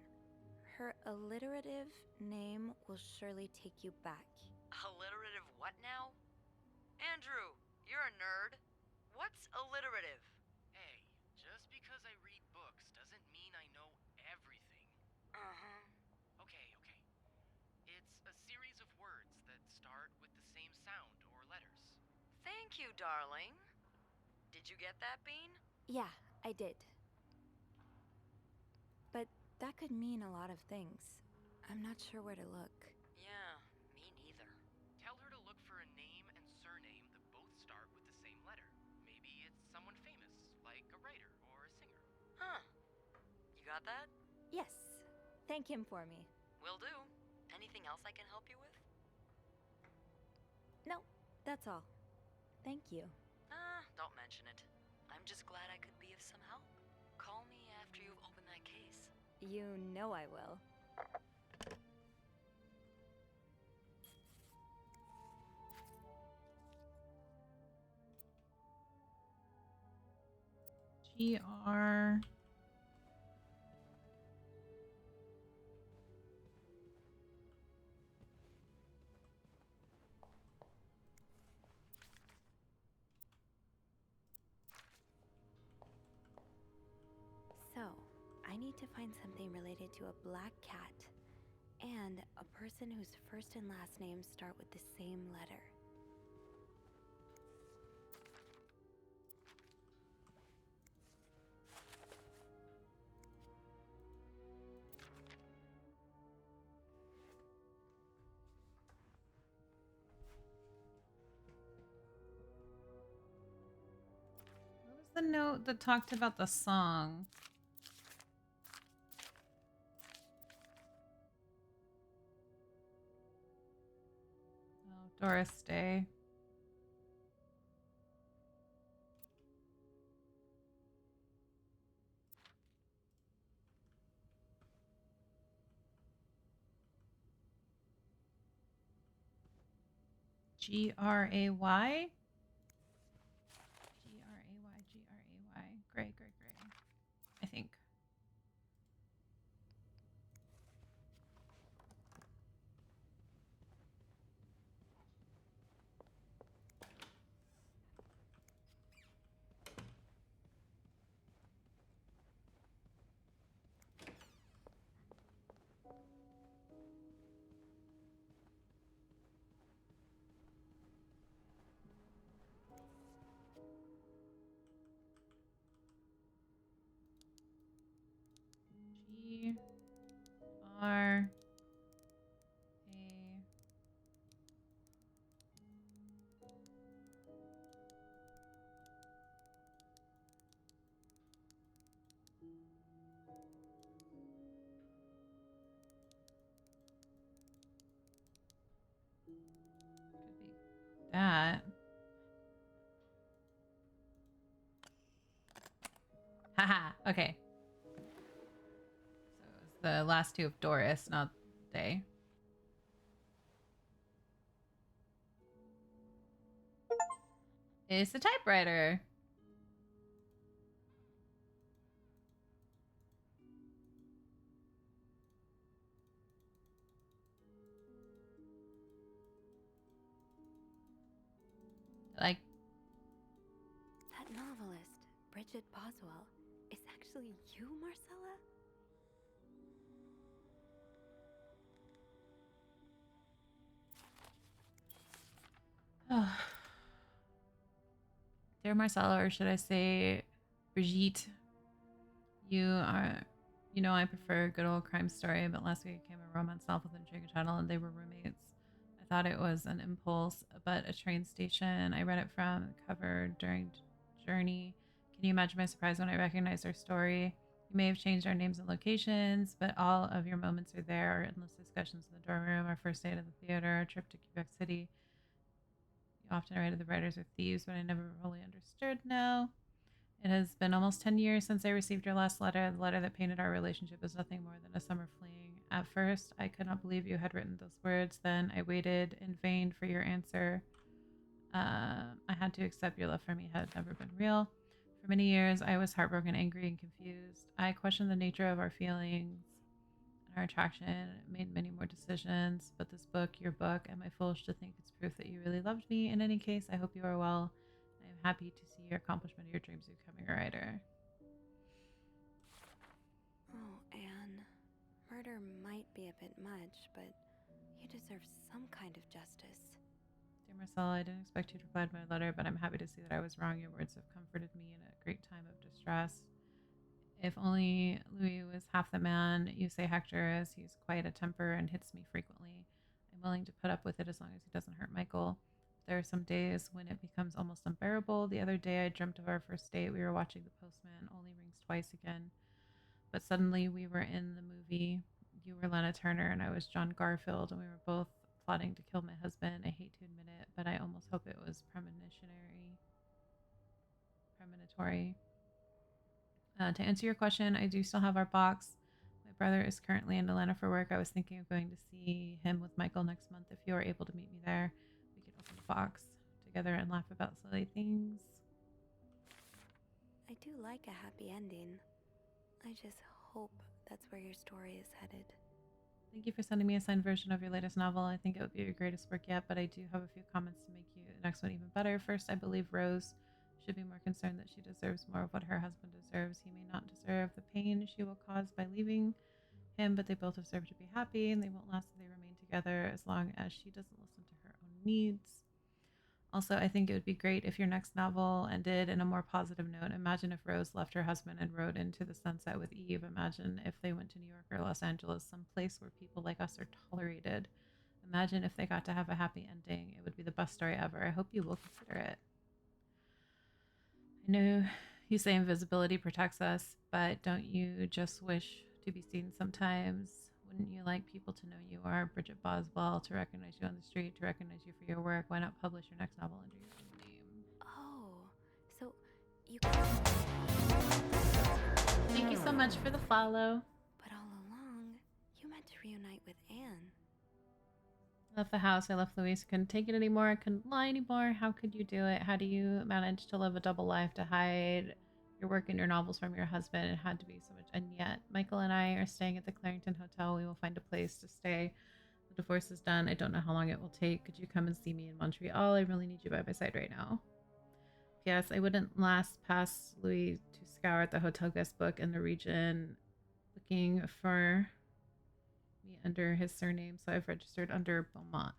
Her alliterative name will surely take you back. Alliterative what now? Andrew, you're a nerd. What's alliterative? Hey, just because I read books doesn't mean I know everything. Uh-huh. Okay. It's a series of words that start with the same sound or letters. Thank you, darling. Did you get that, Bean? Yeah, I did. But that could mean a lot of things. I'm not sure where to look. Yeah, me neither. Tell her to look for a name and surname that both start with the same letter. Maybe it's someone famous, like a writer or a singer. Huh. You got that? Yes. Thank him for me. Will do. Anything else I can help you with? No, that's all. Thank you. Don't mention it. I'm just glad I could be of some help. Call me after you've opened that case. You know I will. GR. So, I need to find something related to a black cat and a person whose first and last names start with the same letter. What was the note that talked about the song? Oh, Doris Day. Gray? Gray. Gray. I think. GRA. Could be that. Haha, okay. So it's the last two of Doris, not Day. It's a typewriter. Like, That novelist, Bridget Boswell, is actually you, Marcella? Dear Marcella, or should I say Brigitte, you know I prefer a good old crime story, but last week I came a romance novel with Intrigue Channel and they were roommates. I thought it was an impulse, but a train station I read it from, covered during Journey. Can you imagine my surprise when I recognized our story? You may have changed our names and locations, but all of your moments are there. Our endless discussions in the dorm room, our first date at the theater, our trip to Quebec City. You often write the writers are thieves, but I never fully understood now. It has been almost 10 years since I received your last letter. The letter that painted our relationship as nothing more than a summer fling. At first, I could not believe you had written those words. Then I waited in vain for your answer. I had to accept your love for me had never been real. For many years, I was heartbroken, angry, and confused. I questioned the nature of our feelings and our attraction, made many more decisions. But this book, your book, am I foolish to think it's proof that you really loved me? In any case, I hope you are well. I am happy to see your accomplishment of your dreams of becoming a writer. Oh, Anne. Murder might be a bit much, but you deserve some kind of justice. Dear Marcella, I didn't expect you to reply to my letter, but I'm happy to see that I was wrong. Your words have comforted me in a great time of distress. If only Louis was half the man you say Hector is. He's quite a temper and hits me frequently. I'm willing to put up with it as long as he doesn't hurt Michael. There are some days when it becomes almost unbearable. The other day I dreamt of our first date. We were watching The Postman, only rings twice again. But suddenly we were in the movie. You were Lana Turner and I was John Garfield, and we were both plotting to kill my husband. I hate to admit it, but I almost hope it was premonitory. To answer your question, I do still have our box. My brother is currently in Atlanta for work. I was thinking of going to see him with Michael next month. If you are able to meet me there, we could open the box together and laugh about silly things. I do like a happy ending. I just hope that's where your story is headed. Thank you for sending me a signed version of your latest novel. I think it would be your greatest work yet, but I do have a few comments to make you the next one even better. First, I believe Rose should be more concerned that she deserves more of what her husband deserves. He may not deserve the pain she will cause by leaving him, but they both deserve to be happy, and they won't last if they remain together as long as she doesn't listen to her own needs. Also, I think it would be great if your next novel ended in a more positive note. Imagine if Rose left her husband and rode into the sunset with Eve. Imagine if they went to New York or Los Angeles, some place where people like us are tolerated. Imagine if they got to have a happy ending. It would be the best story ever. I hope you will consider it. I know you say invisibility protects us, but don't you just wish to be seen sometimes? Wouldn't you like people to know you are Bridget Boswell, to recognize you on the street, to recognize you for your work? Why not publish your next novel under your own name? Oh, so you Thank you so much for the follow. But all along, you meant to reunite with Anne. I left the house. I left Louise. Couldn't take it anymore. I couldn't lie anymore. How could you do it? How do you manage to live a double life, to hide your work and your novels from your husband? It had to be so much. And yet, Michael and I are staying at the Clarington Hotel. We will find a place to stay. The divorce is done. I don't know how long it will take. Could you come and see me in Montreal? I really need you by my side right now. P.S. I wouldn't last past Louis to scour at the hotel guest book in the region looking for me under his surname, so I've registered under Beaumont.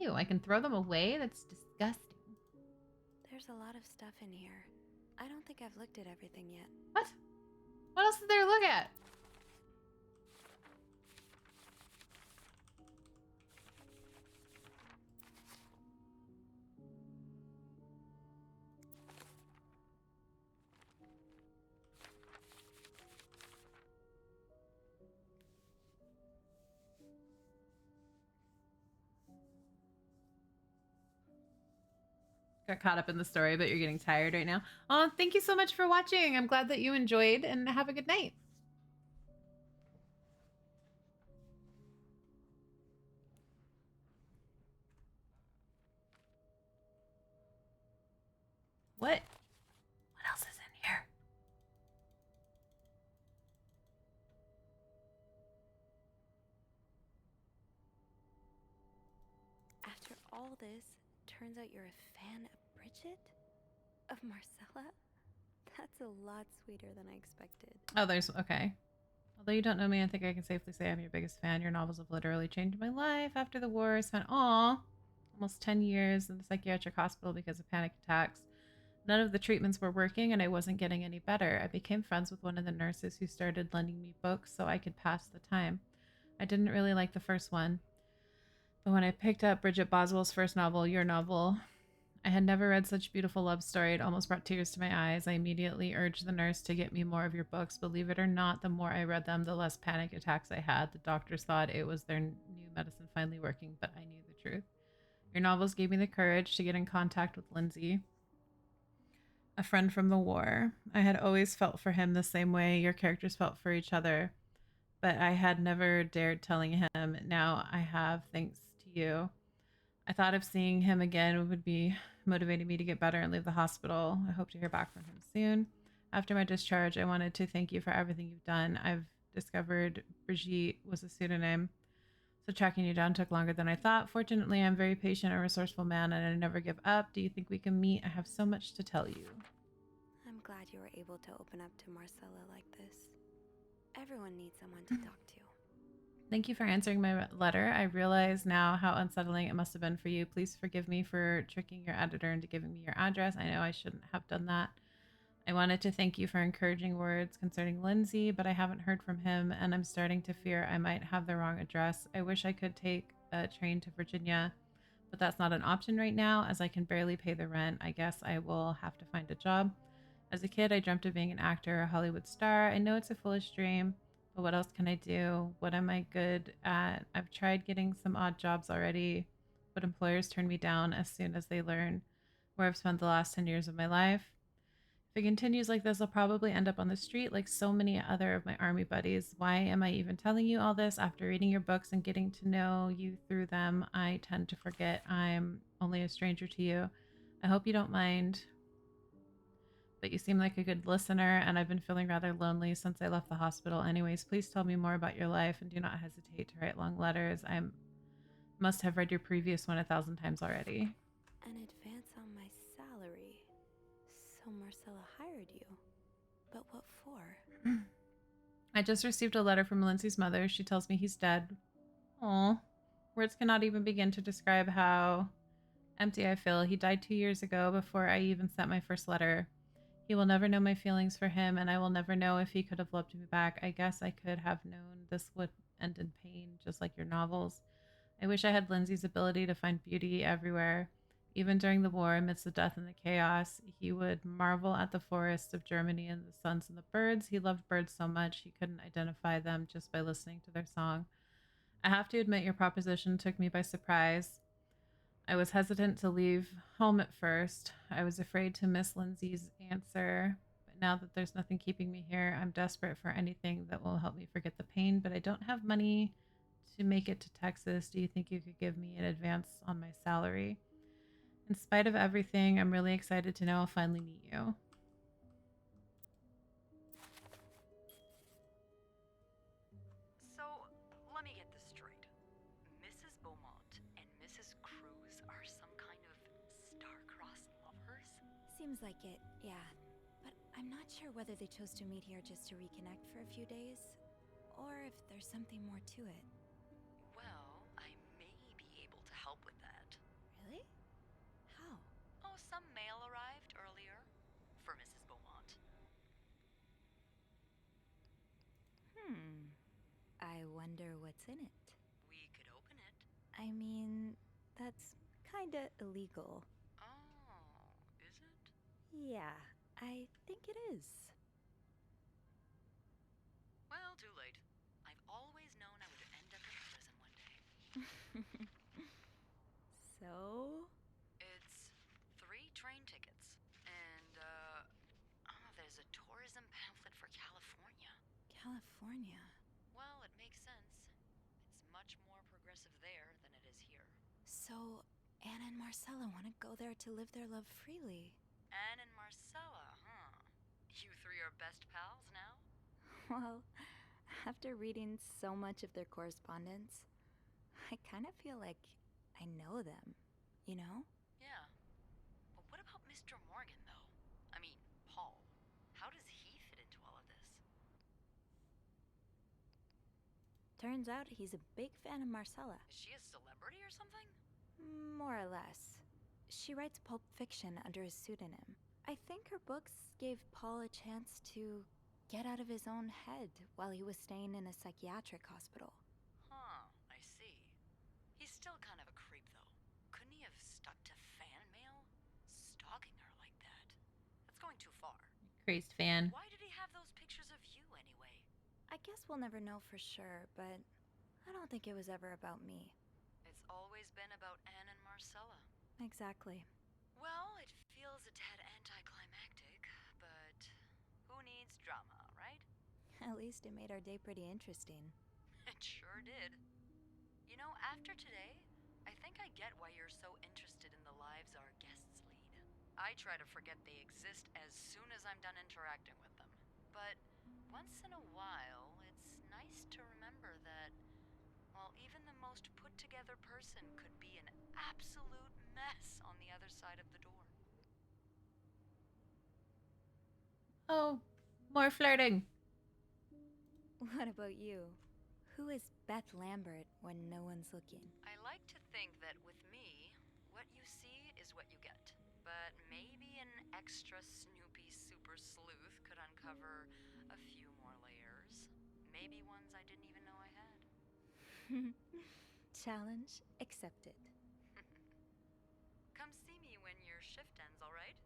Ew, I can throw them away? That's disgusting. There's a lot of stuff in here. I don't think I've looked at everything yet. What? What else is there to look at? Got caught up in the story, but you're getting tired right now. Oh, thank you so much for watching. I'm glad that you enjoyed, and have a good night. What? What else is in here? After all this, turns out you're a fan of Bridget? Of Marcella? That's a lot sweeter than I expected. Oh, there's... Okay. Although you don't know me, I think I can safely say I'm your biggest fan. Your novels have literally changed my life. After the war, I spent, almost 10 years in the psychiatric hospital because of panic attacks. None of the treatments were working and I wasn't getting any better. I became friends with one of the nurses who started lending me books so I could pass the time. I didn't really like the first one, but when I picked up Bridget Boswell's first novel, Your Novel, I had never read such a beautiful love story. It almost brought tears to my eyes. I immediately urged the nurse to get me more of your books. Believe it or not, the more I read them, the less panic attacks I had. The doctors thought it was their new medicine finally working, but I knew the truth. Your novels gave me the courage to get in contact with Lindsay, a friend from the war. I had always felt for him the same way your characters felt for each other, but I had never dared telling him. Now I have, thanks to you. I thought of seeing him again would be motivating me to get better and leave the hospital. I hope to hear back from him soon. After my discharge, I wanted to thank you for everything you've done. I've discovered Brigitte was a pseudonym, so tracking you down took longer than I thought. Fortunately, I'm a very patient and resourceful man, and I never give up. Do you think we can meet? I have so much to tell you. I'm glad you were able to open up to Marcella like this. Everyone needs someone to talk to. Thank you for answering my letter. I realize now how unsettling it must have been for you. Please forgive me for tricking your editor into giving me your address. I know I shouldn't have done that. I wanted to thank you for encouraging words concerning Lindsay, but I haven't heard from him, and I'm starting to fear I might have the wrong address. I wish I could take a train to Virginia, but that's not an option right now, as I can barely pay the rent. I guess I will have to find a job. As a kid, I dreamt of being an actor, a Hollywood star. I know it's a foolish dream, but what else can I do? What am I good at? I've tried getting some odd jobs already, but employers turn me down as soon as they learn where I've spent the last 10 years of my life. If it continues like this, I'll probably end up on the street like so many other of my army buddies. Why am I even telling you all this? After reading your books and getting to know you through them, I tend to forget I'm only a stranger to you. I hope you don't mind, but you seem like a good listener, and I've been feeling rather lonely since I left the hospital. Anyways, please tell me more about your life and do not hesitate to write long letters. I must have read your previous one 1,000 times already. An advance on my salary. So Marcella hired you. But what for? I just received a letter from Lindsay's mother. She tells me he's dead. Aw. Words cannot even begin to describe how empty I feel. He died 2 years ago before I even sent my first letter. He will never know my feelings for him, and I will never know if he could have loved me back. I guess I could have known this would end in pain, just like your novels. I wish I had Lindsay's ability to find beauty everywhere. Even during the war, amidst the death and the chaos, he would marvel at the forests of Germany and the suns and the birds. He loved birds so much he couldn't identify them just by listening to their song. I have to admit, your proposition took me by surprise. I was hesitant to leave home at first. I was afraid to miss Lindsay's answer. But now that there's nothing keeping me here, I'm desperate for anything that will help me forget the pain, but I don't have money to make it to Texas. Do you think you could give me an advance on my salary? In spite of everything, I'm really excited to know I'll finally meet you. So, let me get this straight. Mrs. Beaumont and Mrs. Cruz are some kind of star-crossed lovers? Seems like it, yeah. But I'm not sure whether they chose to meet here just to reconnect for a few days, or if there's something more to it. Well, I may be able to help with that. Really? How? Oh, some mail arrived earlier for Mrs. Beaumont. I wonder what's in it. We could open it. I mean, that's kinda illegal. Oh, is it? Yeah, I think it is. Well, too late. I've always known I would end up in prison one day. So? It's 3 train tickets. And, there's a tourism pamphlet for California. California? Well, it makes sense. It's much more progressive there than it is here. So, Anna and Marcella want to go there to live their love freely. Anne and Marcella, huh? You 3 are best pals now? Well, after reading so much of their correspondence, I kind of feel like I know them, you know? Yeah. But what about Mr. Morgan, though? I mean, Paul. How does he fit into all of this? Turns out he's a big fan of Marcella. Is she a celebrity or something? More or less. She writes pulp fiction under a pseudonym. I think her books gave Paul a chance to get out of his own head while he was staying in a psychiatric hospital. Huh, I see. He's still kind of a creep, though. Couldn't he have stuck to fan mail? Stalking her like that. That's going too far. Crazed fan. Why did he have those pictures of you anyway? I guess we'll never know for sure, but I don't think it was ever about me. It's always been about Anne and Marcella. Exactly. Well, it feels a tad anticlimactic, but who needs drama, right? At least it made our day pretty interesting. It sure did. You know, after today, I think I get why you're so interested in the lives our guests lead. I try to forget they exist as soon as I'm done interacting with them. But once in a while, it's nice to remember that, well, even the most put-together person could be an absolute mess on the other side of the door. Oh, more flirting. What about you? Who is Beth Lambert when no one's looking? I like to think that with me, what you see is what you get. But maybe an extra snoopy super sleuth could uncover a few more layers. Maybe ones I didn't even know I had. Challenge accepted. Come see me when your shift ends, all right?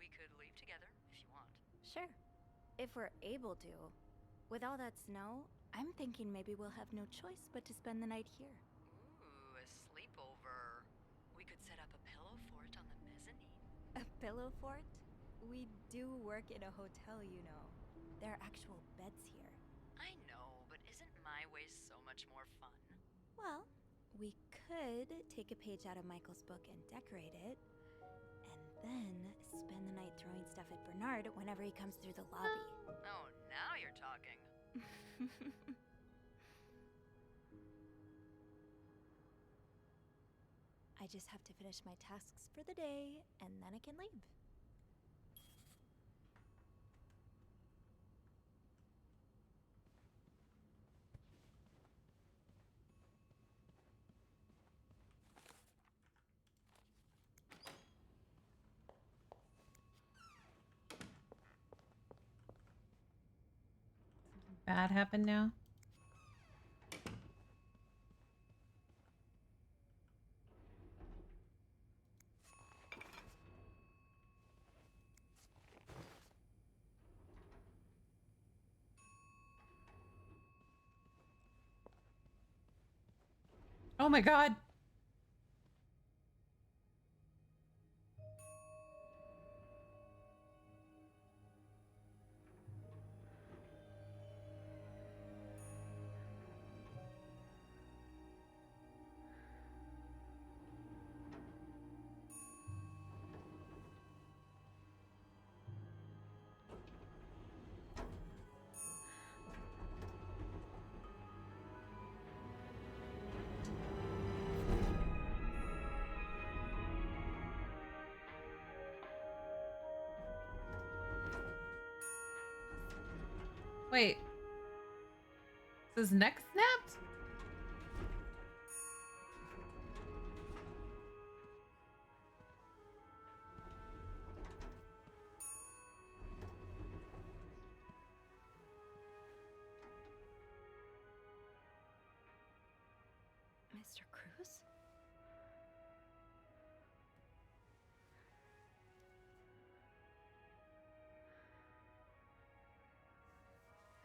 We could leave together if you want. Sure. If we're able to. With all that snow, I'm thinking maybe we'll have no choice but to spend the night here. Ooh, a sleepover. We could set up a pillow fort on the mezzanine. A pillow fort? We do work in a hotel, you know. There are actual beds here. I know, but isn't my way so much more fun? Well, we could take a page out of Michael's book and decorate it, and then spend the night throwing stuff at Bernard whenever he comes through the lobby. Oh, now you're talking. I just have to finish my tasks for the day, and then I can leave. Bad happened now. Oh my god. Wait. Is his neck snapped? Mr. Cruz?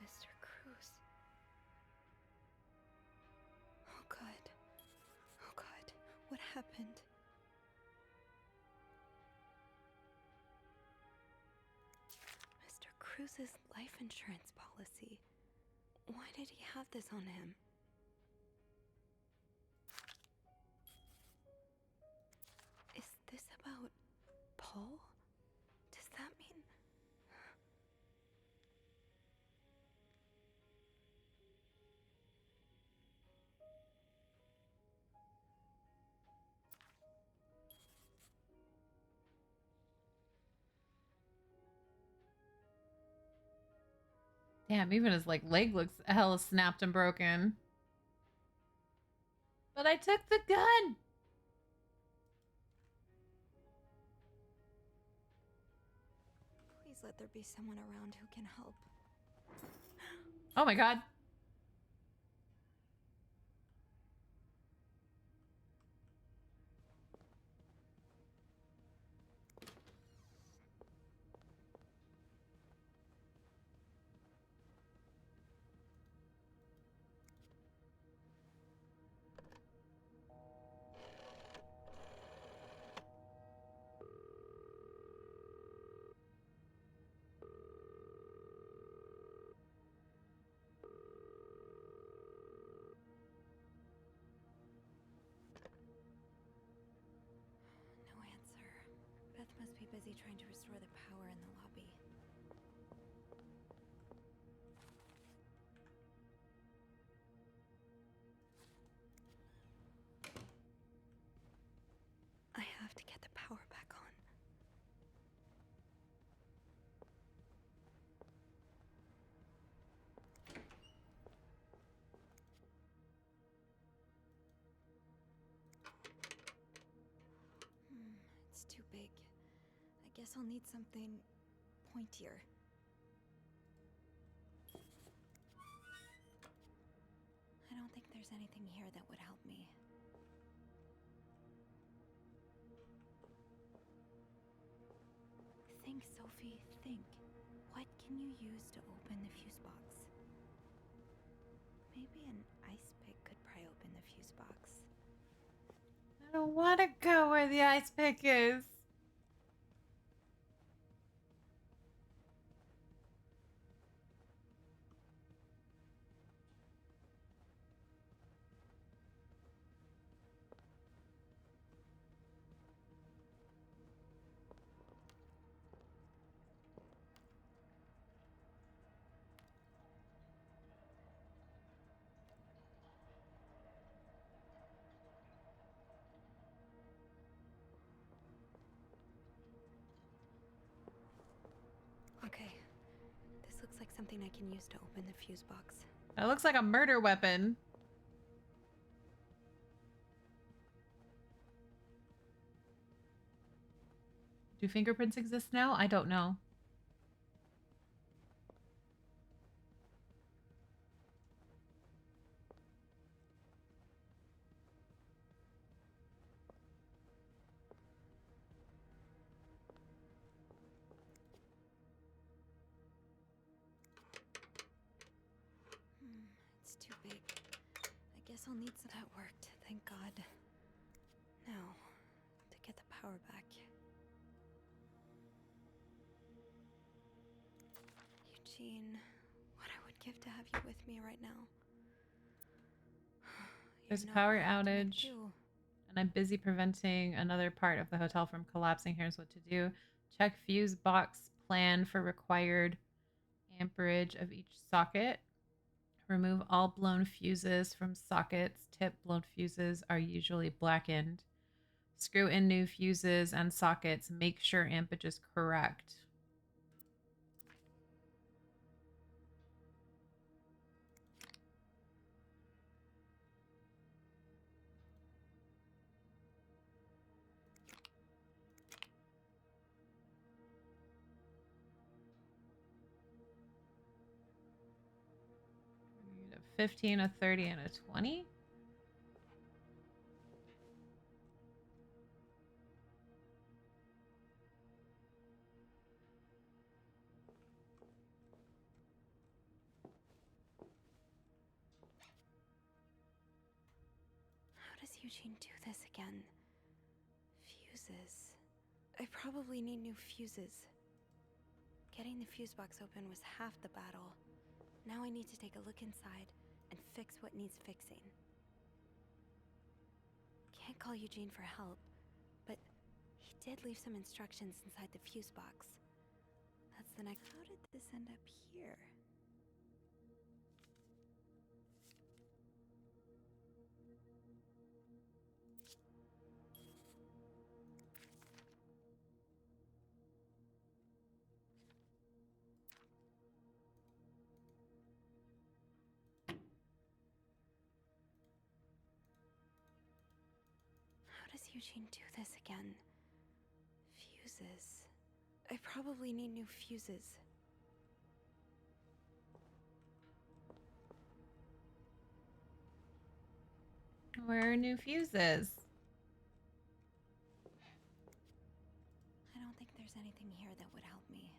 Mr. Cruz. Oh God. Oh God. What happened? Mr. Cruz's life insurance policy. Why did he have this on him? Is this about Paul? Does that mean... Damn, even his like leg looks hella snapped and broken. But I took the gun. that there be someone around who can help. Oh my god. No answer. Beth must be busy trying to restore the power in the lobby. I have to get the power back on. It's too big. I guess I'll need something pointier. I don't think there's anything here that would help me. Think, Sophie, think. What can you use to open the fuse box? Maybe an ice pick could pry open the fuse box. I don't want to go where the ice pick is. Okay. This looks like something I can use to open the fuse box. That looks like a murder weapon. Do fingerprints exist now? I don't know. It's too big. I guess I'll need some. That worked, thank God. Now, to get the power back. Eugene, what I would give to have you with me right now. There's a power outage, and I'm busy preventing another part of the hotel from collapsing. Here's what to do. Check fuse box plan for required amperage of each socket. Remove all blown fuses from sockets. Tip blown fuses are usually blackened. Screw in new fuses and sockets. Make sure ampage is correct. We need a 15, a 30, and a 20. How does Eugene do this again? Fuses. I probably need new fuses. Getting the fuse box open was half the battle. Now I need to take a look inside and fix what needs fixing. Can't call Eugene for help, but he did leave some instructions inside the fuse box. That's the next. How did this end up here? How does Eugene do this again? Fuses. I probably need new fuses. Where are new fuses? I don't think there's anything here that would help me.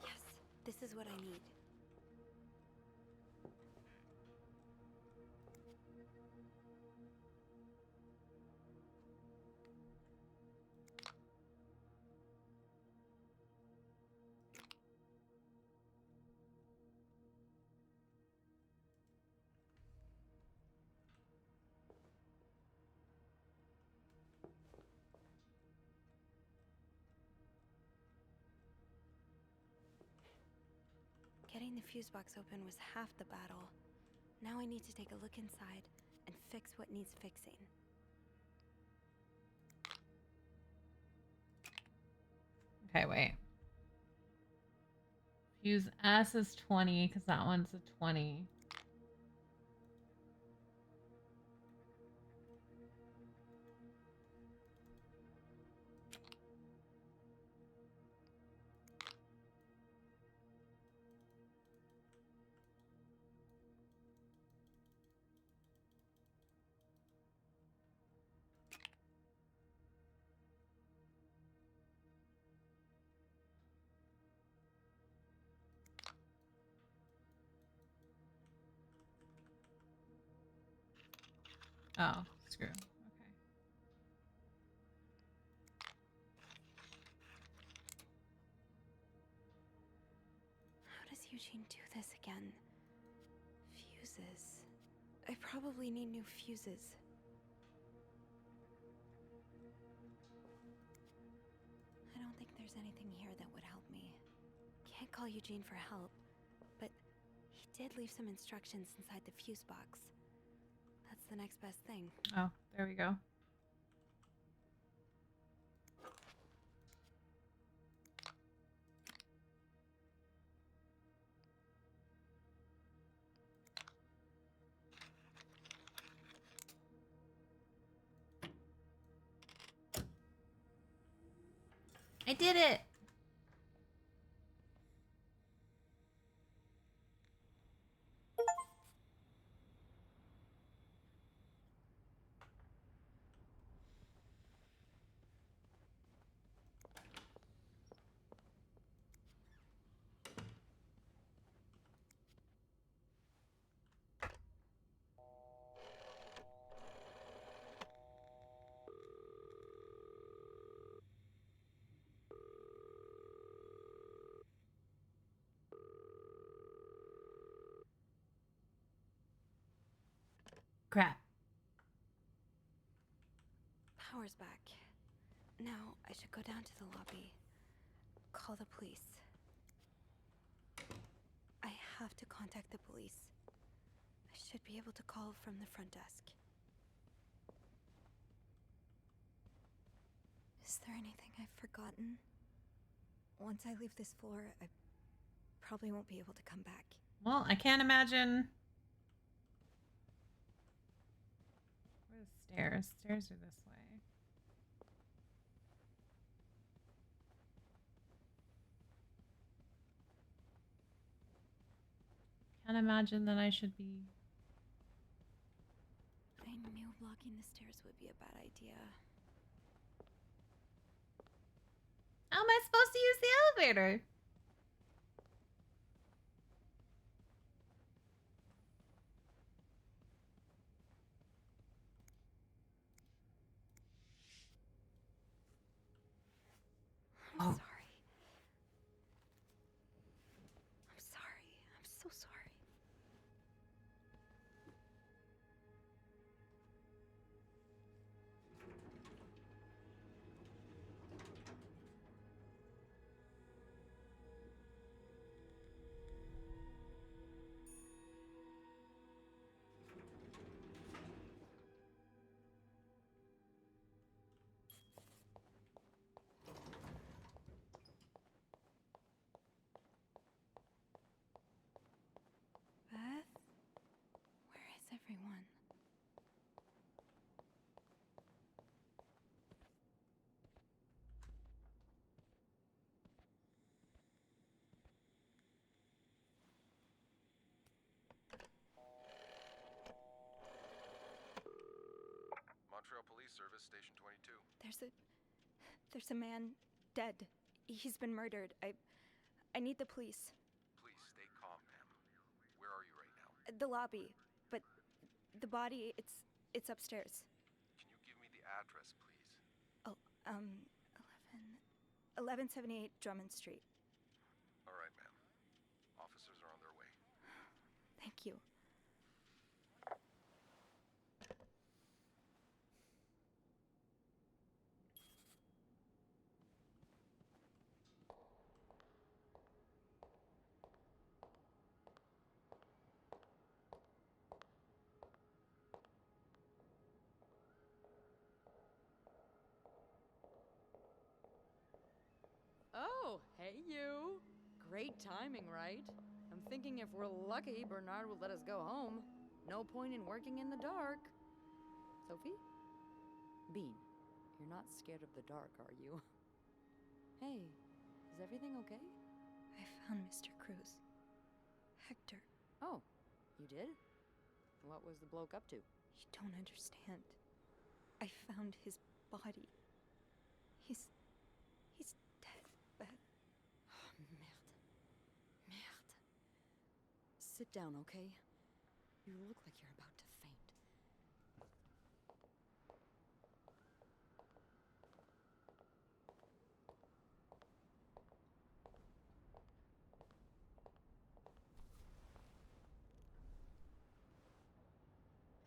Yes, this is what I need. Getting the fuse box open was half the battle. Now I need to take a look inside and fix what needs fixing. Okay, wait. Fuse S is 20 because that one's a 20. Oh, screw. Okay. How does Eugene do this again? Fuses. I probably need new fuses. I don't think there's anything here that would help me. Can't call Eugene for help, but he did leave some instructions inside the fuse box. That's the next best thing. Oh, there we go. I did it! Crap. Power's back. Now I should go down to the lobby. Call the police. I have to contact the police. I should be able to call from the front desk. Is there anything I've forgotten? Once I leave this floor, I probably won't be able to come back. Well, I can't imagine. Where's the stairs? Stairs are this way. Can't imagine that I should be. I knew blocking the stairs would be a bad idea. How am I supposed to use the elevator? I'm sorry. I'm sorry. I'm so sorry. service, Station 22. There's a man dead. He's been murdered. I need the police. Please stay calm, ma'am. Where are you right now? The lobby, but the body, it's upstairs. Can you give me the address, please? Oh, 1178 Drummond Street. All right, ma'am. Officers are on their way. Thank you. Oh, hey you! Great timing, right? I'm thinking if we're lucky, Bernard will let us go home. No point in working in the dark. Sophie? Bean, you're not scared of the dark, are you? Hey, is everything okay? I found Mr. Cruz. Hector. Oh, you did? What was the bloke up to? You don't understand. I found his body. He's dead, but... Oh, merde. Merde. Sit down, okay? You look like you're about to faint.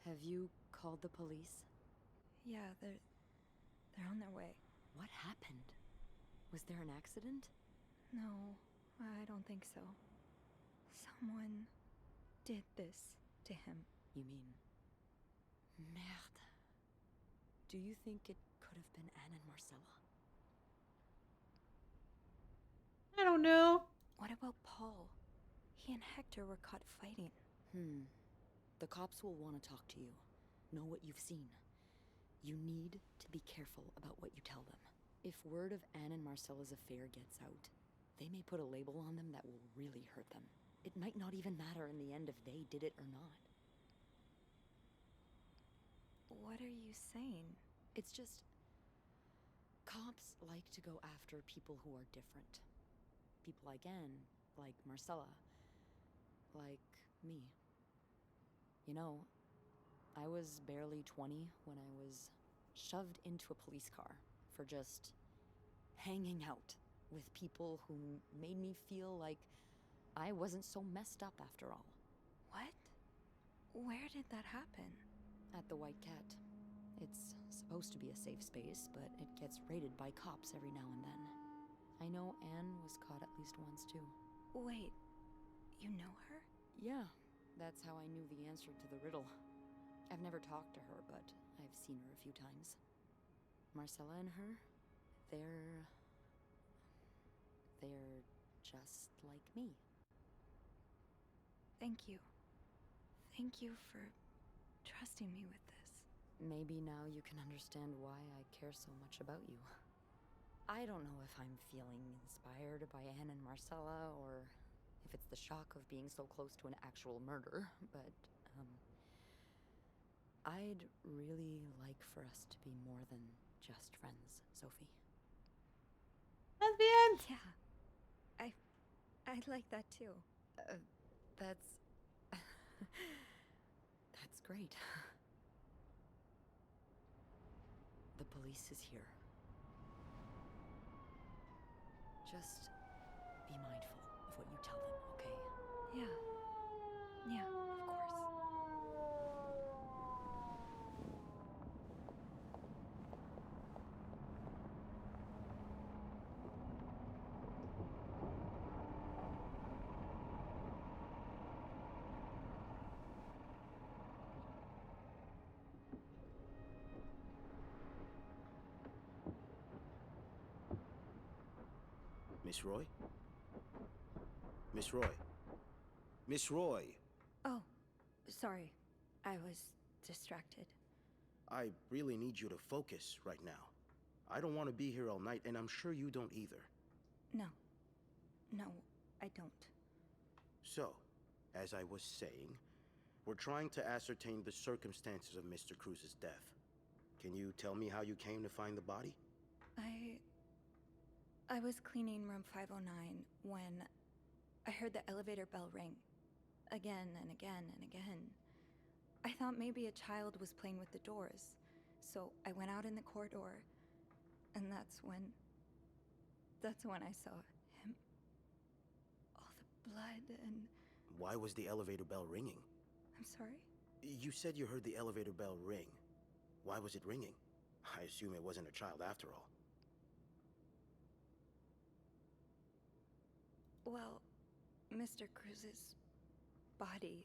Have you called the police? Yeah, they're on their way. What happened? Was there an accident? No, I don't think so. Someone did this to him. You mean... Merde. Do you think it could have been Anne and Marcella? I don't know. What about Paul? He and Hector were caught fighting. The cops will want to talk to you. Know what you've seen. You need to be careful about what you tell them. If word of Anne and Marcella's affair gets out, they may put a label on them that will really hurt them. It might not even matter in the end if they did it or not. What are you saying? It's just... cops like to go after people who are different. People like Anne, like Marcella, like me. You know, I was barely 20 when I was shoved into a police car for just hanging out with people who made me feel like I wasn't so messed up after all. What? Where did that happen? At the White Cat. It's supposed to be a safe space, but it gets raided by cops every now and then. I know Anne was caught at least once too. Wait, you know her? Yeah, that's how I knew the answer to the riddle. I've never talked to her, but I've seen her a few times. Marcella and her, they're just like me. Thank you. Thank you for trusting me with this. Maybe now you can understand why I care so much about you. I don't know if I'm feeling inspired by Anne and Marcella, or if it's the shock of being so close to an actual murder, but, I'd really like for us to be more than just friends, Sophie. Lesbians! Yeah. I'd like that too. That's... that's great. The police is here. Just be mindful of what you tell them, okay? Yeah. Yeah, of course. Miss Roy? Miss Roy? Miss Roy! Oh, sorry. I was distracted. I really need you to focus right now. I don't want to be here all night, and I'm sure you don't either. No. No, I don't. So, as I was saying, we're trying to ascertain the circumstances of Mr. Cruz's death. Can you tell me how you came to find the body? I was cleaning room 509 when I heard the elevator bell ring. Again and again and again. I thought maybe a child was playing with the doors, so I went out in the corridor, and that's when I saw him. All the blood and... Why was the elevator bell ringing? I'm sorry? You said you heard the elevator bell ring. Why was it ringing? I assume it wasn't a child after all. Well, Mr. Cruz's body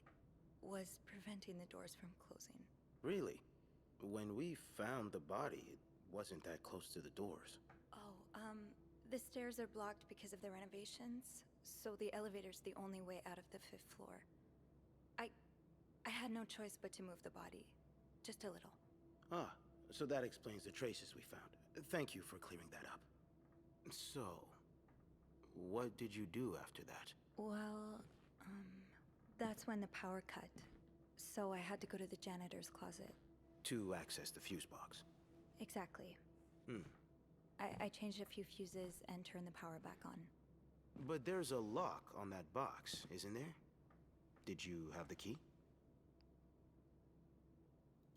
was preventing the doors from closing. Really? When we found the body, it wasn't that close to the doors. Oh, the stairs are blocked because of the renovations, so the elevator's the only way out of the 5th floor. I had no choice but to move the body. Just a little. Ah, so that explains the traces we found. Thank you for clearing that up. So, what did you do after that? Well, that's when the power cut. So I had to go to the janitor's closet. To access the fuse box. Exactly. Hmm. I changed a few fuses and turned the power back on. But there's a lock on that box, isn't there? Did you have the key?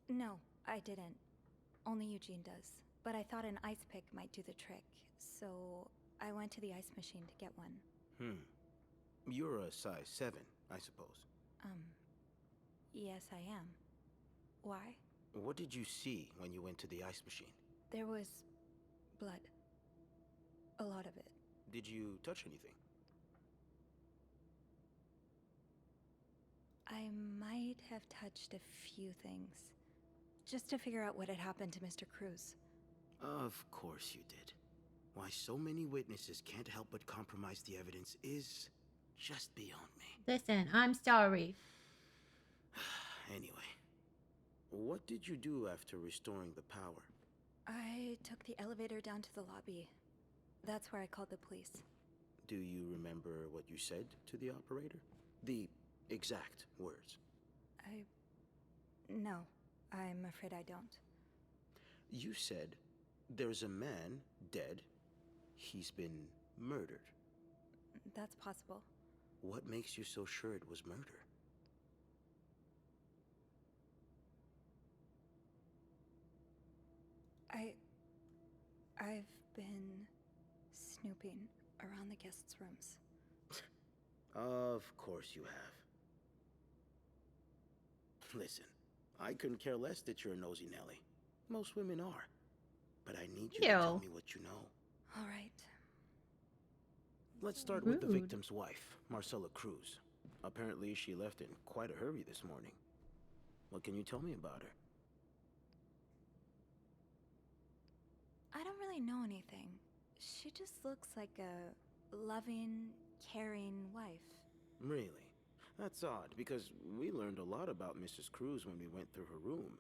No, I didn't. Only Eugene does. But I thought an ice pick might do the trick, so I went to the ice machine to get one. You're a size 7, I suppose. Yes, I am. Why? What did you see when you went to the ice machine? There was blood. A lot of it. Did you touch anything? I might have touched a few things. Just to figure out what had happened to Mr. Cruz. Of course you did. Why so many witnesses can't help but compromise the evidence is just beyond me. Listen, I'm sorry. Anyway, what did you do after restoring the power? I took the elevator down to the lobby. That's where I called the police. Do you remember what you said to the operator? The exact words. No, I'm afraid I don't. You said, there's a man dead. He's been murdered. That's possible. What makes you so sure it was murder? I've been snooping around the guests' rooms. Of course you have. Listen, I couldn't care less that you're a nosy Nelly. Most women are. But I need you to tell me what you know. All right. Let's start with the victim's wife, Marcela Cruz. Apparently she left in quite a hurry this morning. What can you tell me about her? I don't really know anything. She just looks like a loving, caring wife. Really? That's odd, because we learned a lot about Mrs. Cruz when we went through her room.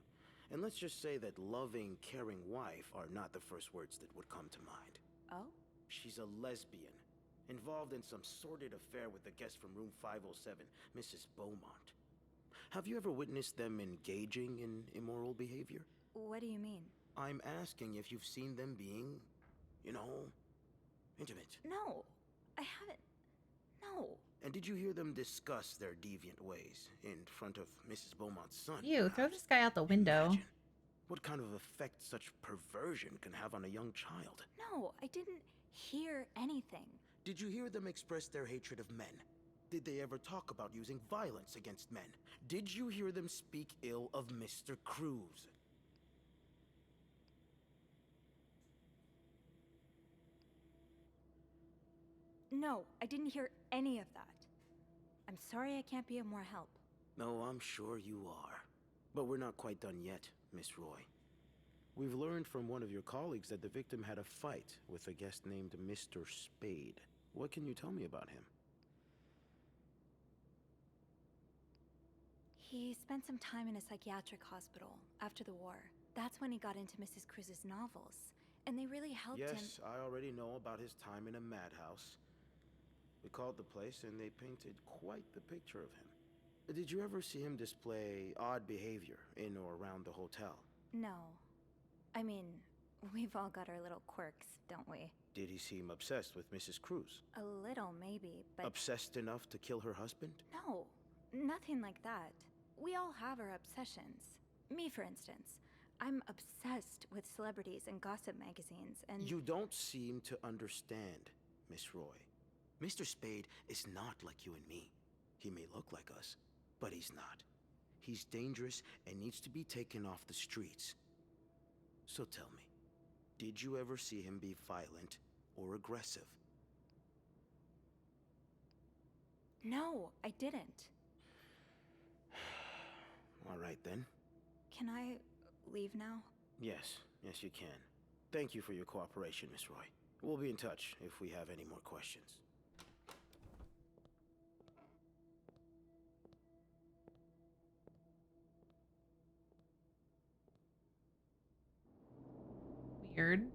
And let's just say that loving, caring wife are not the first words that would come to mind. Oh? She's a lesbian, involved in some sordid affair with the guest from room 507, Mrs. Beaumont. Have you ever witnessed them engaging in immoral behavior? What do you mean? I'm asking if you've seen them being, intimate. No, I haven't. No. And did you hear them discuss their deviant ways in front of Mrs. Beaumont's son? Ew, throw this guy out the window. Imagine what kind of effect such perversion can have on a young child. No, I didn't hear anything. Did you hear them express their hatred of men? Did they ever talk about using violence against men? Did you hear them speak ill of Mr. Cruz? No, I didn't hear any of that. I'm sorry I can't be of more help. No, I'm sure you are. But we're not quite done yet, Miss Roy. We've learned from one of your colleagues that the victim had a fight with a guest named Mr. Spade. What can you tell me about him? He spent some time in a psychiatric hospital after the war. That's when he got into Mrs. Cruz's novels. And they really helped him. Yes, I already know about his time in a madhouse. We called the place and they painted quite the picture of him. Did you ever see him display odd behavior in or around the hotel? No. I mean, we've all got our little quirks, don't we? Did he seem obsessed with Mrs. Cruz? A little, maybe, but... Obsessed enough to kill her husband? No, nothing like that. We all have our obsessions. Me, for instance. I'm obsessed with celebrities and gossip magazines, and... You don't seem to understand, Miss Roy. Mr. Spade is not like you and me. He may look like us, but he's not. He's dangerous and needs to be taken off the streets. So tell me, did you ever see him be violent or aggressive? No, I didn't. All right, then. Can I leave now? Yes, you can. Thank you for your cooperation, Miss Roy. We'll be in touch if we have any more questions. Weird.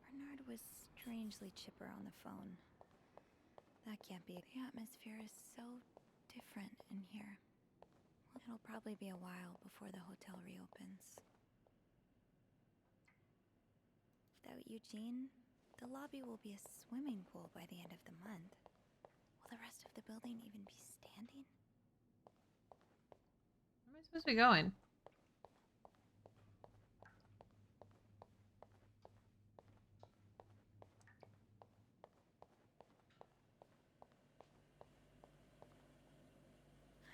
Bernard was strangely chipper on the phone. That can't be. The atmosphere is so different in here. It'll probably be a while before the hotel reopens. Without Eugene, the lobby will be a swimming pool by the end of the month. Will the rest of the building even be standing? Where am I supposed to be going?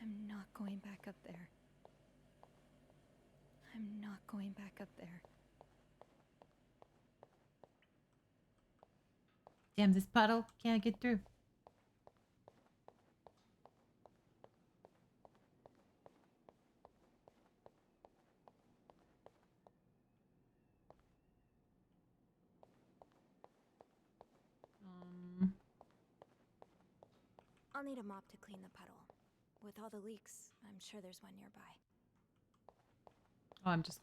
I'm not going back up there. I'm not going back up there. Damn, this puddle can't get through. I'll need a mop to clean the puddle. With all the leaks, I'm sure there's one nearby. Oh, I'm just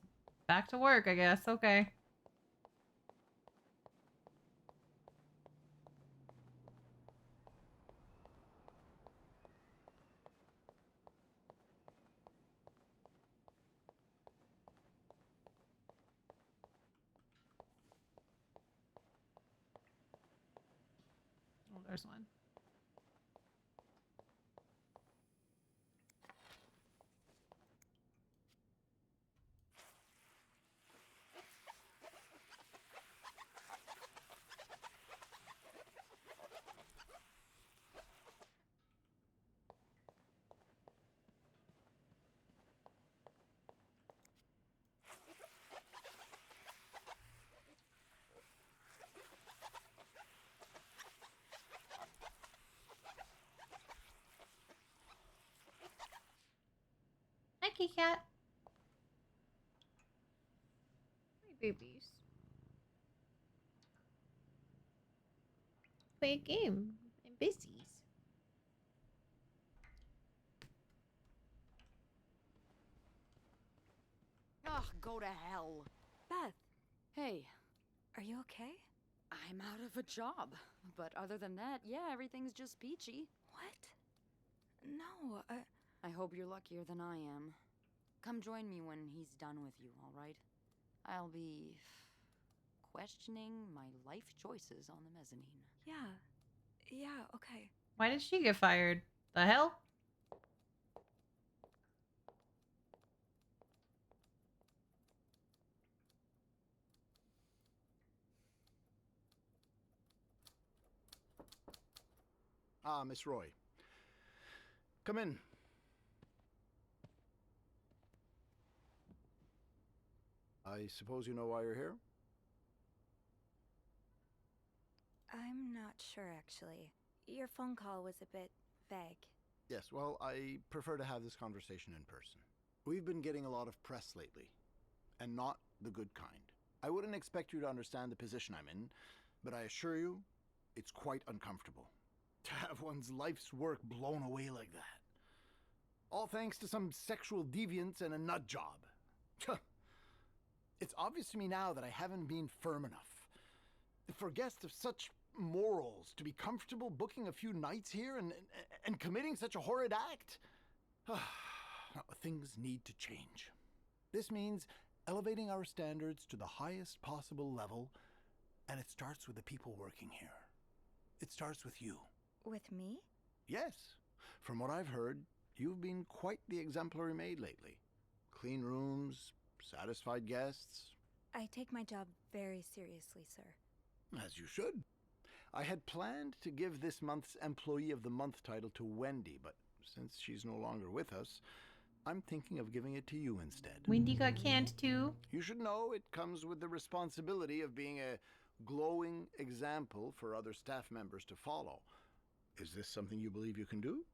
back to work, I guess. Okay. Oh, there's one. Hi, kitty cat. Hi, babies. Play a game. I'm busy. Ugh, go to hell. Beth, Hey, are you okay? I'm out of a job. But other than that, yeah, everything's just peachy. What? No, I hope you're luckier than I am. Come join me when he's done with you, all right? I'll be questioning my life choices on the mezzanine. Yeah, okay. Why did she get fired? The hell? Ah, Miss Roy. Come in. I suppose you know why you're here? I'm not sure, actually. Your phone call was a bit vague. Yes, well, I prefer to have this conversation in person. We've been getting a lot of press lately, and not the good kind. I wouldn't expect you to understand the position I'm in, but I assure you, it's quite uncomfortable. To have one's life's work blown away like that. All thanks to some sexual deviance and a nut job. It's obvious to me now that I haven't been firm enough. For guests of such morals to be comfortable booking a few nights here and committing such a horrid act. Things need to change. This means elevating our standards to the highest possible level, and it starts with the people working here. It starts with you. With me? Yes. From what I've heard, you've been quite the exemplary maid lately. Clean rooms, satisfied guests. I take my job very seriously, sir. As you should. I had planned to give this month's Employee of the Month title to Wendy, but since she's no longer with us, I'm thinking of giving it to you instead. Wendy got canned too. You should know it comes with the responsibility of being a glowing example for other staff members to follow. Is this something you believe you can do?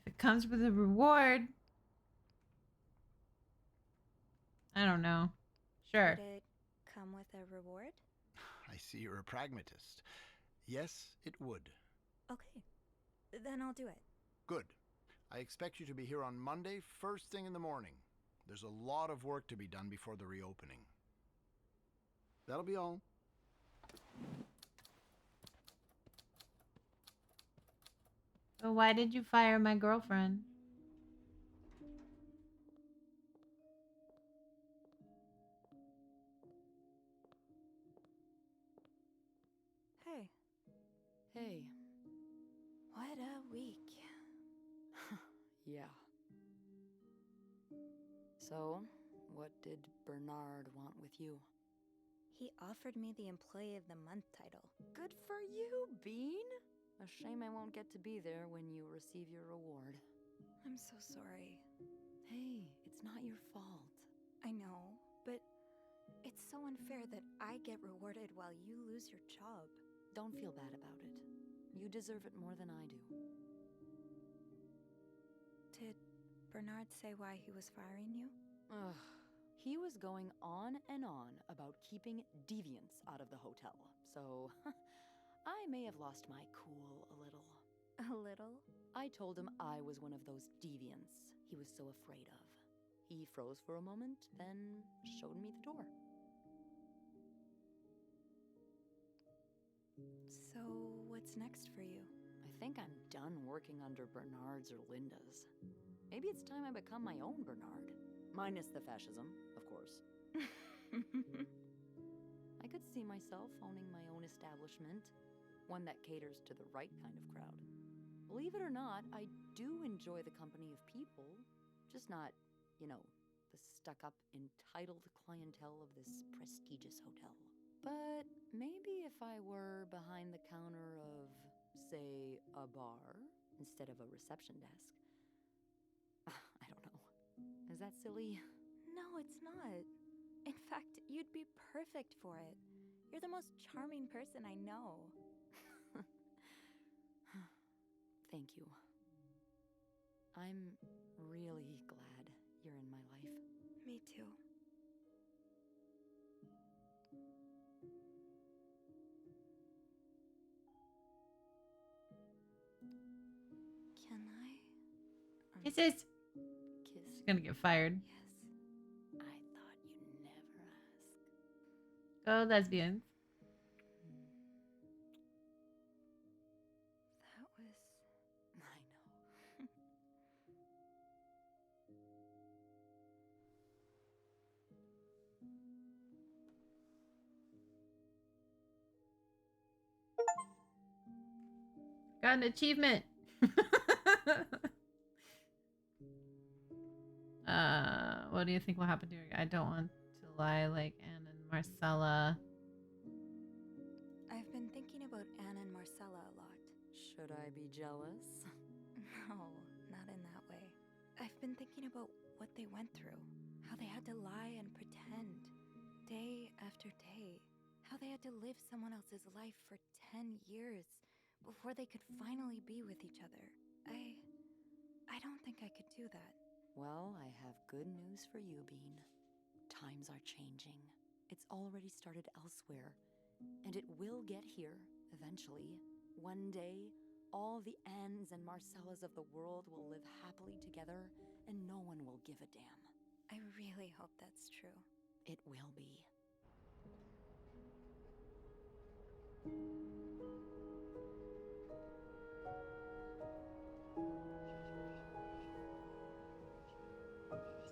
If it comes with a reward, I don't know. Sure. Would it come with a reward? I see you're a pragmatist. Yes, it would. Okay, then I'll do it. Good. I expect you to be here on Monday, first thing in the morning. There's a lot of work to be done before the reopening. That'll be all. So why did you fire my girlfriend? Hey. Hey. What a week. Yeah. So, what did Bernard want with you? He offered me the Employee of the Month title. Good for you, Bean! A shame I won't get to be there when you receive your reward. I'm so sorry. Hey, it's not your fault. I know, but it's so unfair that I get rewarded while you lose your job. Don't feel bad about it. You deserve it more than I do. Did Bernard say why he was firing you? Ugh. He was going on and on about keeping deviants out of the hotel, so I may have lost my cool a little. A little? I told him I was one of those deviants he was so afraid of. He froze for a moment, then showed me the door. So, what's next for you? I think I'm done working under Bernard's or Linda's. Maybe it's time I become my own Bernard. Minus the fascism, of course. I could see myself owning my own establishment, one that caters to the right kind of crowd. Believe it or not, I do enjoy the company of people, just not, the stuck-up, entitled clientele of this prestigious hotel. But maybe if I were behind the counter of, say, a bar, instead of a reception desk. I don't know. Is that silly? No, it's not. In fact, you'd be perfect for it. You're the most charming person I know. Thank you. I'm really glad you're in my life. Me too. Can I? Kisses. Kiss. She's gonna get fired. Yes. I thought you'd never ask. Go lesbians. That was... I know. Got an achievement. What do you think will happen to her? I don't want to lie like Anne and Marcella. I've been thinking about Anne and Marcella a lot. Should I be jealous? No, not in that way. I've been thinking about what they went through. How they had to lie and pretend. Day after day. How they had to live someone else's life for 10 years before they could finally be with each other. I don't think I could do that. Well, I have good news for you, Bean. Times are changing. It's already started elsewhere, and it will get here eventually. One day, All the Annes and Marcellas of the world will live happily together, and no one will give a damn. I really hope that's true. It will be.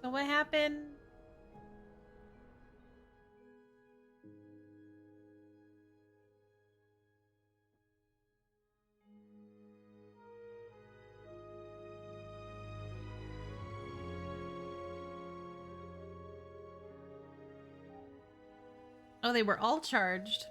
So what happened? Oh, they were all charged.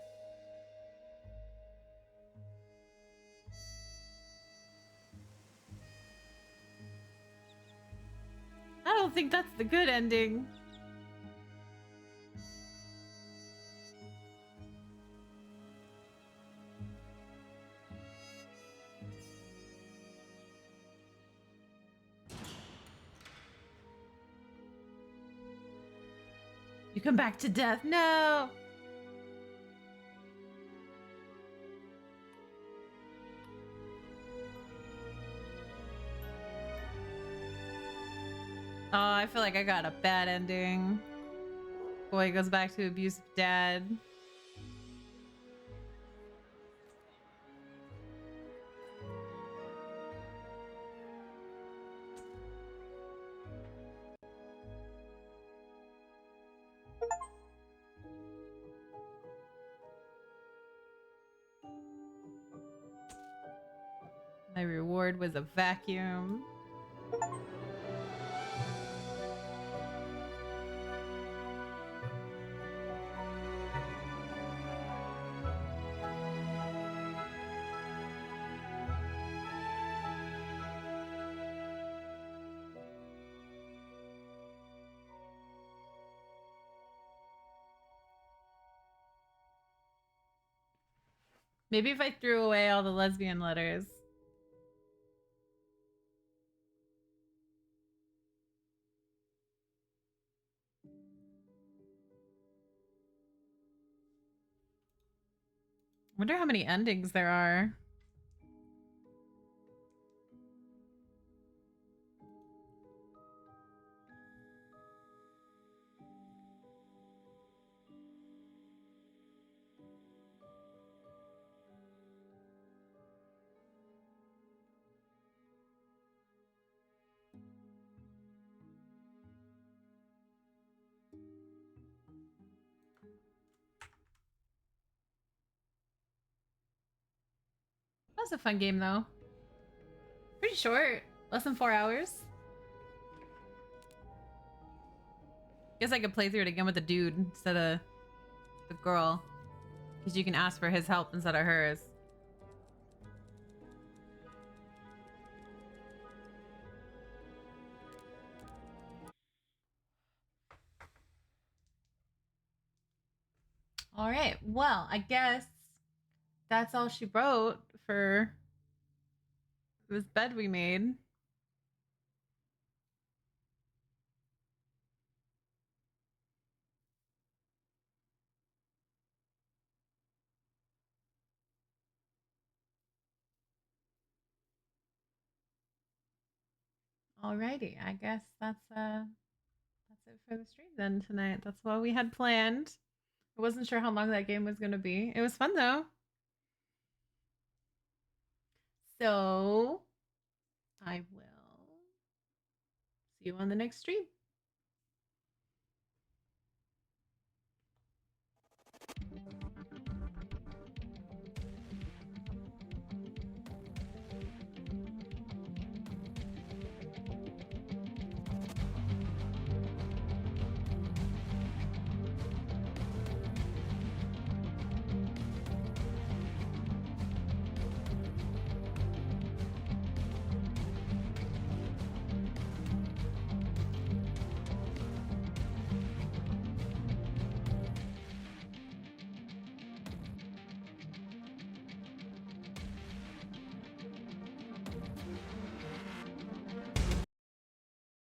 I don't think that's the good ending. You come back to death. No. Oh, I feel like I got a bad ending. Boy goes back to abusive dad. My reward was a vacuum. Maybe if I threw away all the lesbian letters. Wonder how many endings there are. That was a fun game though. Pretty short. Less than 4 hours. Guess I could play through it again with the dude instead of the girl. Because you can ask for his help instead of hers. All right. Well, I guess that's all she wrote for this bed we made. Alrighty, I guess that's it for the stream then tonight. That's what we had planned. I wasn't sure how long that game was gonna be. It was fun though. So I will see you on the next stream.